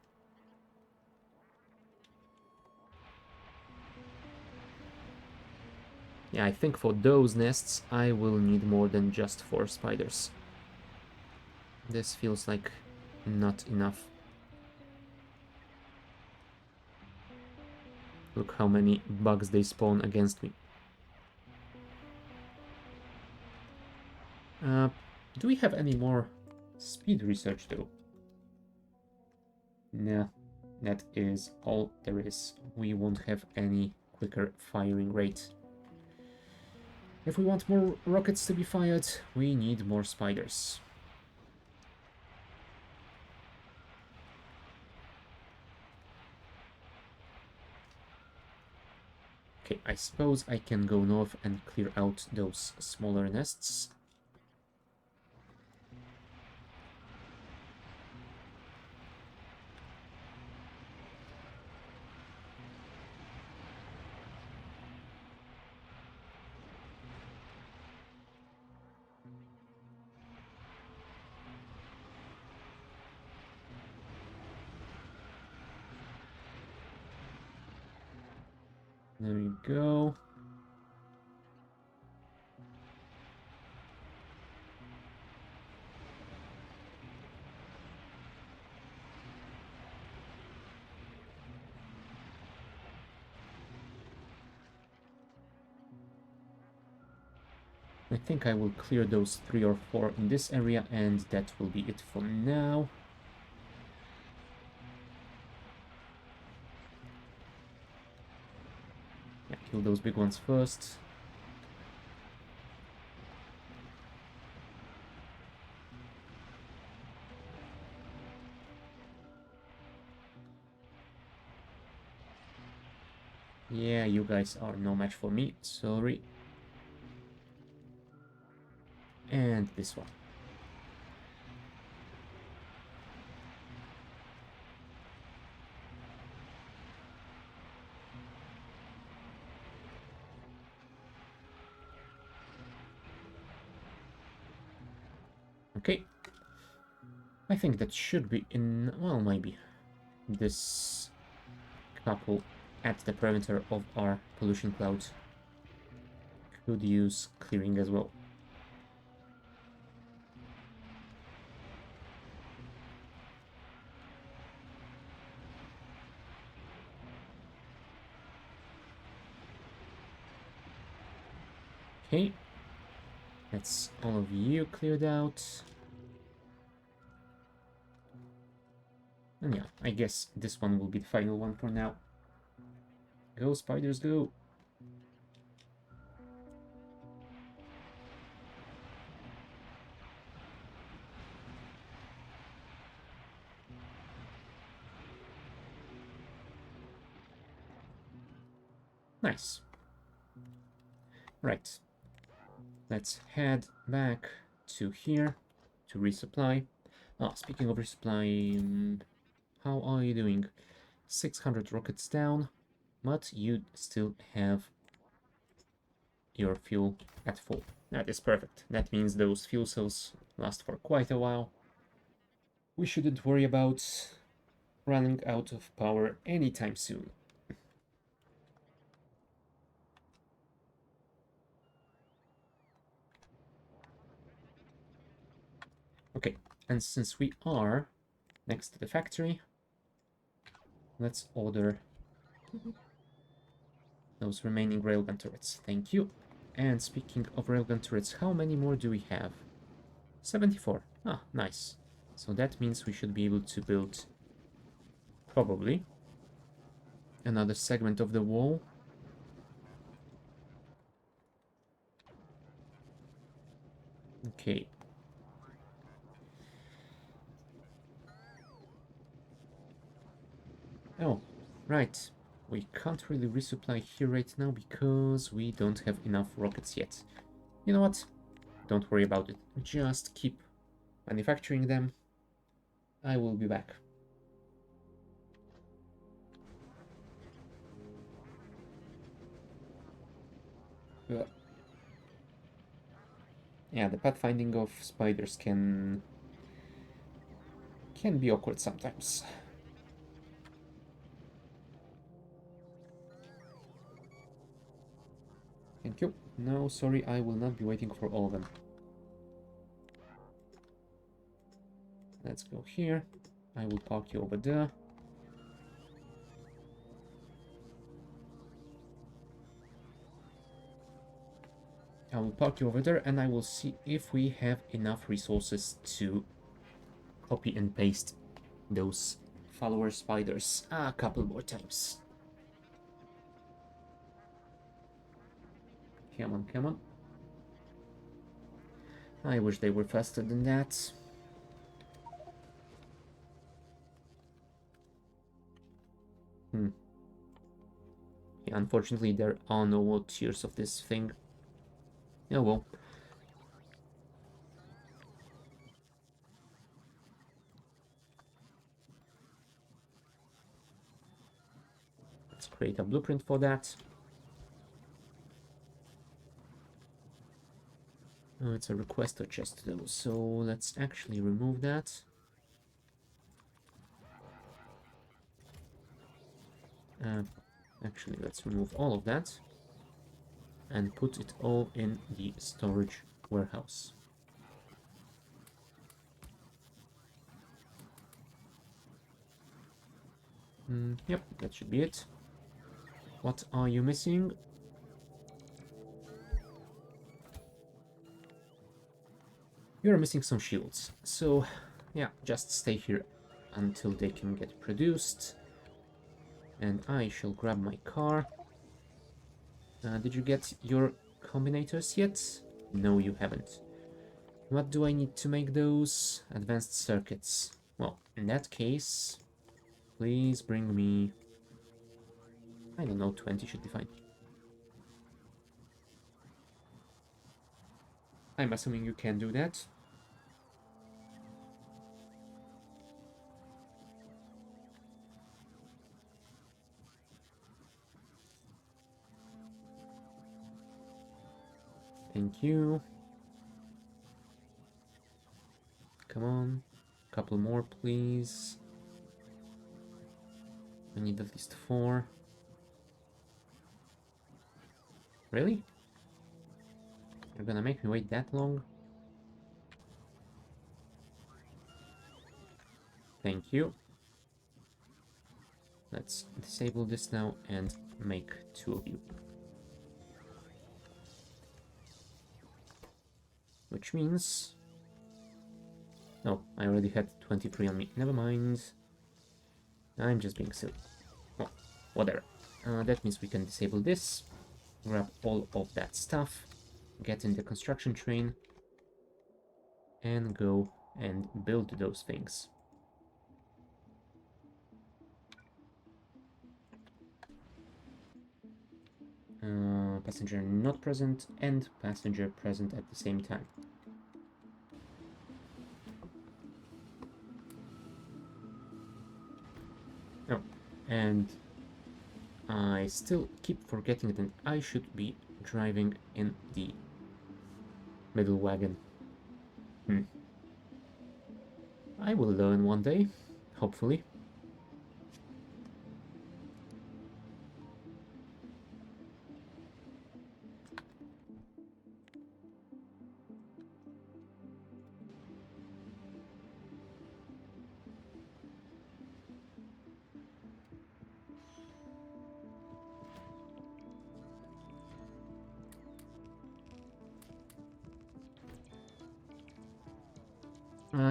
Yeah, I think for those nests I will need more than just 4 spiders. This feels like not enough. Look how many bugs they spawn against me. Do we have any more speed research though? Nah, that is all there is. We won't have any quicker firing rate. If we want more rockets to be fired, we need more spiders. Okay, I suppose I can go north and clear out those smaller nests. There we go. I think I will clear those 3 or 4 in this area, and that will be it for now. Yeah, kill those big ones first. Yeah, you guys are no match for me, sorry. And this one. Okay. I think that should be in, well, maybe this couple at the perimeter of our pollution cloud could use clearing as well. Okay, that's all of you cleared out. And yeah, I guess this one will be the final one for now. Go, spiders, go! Nice. Right. Let's head back to here to resupply. Ah, speaking of resupply, how are you doing? 600 rockets down, but you still have your fuel at full. That is perfect. That means those fuel cells last for quite a while. We shouldn't worry about running out of power anytime soon. Okay, and since we are next to the factory, let's order those remaining railgun turrets. Thank you. And speaking of railgun turrets, how many more do we have? 74. Ah, nice. So that means we should be able to build, probably, another segment of the wall. Okay. Oh, right. We can't really resupply here right now because we don't have enough rockets yet. You know what? Don't worry about it. Just keep manufacturing them. I will be back. Yeah, the pathfinding of spiders can be awkward sometimes. Thank you. No, sorry, I will not be waiting for all of them. Let's go here. I will park you over there. I will park you over there, and I will see if we have enough resources to copy and paste those follower spiders a couple more times. Come on, come on. I wish they were faster than that. Yeah, unfortunately, there are no tiers of this thing. Oh well. Let's create a blueprint for that. Oh, it's a requester chest though, so let's actually remove that. Actually, let's remove all of that and put it all in the storage warehouse. Yep, that should be it. What are you missing? You're missing some shields. So, yeah, just stay here until they can get produced. And I shall grab my car. Did you get your combinators yet? No, you haven't. What do I need to make those? Advanced circuits. Well, in that case, please bring me... I don't know, 20 should be fine. I'm assuming you can do that. Thank you. Come on. A couple more, please. I need at least 4. Really? You're gonna make me wait that long? Thank you. Let's disable this now and make 2 of you. Which means... Oh, I already had 23 on me. Never mind. I'm just being silly. Well, whatever. That means we can disable this, grab all of that stuff, get in the construction train, and go and build those things. Passenger not present and passenger present at the same time. Oh, and I still keep forgetting that I should be driving in the middle wagon. I will learn one day, hopefully.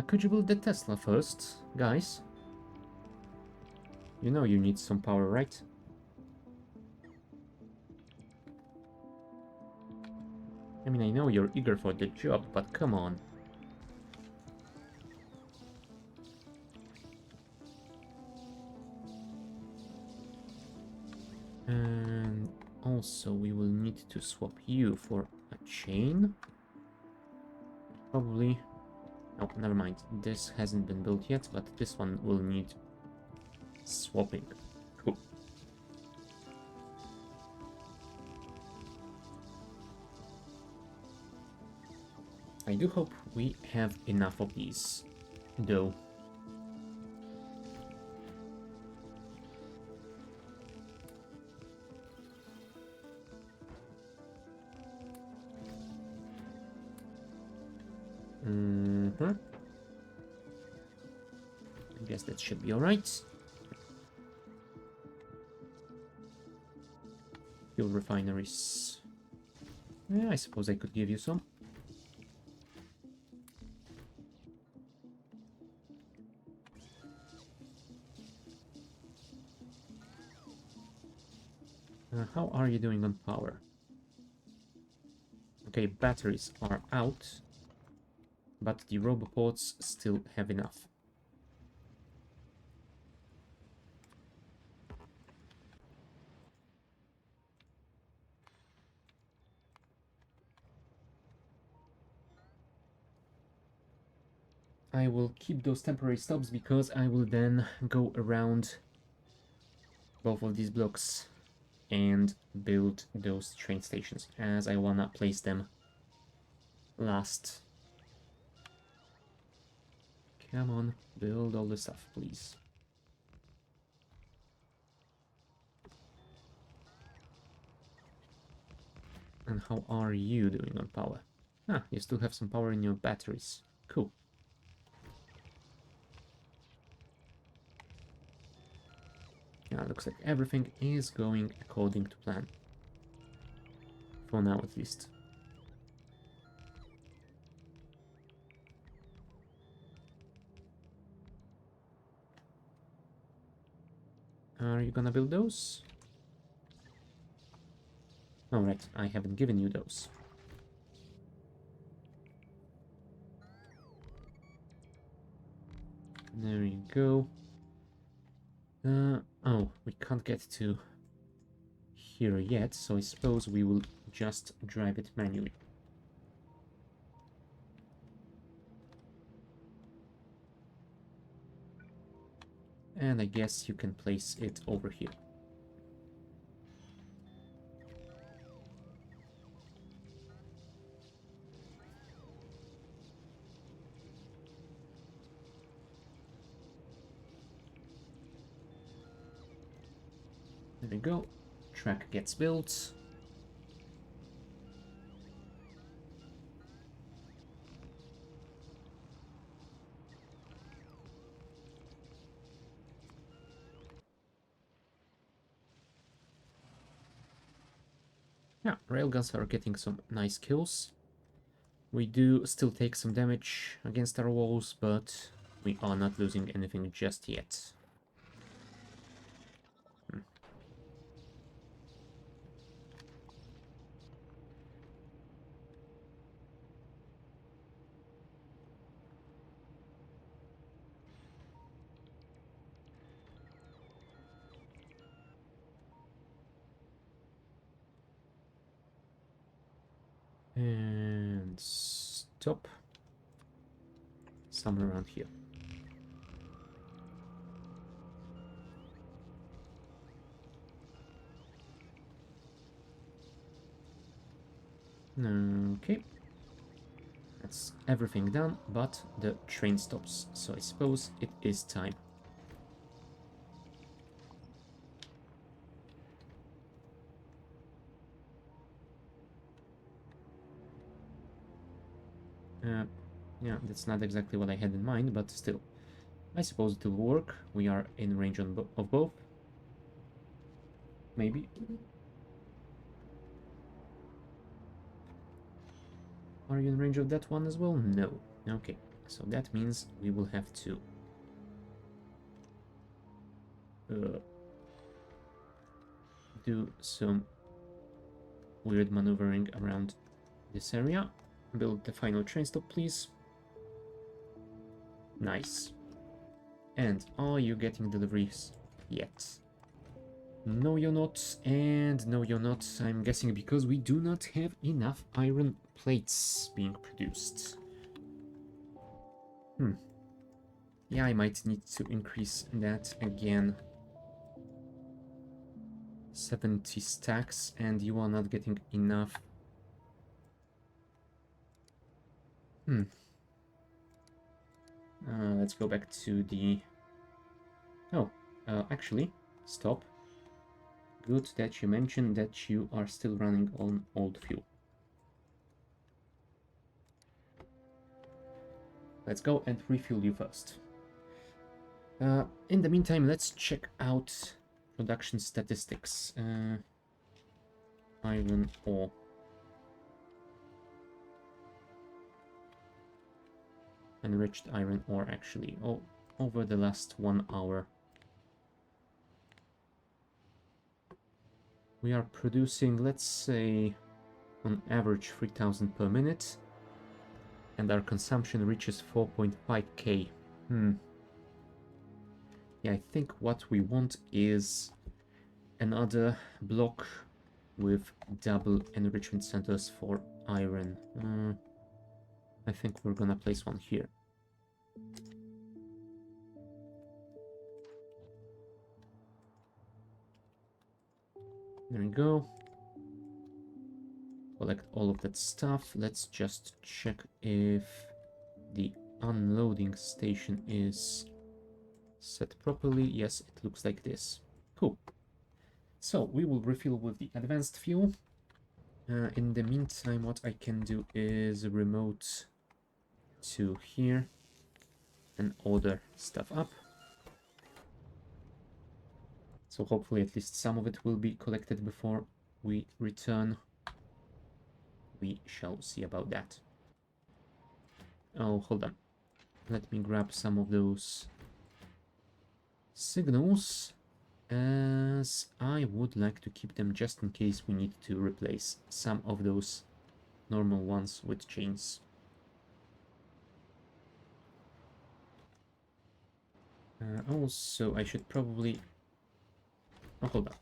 Could you build the Tesla first, guys? You know you need some power, right? I mean, I know you're eager for the job, but come on. And also, we will need to swap you for a chain. Probably. Oh, never mind. This hasn't been built yet, but this one will need swapping. Cool. I do hope we have enough of these, though. I guess that should be alright. Fuel refineries. Yeah, I suppose I could give you some. How are you doing on power? Okay, batteries are out, but the roboports still have enough. I will keep those temporary stops because I will then go around both of these blocks and build those train stations, as I wanna place them last. Come on, build all the stuff, please. And how are you doing on power? Ah, you still have some power in your batteries. Cool. Yeah, looks like everything is going according to plan. For now, at least. Are you gonna build those? Alright, I haven't given you those. There you go. Oh, we can't get to here yet, so I suppose we will just drive it manually. And I guess you can place it over here. There we go. Track gets built. Yeah, railguns are getting some nice kills. We do still take some damage against our walls, but we are not losing anything just yet. And stop. Somewhere around here. Okay. That's everything done, but the train stops, so I suppose it is time. Yeah, that's not exactly what I had in mind, but still. I suppose it will work. We are in range of both. Maybe. Are you in range of that one as well? No. Okay. So that means we will have to do some weird maneuvering around this area. Build the final train stop, please. Nice. And are you getting deliveries yet? No, you're not, and no, you're not. I'm guessing because we do not have enough iron plates being produced. Yeah, I might need to increase that again. 70 stacks, and you are not getting enough. Let's go back to the... Oh, actually, stop. Good that you mentioned that you are still running on old fuel. Let's go and refuel you first. In the meantime, let's check out production statistics. Iron ore. Enriched iron ore, actually. Oh, over the last 1 hour. We are producing, let's say, on average 3000 per minute. And our consumption reaches 4.5k. Yeah, I think what we want is another block with double enrichment centers for iron. I think we're gonna place one here. There we go. Collect all of that stuff. Let's just check if the unloading station is set properly. Yes, it looks like this. Cool. So we will refill with the advanced fuel. In the meantime, what I can do is remote to here and order stuff up. So hopefully at least some of it will be collected before we return. We shall see about that. Oh, hold on. Let me grab some of those signals, as I would like to keep them just in case we need to replace some of those normal ones with chains. Also, I should probably... Oh, hold on.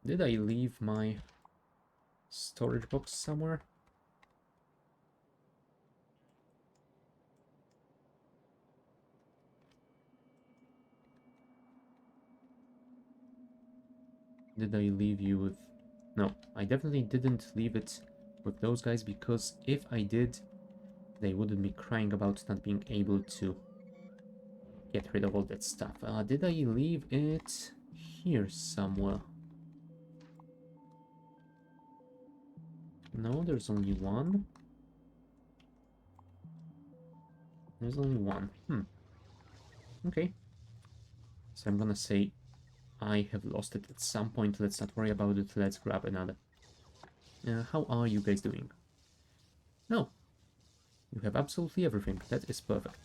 Did I leave my storage box somewhere? Did I leave you with... No, I definitely didn't leave it with those guys, because if I did, they wouldn't be crying about not being able to get rid of all that stuff. Did I leave it here somewhere? No, there's only one. There's only one. Okay. So I'm gonna say I have lost it at some point. Let's not worry about it. Let's grab another. How are you guys doing? No. You have absolutely everything. That is perfect.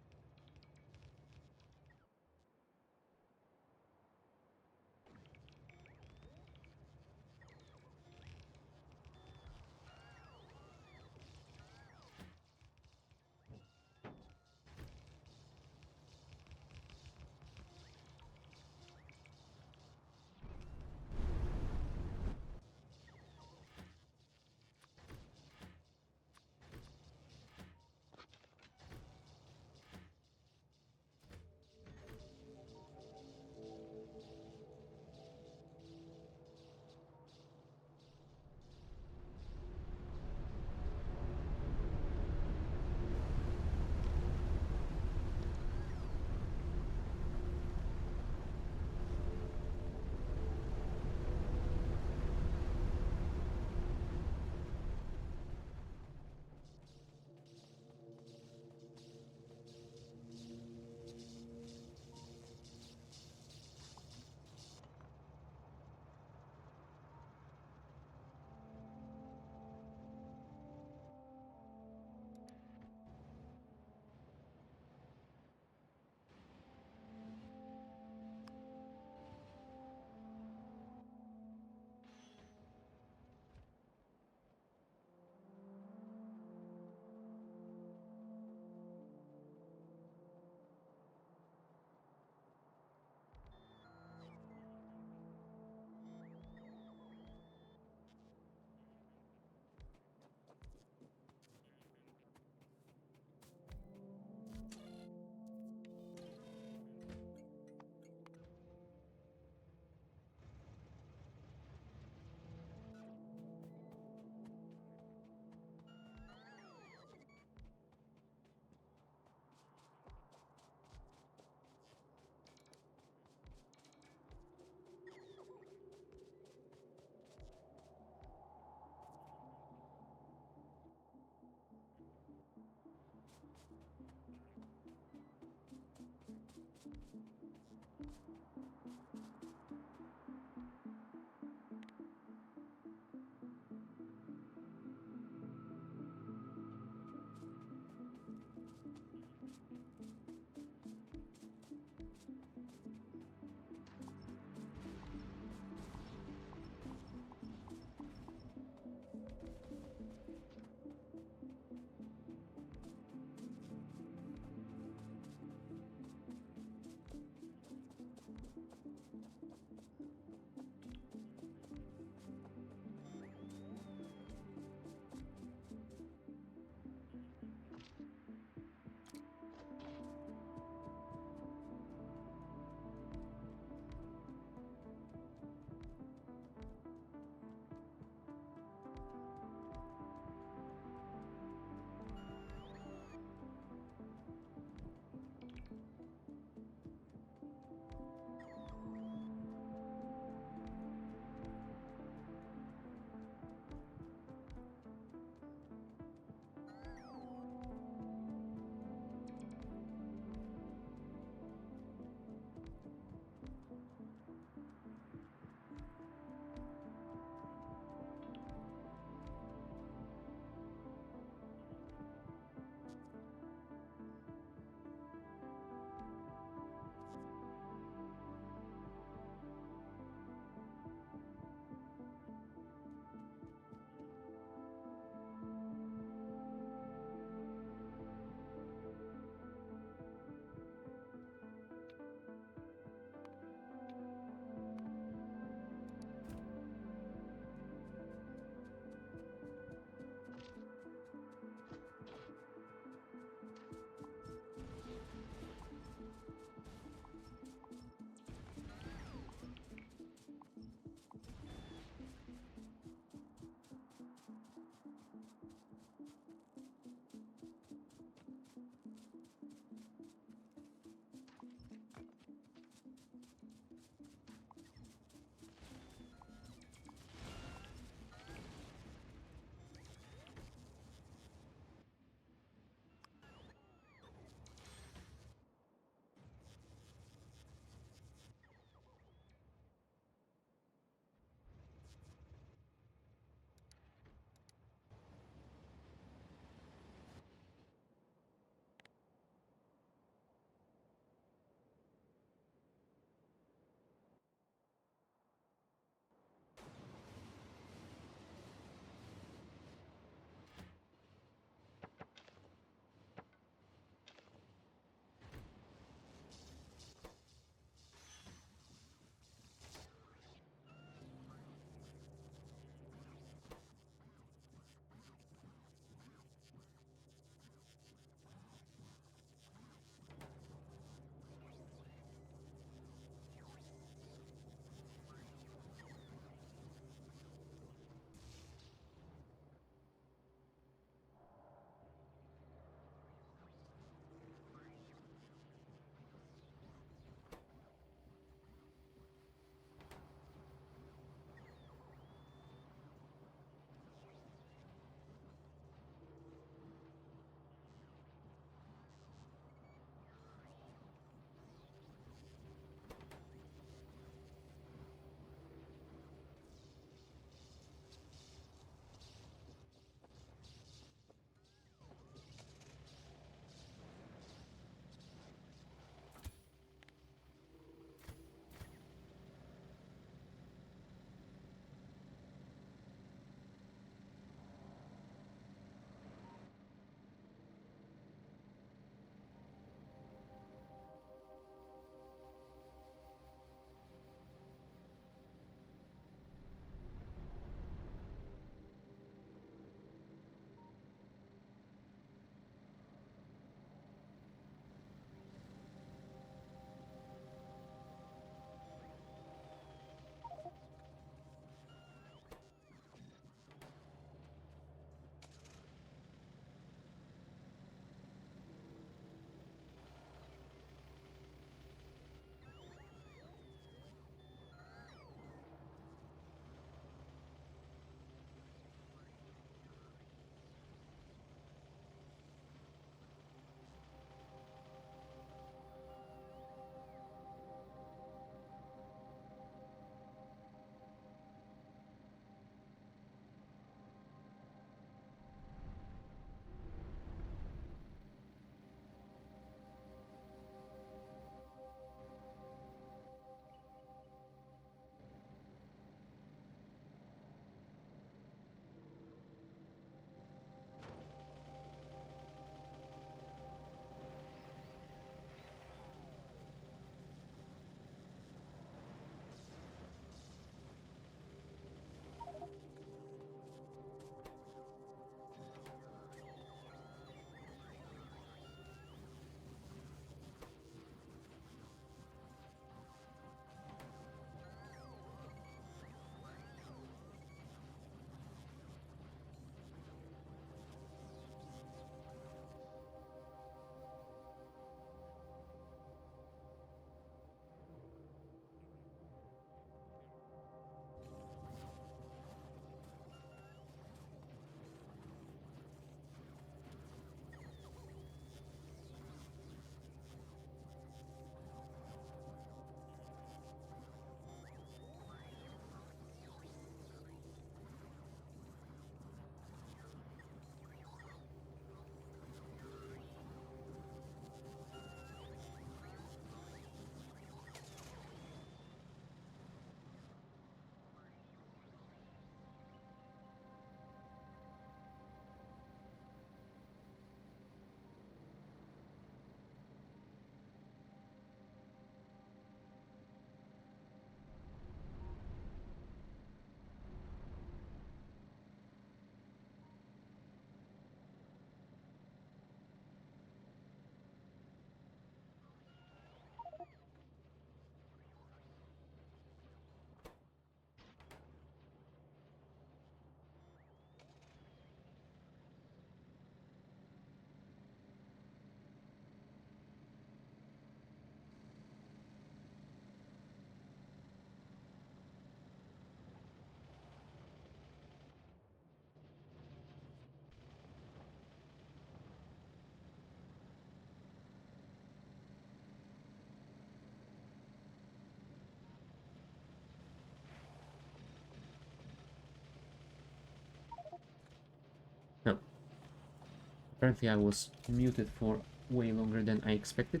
Apparently I was muted for way longer than I expected.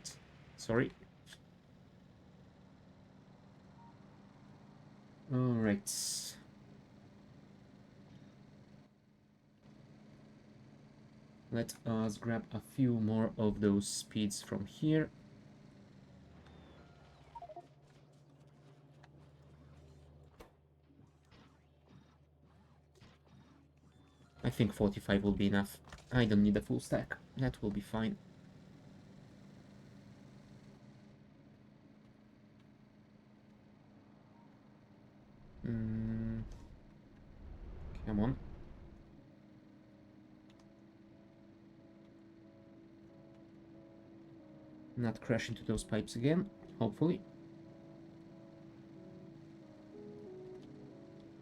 Sorry. Alright. Let us grab a few more of those speeds from here. I think 45 will be enough. I don't need a full stack. That will be fine. Come on. Not crash into those pipes again, hopefully.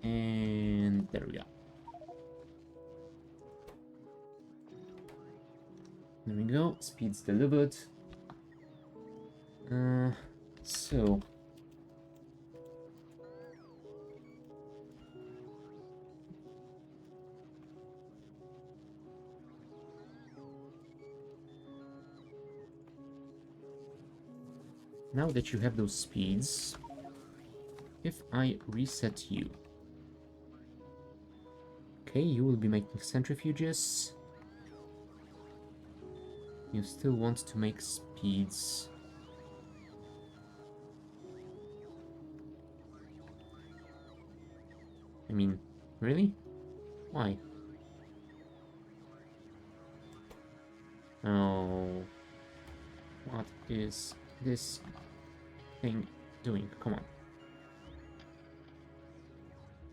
And there we go. There we go. Speeds delivered. So now that you have those speeds, if I reset you, okay, you will be making centrifuges. You still want to make speeds. I mean, really? Why? Oh, what is this thing doing? Come on.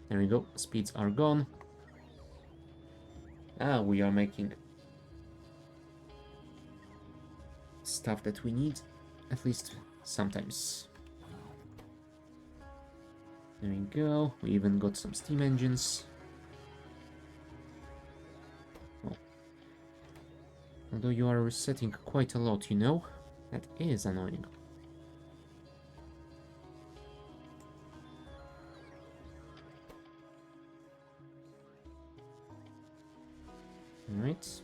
There we go. Speeds are gone. Ah, we are making stuff that we need, at least sometimes. There we go. We even got some steam engines. Oh. Although you are resetting quite a lot, you know? That is annoying. Alright.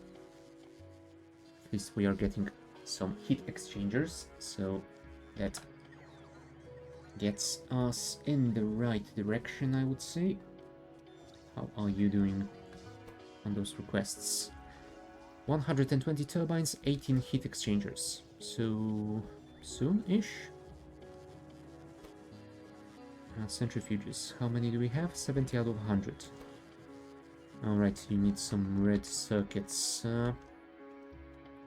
At least we are getting some heat exchangers, so that gets us in the right direction, I would say. How are you doing on those requests? 120 turbines, 18 heat exchangers. So soon-ish? Centrifuges. How many do we have? 70 out of 100. Alright, you need some red circuits.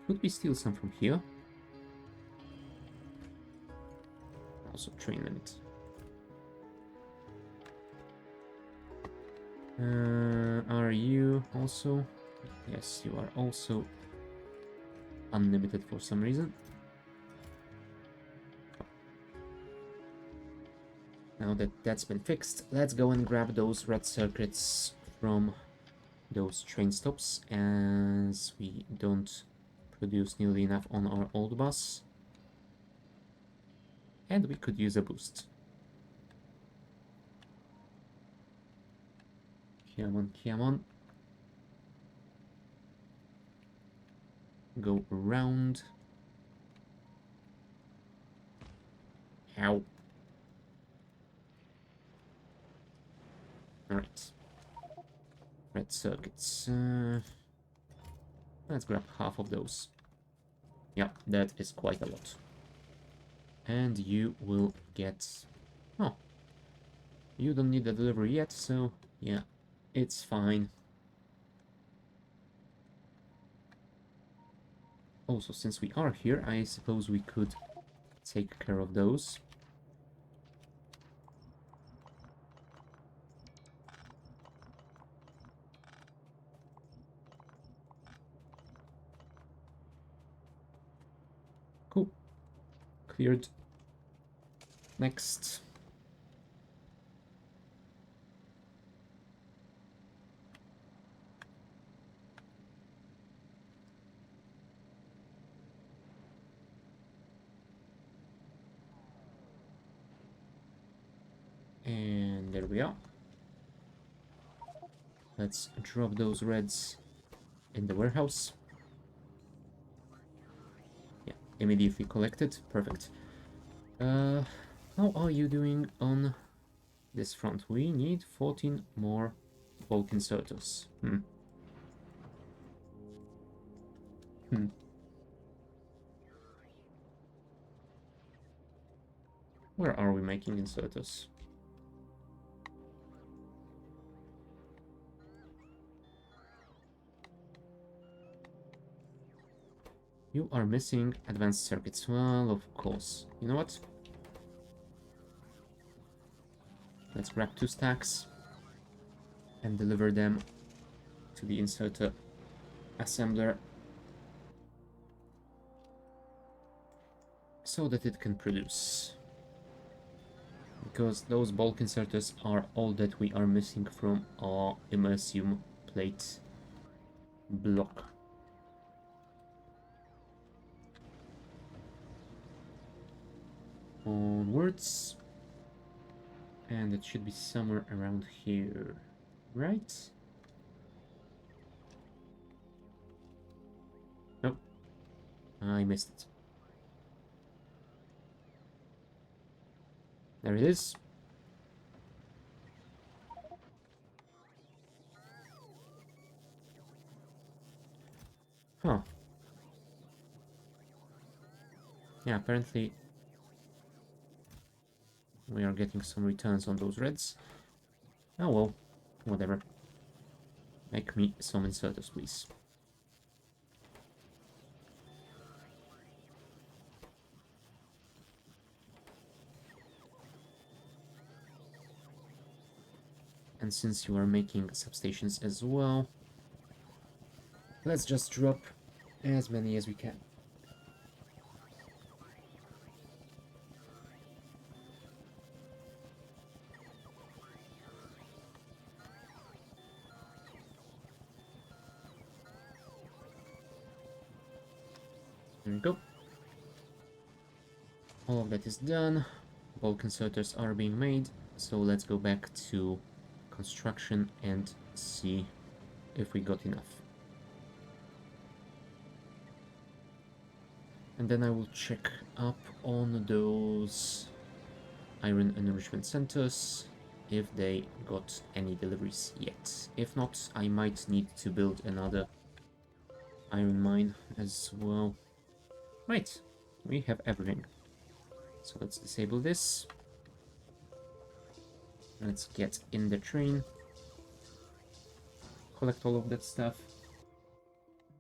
Could we steal some from here? Also train limit. Are you also? Yes, you are also unlimited for some reason. Now that that's been fixed, let's go and grab those red circuits from those train stops, as we don't produce nearly enough on our old bus. And we could use a boost. Come on, come on. Go around. Ow. Alright. Red circuits. Let's grab half of those. Yeah, that is quite a lot. And you will get... Oh. You don't need the delivery yet, so yeah, it's fine. Also, since we are here, I suppose we could take care of those. Cool. Cleared. Next. And there we are. Let's drop those reds in the warehouse. immediately collected. Perfect. How are you doing on this front? We need 14 more bulk inserters. Hmm. Where are we making inserters? You are missing advanced circuits. Well, of course. You know what? Let's grab 2 stacks and deliver them to the inserter assembler so that it can produce. Because those bulk inserters are all that we are missing from our Imersium plate block. Onwards. And it should be somewhere around here, right? Nope, I missed it. There it is. Huh. Yeah, apparently we are getting some returns on those reds. Oh well, whatever. Make me some inserters, please. And since you are making substations as well, let's just drop as many as we can. There we go. All of that is done. Bulk inserters are being made. So let's go back to construction and see if we got enough. And then I will check up on those iron enrichment centers if they got any deliveries yet. If not, I might need to build another iron mine as well. Right, we have everything. So let's disable this. Let's get in the train. Collect all of that stuff.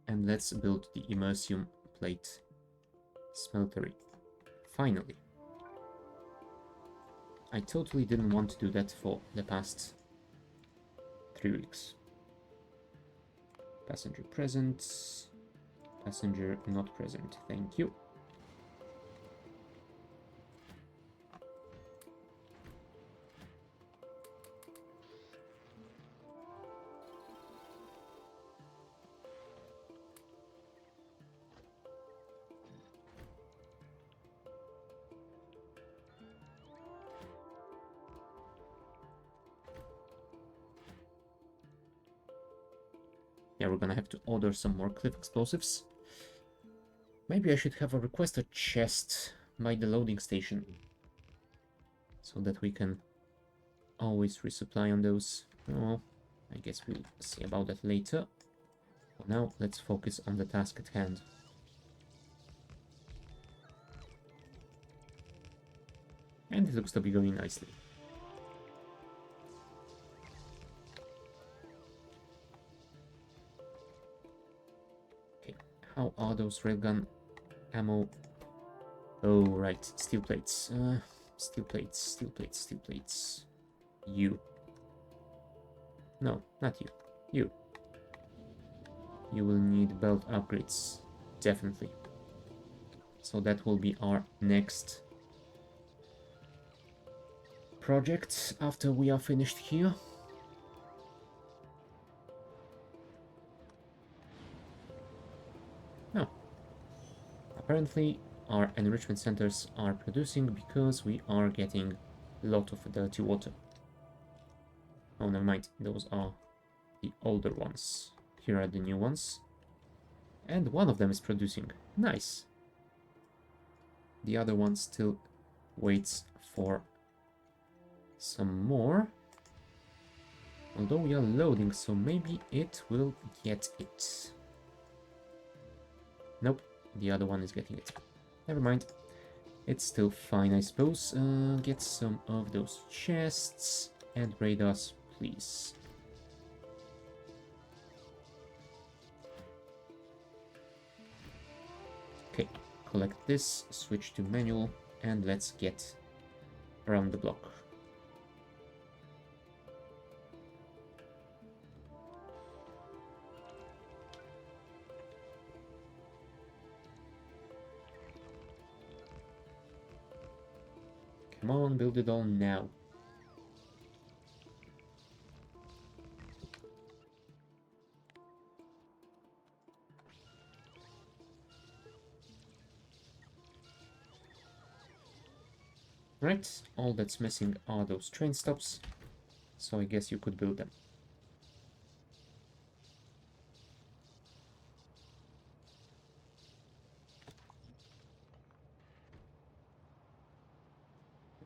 And let's build the Imersium plate smeltery. Finally. I totally didn't want to do that for the past 3 weeks. Passenger present. Passenger not present. Thank you. Yeah, we're gonna have to order some more cliff explosives. Maybe I should have a requested chest by the loading station, so that we can always resupply on those. Oh, well, I guess we'll see about that later. For now, let's focus on the task at hand. And it looks to be going nicely. Okay, how are those railgun ammo? Oh, right, steel plates. Steel plates, steel plates, steel plates. You. No, not you. You. You will need belt upgrades. Definitely. So that will be our next project after we are finished here. No. Apparently our enrichment centers are producing because we are getting a lot of dirty water. Oh, never mind. Those are the older ones. Here are the new ones. And one of them is producing. Nice. The other one still waits for some more. Although we are loading, so maybe it will get it. Nope, the other one is getting it. Never mind. It's still fine, I suppose. Get some of those chests and radars, please. Okay, collect this, switch to manual, and let's get around the block. Come on, build it all now. Right, all that's missing are those train stops, so I guess you could build them.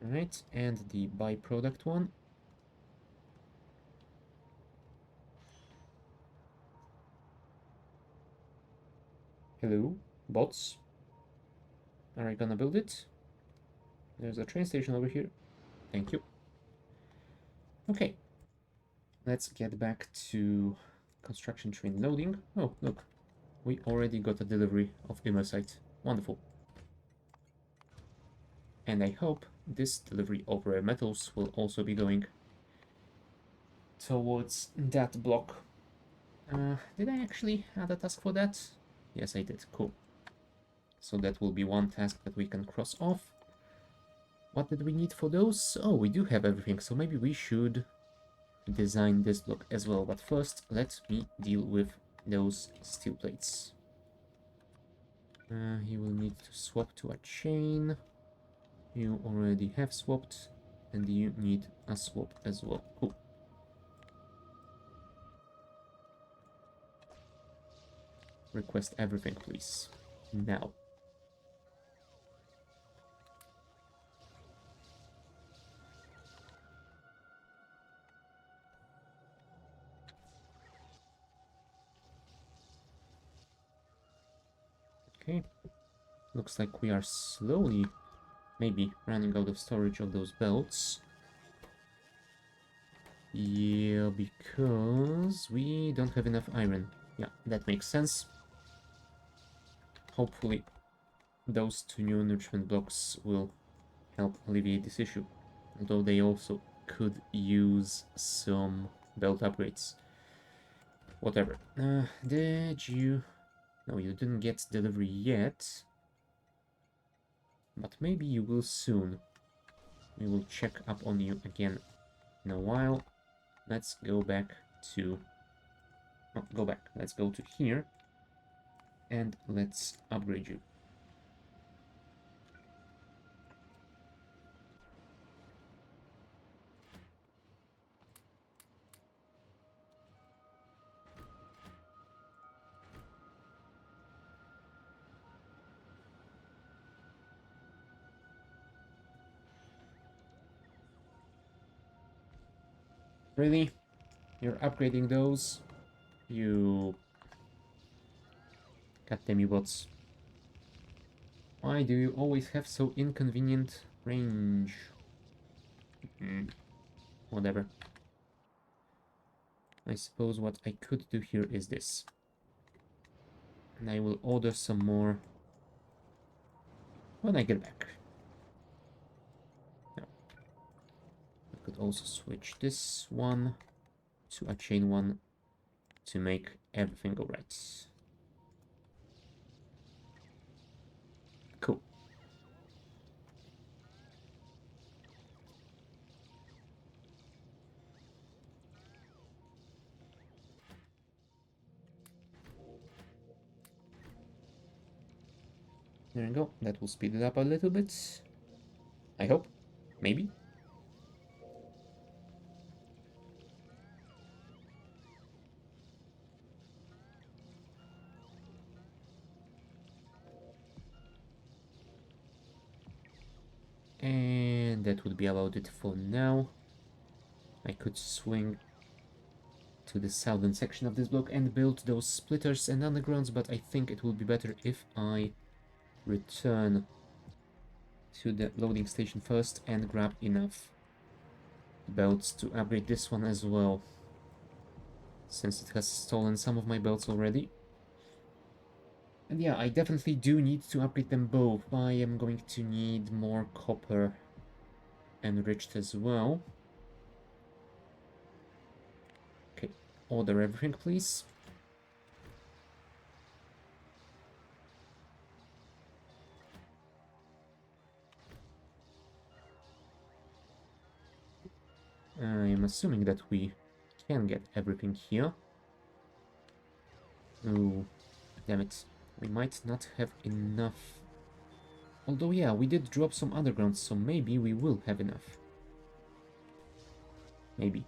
Right, and the byproduct one. Hello, bots. Are you gonna build it? There's a train station over here. Thank you. Okay. Let's get back to construction train loading. Oh, look. We already got a delivery of imersite. Wonderful. And I hope this delivery of rare metals will also be going towards that block. Did I actually add a task for that? Yes, I did. Cool. So that will be one task that we can cross off. What did we need for those? Oh, we do have everything, so maybe we should design this block as well. But first, let me deal with those steel plates. You will need to swap to a chain. You already have swapped, and you need a swap as well. Cool. Request everything, please. Now. Okay. Looks like we are slowly, maybe, running out of storage of those belts. Yeah, because we don't have enough iron. Yeah, that makes sense. Hopefully, those two new nutrient blocks will help alleviate this issue. Although they also could use some belt upgrades. Whatever. Did you... No, you didn't get delivery yet. But maybe you will soon. We will check up on you again in a while. Let's go back to... Oh, go back. Let's go to here. And let's upgrade you. Really? You're upgrading those? You... Goddamn you bots. Why do you always have so inconvenient range? Whatever. I suppose what I could do here is this. And I will order some more when I get back. No. I could also switch this one to a chain one to make everything go right. Cool. There we go. That will speed it up a little bit. I hope. Maybe. that would be about it for now. I could swing to the southern section of this block and build those splitters and undergrounds, but I think it would be better if I return to the loading station first and grab enough belts to upgrade this one as well, since it has stolen some of my belts already. And yeah, I definitely do need to upgrade them both. I am going to need more copper enriched as well. Okay, order everything, please. I am assuming that we can get everything here. Oh, damn it. We might not have enough. Although, yeah, we did drop some underground, so maybe we will have enough. Maybe.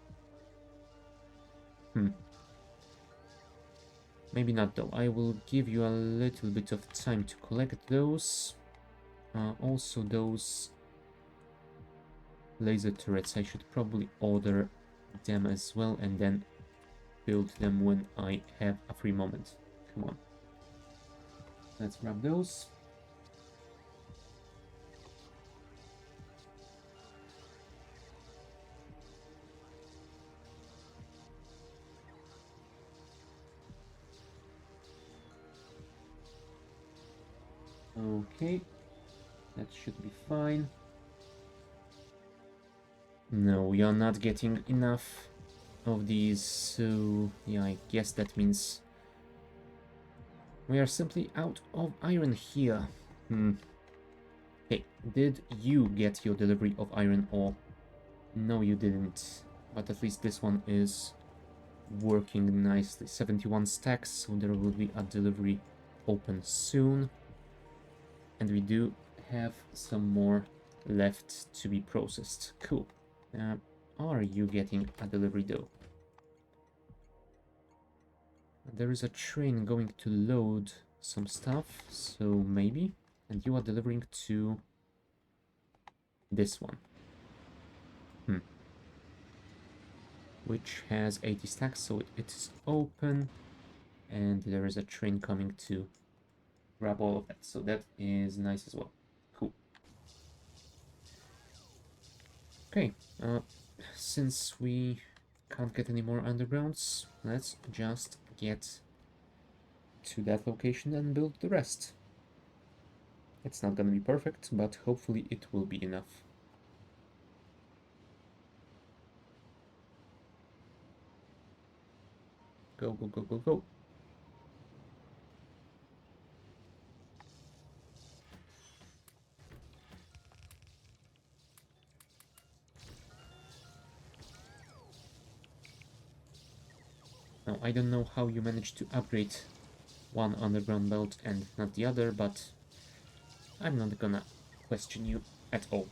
Maybe not, though. I will give you a little bit of time to collect those. Also, those laser turrets, I should probably order them as well and then build them when I have a free moment. Come on. Let's grab those. Okay, that should be fine. No, we are not getting enough of these, so yeah, I guess that means we are simply out of iron here. Hey, did you get your delivery of iron ore? No, you didn't. But at least this one is working nicely. 71 stacks, so there will be a delivery open soon. And we do have some more left to be processed. Cool. Are you getting a delivery though? There is a train going to load some stuff, so maybe. And you are delivering to this one. Which has 80 stacks, so it is open. And there is a train coming to grab all of that, so that is nice as well. Cool. Okay, since we can't get any more undergrounds, let's just get to that location and build the rest. It's not gonna be perfect, but hopefully it will be enough. Go, go, go, go, go. Now, I don't know how you managed to upgrade one underground belt and not the other, but I'm not gonna question you at all.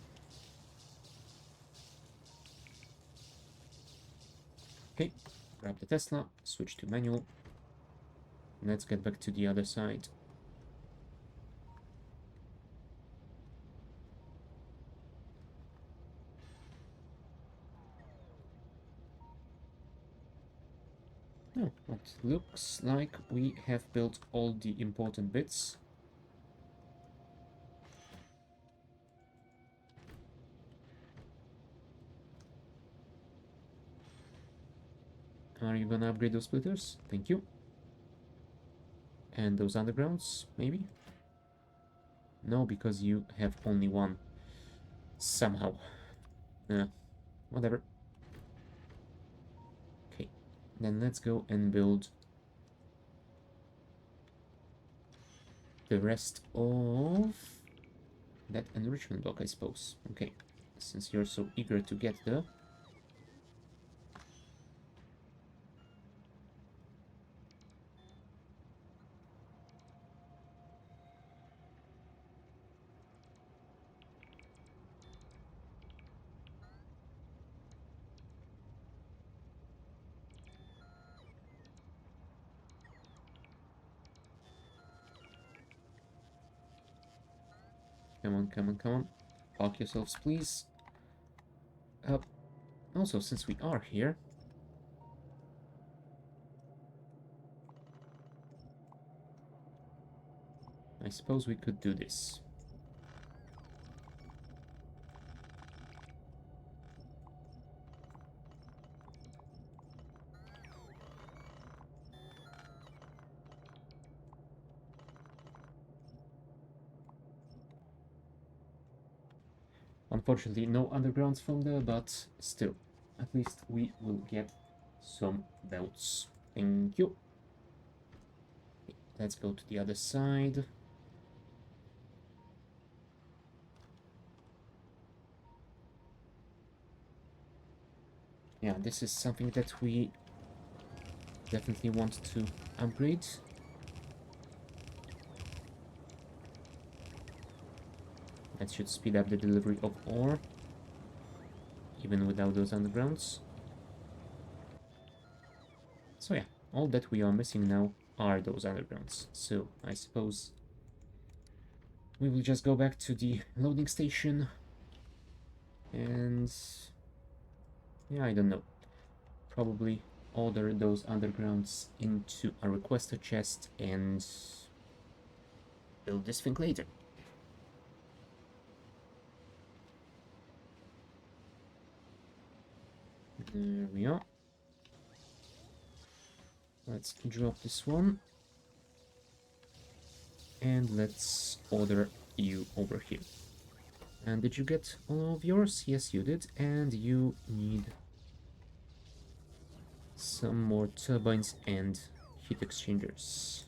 Okay, grab the Tesla, switch to manual. Let's get back to the other side. Oh, it looks like we have built all the important bits. Are you gonna upgrade those splitters? Thank you. And those undergrounds, maybe? No, because you have only one. Somehow. Whatever. Okay, then let's go and build the rest of that enrichment block, I suppose. Okay, since you're so eager to get there. Come on, come on, come on. Park yourselves, please. Also, since we are here, I suppose we could do this. Unfortunately, no undergrounds from there, but still, at least we will get some belts. Thank you. Let's go to the other side. Yeah, this is something that we definitely want to upgrade. That should speed up the delivery of ore, even without those undergrounds. So yeah, all that we are missing now are those undergrounds. So I suppose we will just go back to the loading station and yeah, I don't know. Probably order those undergrounds into a requester chest and build this thing later. There we are. Let's drop this one. And let's order you over here. And did you get all of yours? Yes, you did. And you need some more turbines and heat exchangers.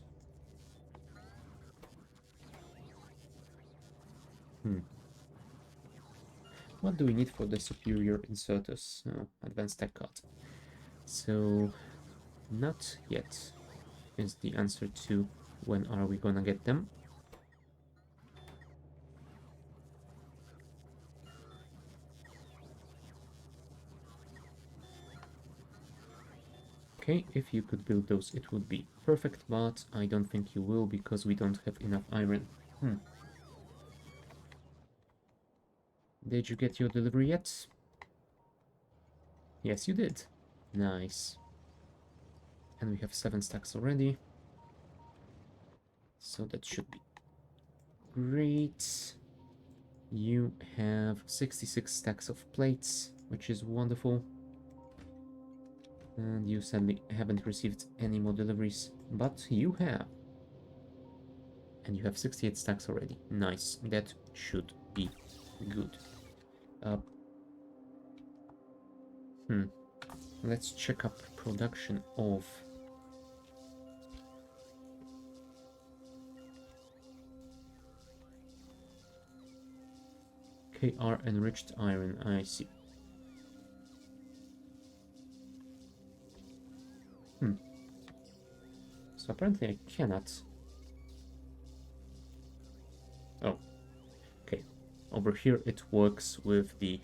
What do we need for the superior inserters? Oh, advanced tech card. So, not yet is the answer to when are we gonna get them. Okay, if you could build those, it would be perfect, but I don't think you will because we don't have enough iron. Did you get your delivery yet? Yes, you did. Nice. And we have 7 stacks already. So that should be great. You have 66 stacks of plates, which is wonderful. And you sadly haven't received any more deliveries, but you have. And you have 68 stacks already. Nice. That should be good. Let's check up production of KR enriched iron. I see. So apparently I cannot. Oh, okay. Over here it works with the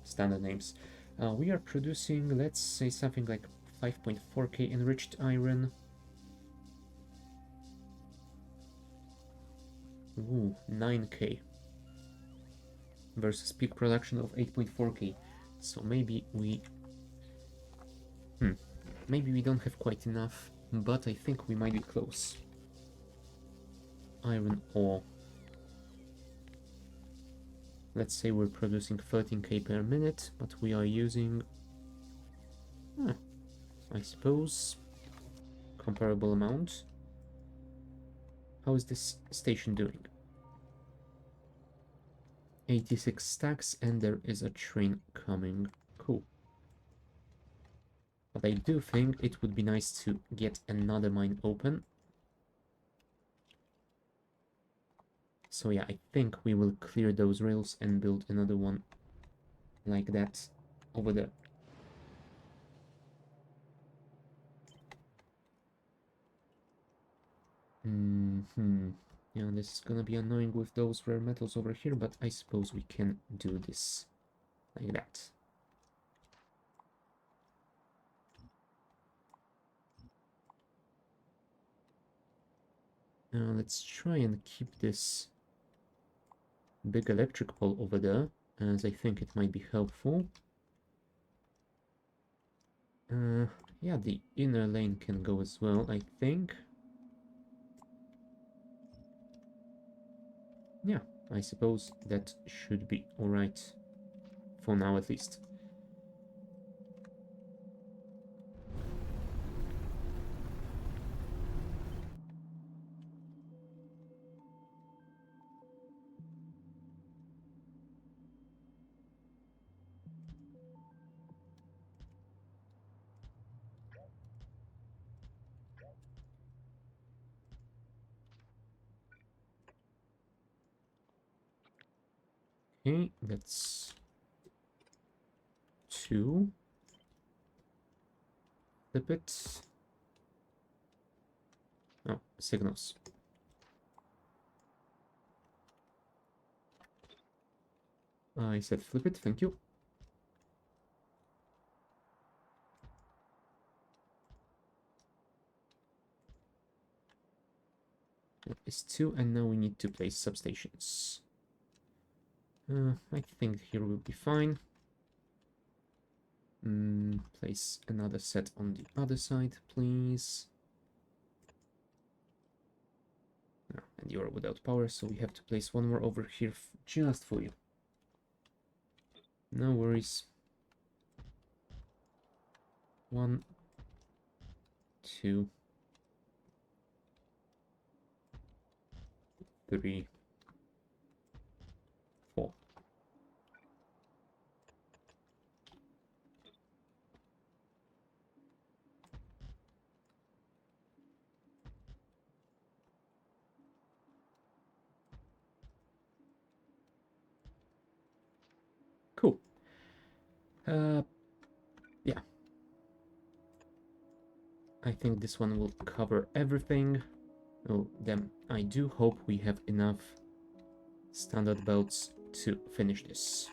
standard names. We are producing, let's say, something like 5.4k enriched iron. Ooh, 9k. Versus peak production of 8.4k. So maybe we... Maybe we don't have quite enough, but I think we might be close. Iron ore. Let's say we're producing 13k per minute, but we are using... I suppose... comparable amount. How is this station doing? 86 stacks, and there is a train coming. Cool. But I do think it would be nice to get another mine open. So yeah, I think we will clear those rails and build another one like that over there. Yeah, this is gonna be annoying with those rare metals over here, but I suppose we can do this like that. Now let's try and keep this big electric pole over there, as I think it might be helpful. Yeah, the inner lane can go as well, I think. Yeah, I suppose that should be alright. For now, at least. Okay, that's 2. Flip it. Oh, signals. I said flip it, thank you. That is 2, and now we need to place substations. I think here will be fine. Place another set on the other side, please. No, and you're without power, so we have to place one more over here just for you. No worries. 1, 2, 3, 4. Cool. Yeah. I think this one will cover everything. Oh, damn. I do hope we have enough standard belts to finish this.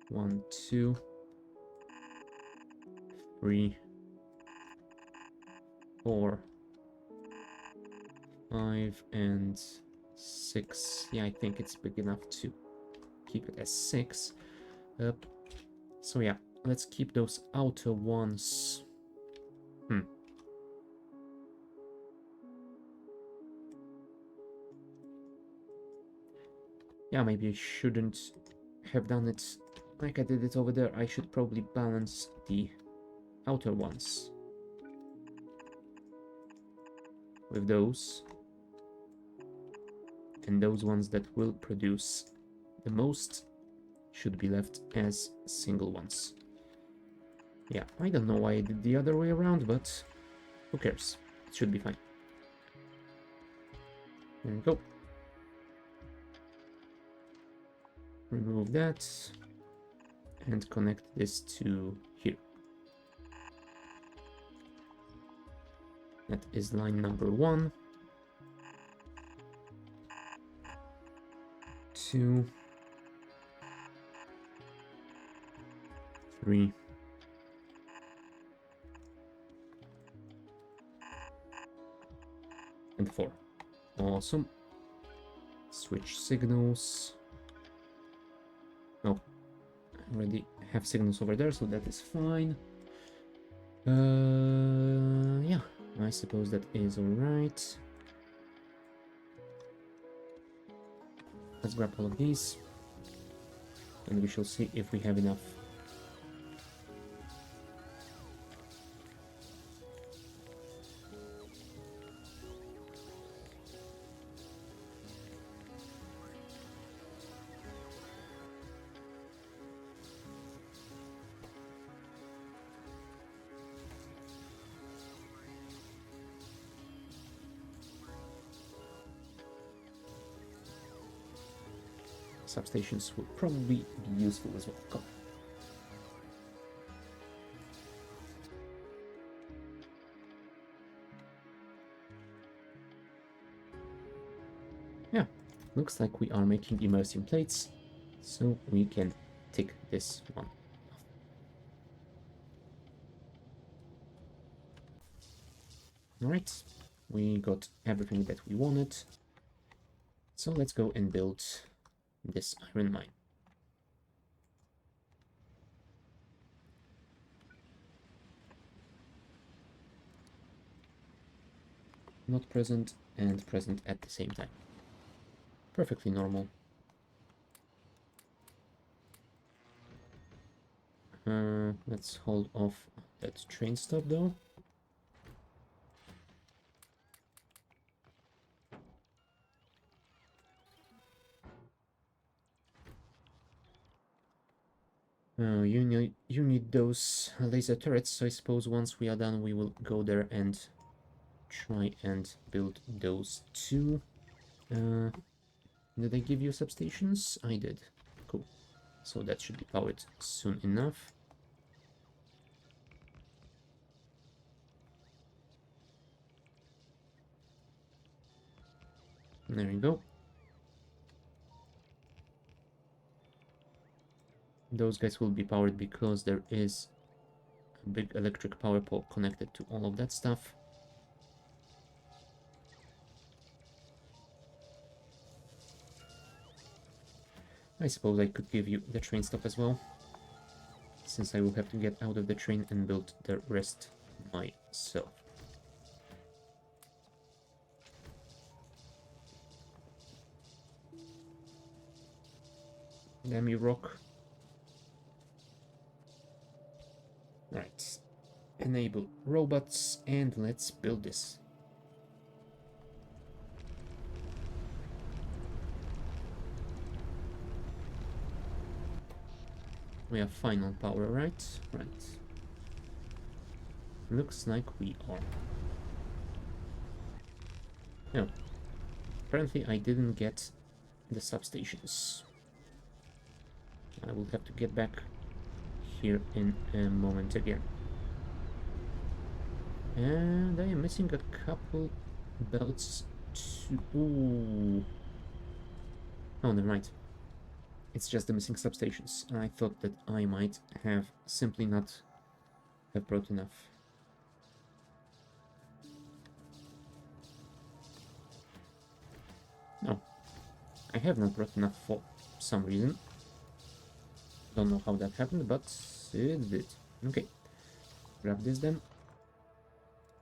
1, 2, 3, 4, 5, and 6. Yeah, I think it's big enough to keep it as 6. So yeah, let's keep those outer ones. Yeah, maybe I shouldn't have done it like I did it over there. I should probably balance the outer ones with those. And those ones that will produce the most should be left as single ones. Yeah, I don't know why I did the other way around, but who cares? It should be fine. There we go. Remove that and connect this to here. That is line number 1. 2, 3, and 4. Awesome. Switch signals. Oh, I already have signals over there, so that is fine. Yeah, I suppose that is alright. Let's grab all of these, and we shall see if we have enough. Substations will probably be useful as well. Come. Yeah, looks like we are making Imersium plates, so we can tick this one off. Alright, we got everything that we wanted, so let's go and build this iron mine. not present, and present at the same time. Perfectly normal. Let's hold off that train stop though. You need those laser turrets, so I suppose once we are done we will go there and try and build those too. Did I give you substations? I did. Cool. So that should be powered soon enough. There we go. Those guys will be powered because there is a big electric power pole connected to all of that stuff. I suppose I could give you the train stop as well, since I will have to get out of the train and build the rest myself. Damn you, rock. Right. Enable robots and let's build this. We have final power, right? Right. Looks like we are. No. Apparently I didn't get the substations. I will have to get back here in a moment again. And I am missing a couple belts too. Ooh. Oh, never mind. It's just the missing substations. I thought that I might have simply not have brought enough. No, I have not brought enough for some reason. Don't know how that happened, but it did. Okay, grab this then.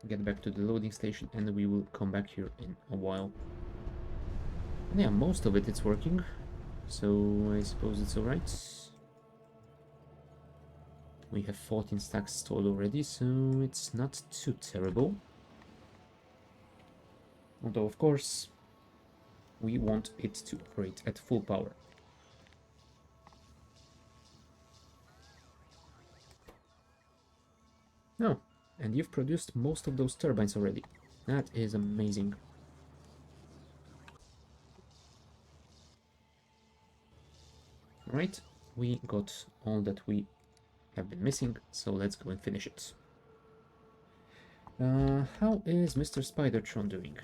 Get back to the loading station and we will come back here in a while. And yeah, most of it's working. So I suppose it's alright. We have 14 stacks stored already, so it's not too terrible. Although, of course, we want it to operate at full power. Oh, and you've produced most of those turbines already. That is amazing. Right, we got all that we have been missing, so let's go and finish it. How is Mr. Spidertron doing?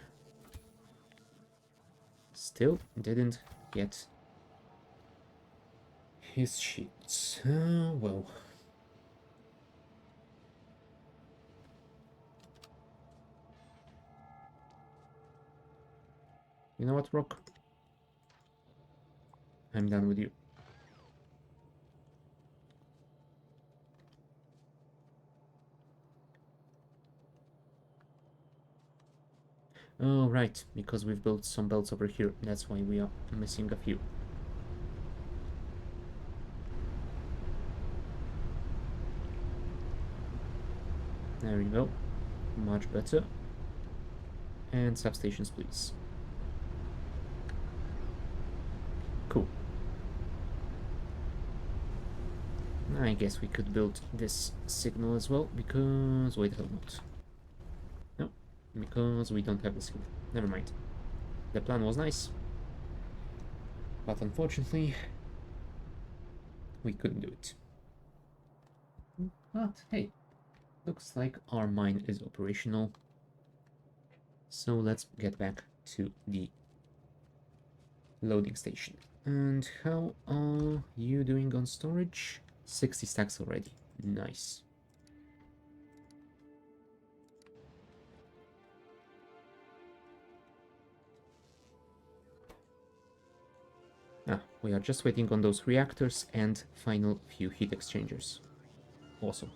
Still didn't get his sheets. Well. You know what, Rock? I'm done with you. Oh, right, because we've built some belts over here. That's why we are missing a few. There we go. Much better. And substations, please. Cool. I guess we could build this signal as well, because... wait, hold on. No, because we don't have the signal. Never mind. The plan was nice, but unfortunately, we couldn't do it. But hey, looks like our mine is operational. So let's get back to the loading station. And how are you doing on storage? 60 stacks already. Nice. Ah, we are just waiting on those reactors and final few heat exchangers. Awesome.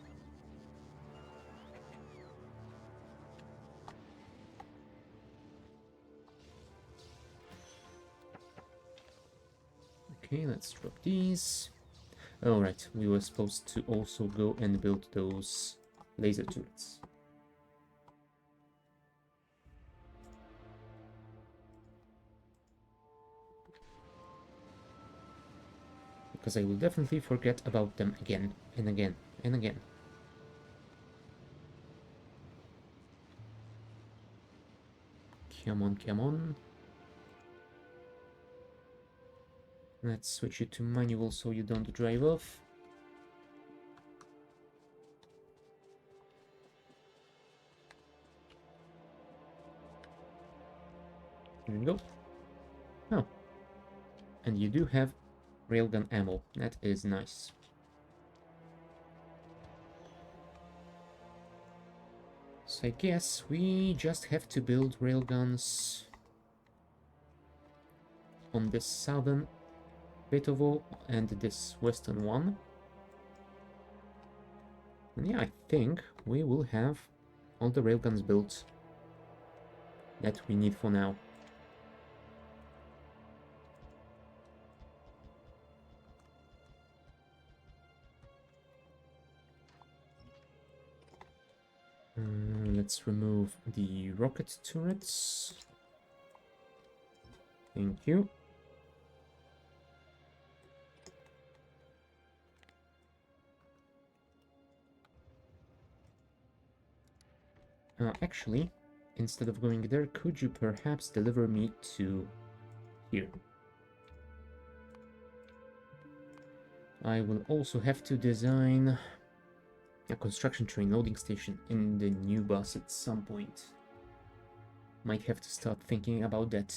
Okay, let's drop these. Alright, we were supposed to also go and build those laser turrets. Because I will definitely forget about them again and again and again. Come on, come on. Let's switch it to manual so you don't drive off. Here we go. Oh. And you do have railgun ammo. That is nice. So I guess we just have to build railguns on this southern bit of all and this western one. And yeah, I think we will have all the railguns built that we need for now. Let's remove the rocket turrets. Thank you. Actually, instead of going there, could you perhaps deliver me to here? I will also have to design a construction train loading station in the new bus at some point. Might have to start thinking about that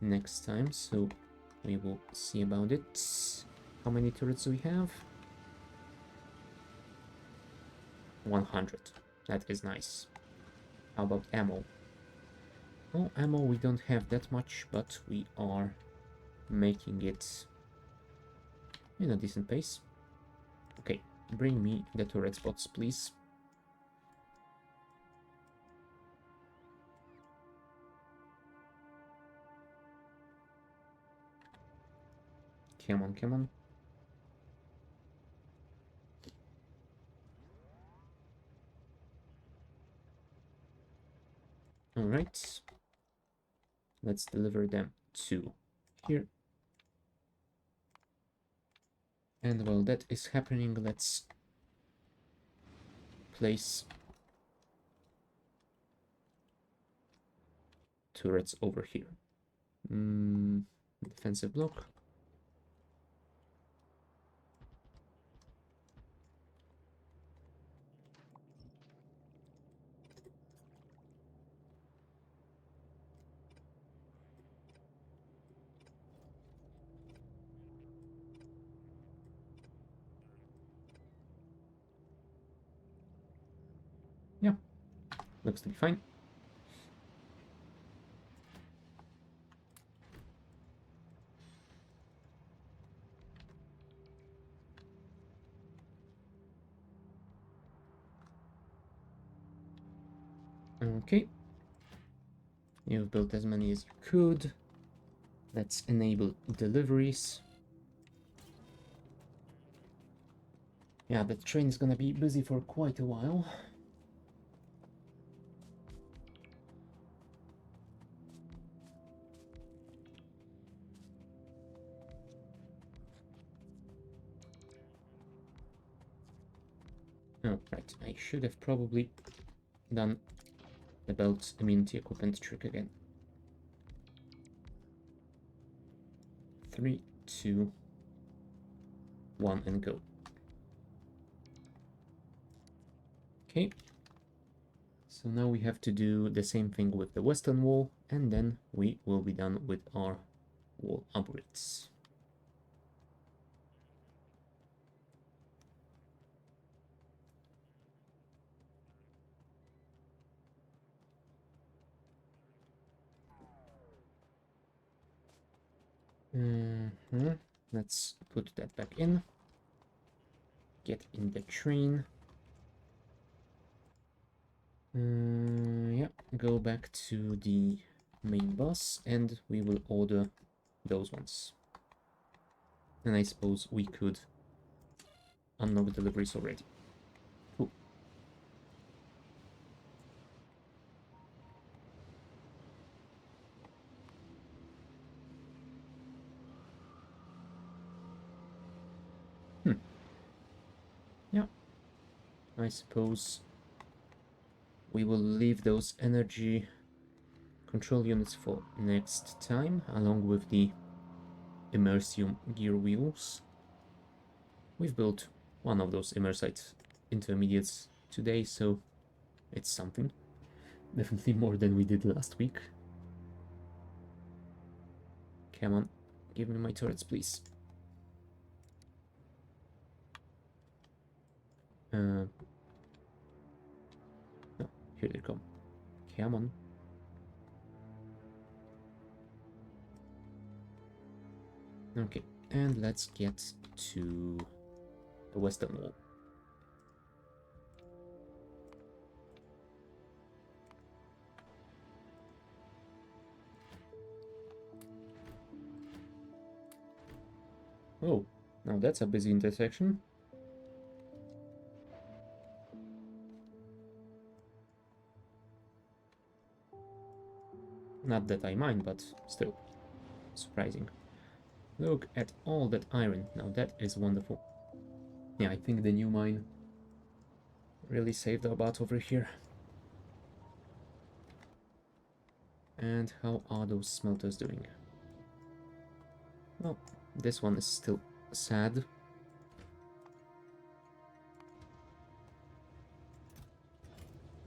next time, so we will see about it. How many turrets do we have? 100. That is nice. How about ammo? Oh, ammo we don't have that much, but we are making it in a decent pace. Okay, bring me the turret spots, please. Come on, come on. Alright. Let's deliver them to here. And while that is happening, let's place turrets over here. Defensive block. Yeah, looks to be fine. Okay. You've built as many as you could. Let's enable deliveries. Yeah, the train is gonna be busy for quite a while. Oh, right. I should have probably done the belt immunity equipment trick again. 3, 2, 1, and go. Okay. So now we have to do the same thing with the western wall, and then we will be done with our wall upgrades. Let's put that back in. Get in the train. Yeah, go back to the main bus and we will order those ones. And I suppose we could unlock deliveries already. Cool. Hmm. Yeah. I suppose we will leave those energy control units for next time, along with the Imersium gear wheels. We've built one of those imersite intermediates today, so it's something. Definitely more than we did last week. Come on, give me my turrets, please. No, here they come. Come on. Okay, and let's get to the western wall. Oh, now that's a busy intersection. Not that I mind, but still surprising. Look at all that iron. Now that is wonderful. Yeah, I think the new mine really saved our butt over here. And how are those smelters doing? Well, this one is still sad.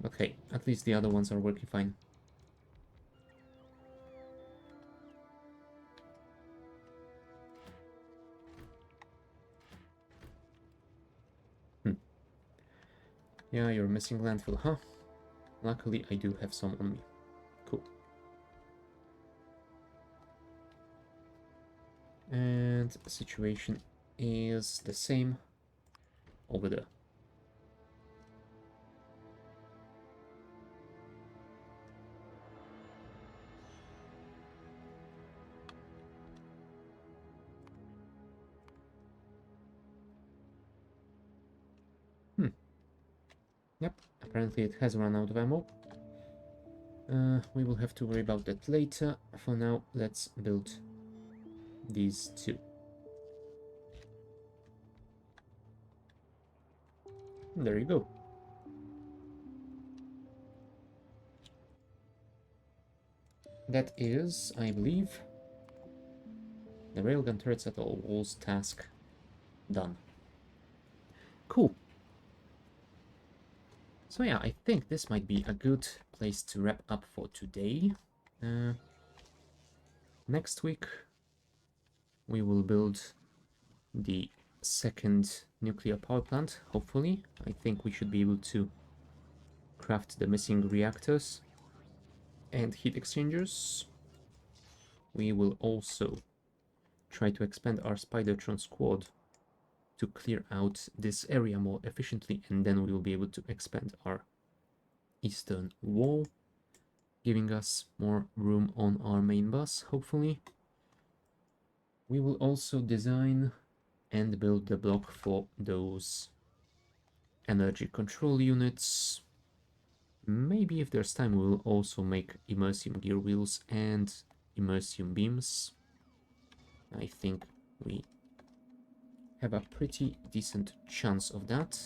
But hey, at least the other ones are working fine. Yeah, you're missing landfill, huh? Luckily, I do have some on me. Cool. And the situation is the same over there. Yep, apparently it has run out of ammo. We will have to worry about that later. For now, let's build these two. There you go. That is, I believe, the railgun turrets at all walls task done. Cool. So yeah, I think this might be a good place to wrap up for today. Next week, we will build the second nuclear power plant, hopefully. I think we should be able to craft the missing reactors and heat exchangers. We will also try to expand our Spidertron squad to clear out this area more efficiently, and then we will be able to expand our eastern wall, giving us more room on our main bus, hopefully. We will also design and build the block for those energy control units. Maybe if there's time, we will also make Imersium gear wheels and Imersium beams. I think we have a pretty decent chance of that.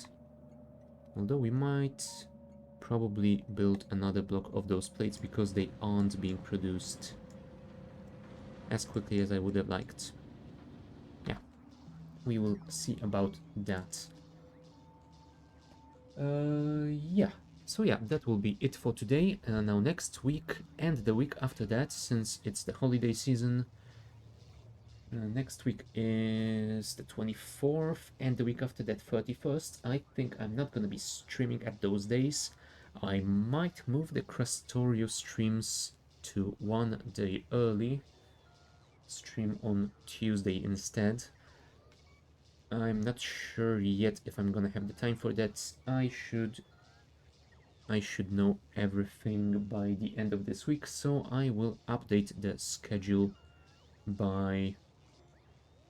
Although we might probably build another block of those plates because they aren't being produced as quickly as I would have liked. Yeah, we will see about that. Yeah. So yeah, that will be it for today. Now next week and the week after that, since it's the holiday season, next week is the 24th, and the week after that, 31st. I think I'm not going to be streaming at those days. I might move the Krastorio streams to one day early. Stream on Tuesday instead. I'm not sure yet if I'm gonna have the time for that. I should know everything by the end of this week, so I will update the schedule by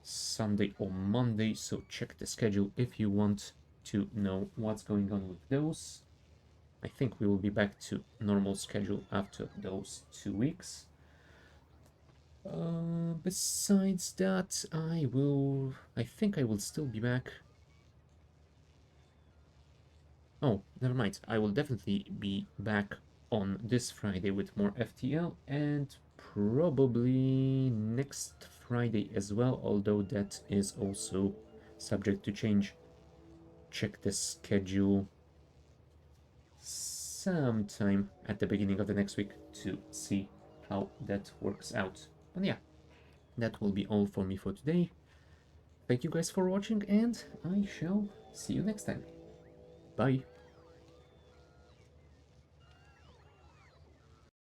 Sunday or Monday, so check the schedule if you want to know what's going on with those. I think we will be back to normal schedule after those 2 weeks. Besides that, I think I will still be back. Oh, never mind. I will definitely be back on this Friday with more FTL, and probably next Friday as well, although that is also subject to change. Check the schedule sometime at the beginning of the next week to see how that works out. But yeah, that will be all for me for today. Thank you guys for watching, and I shall see you next time. Bye.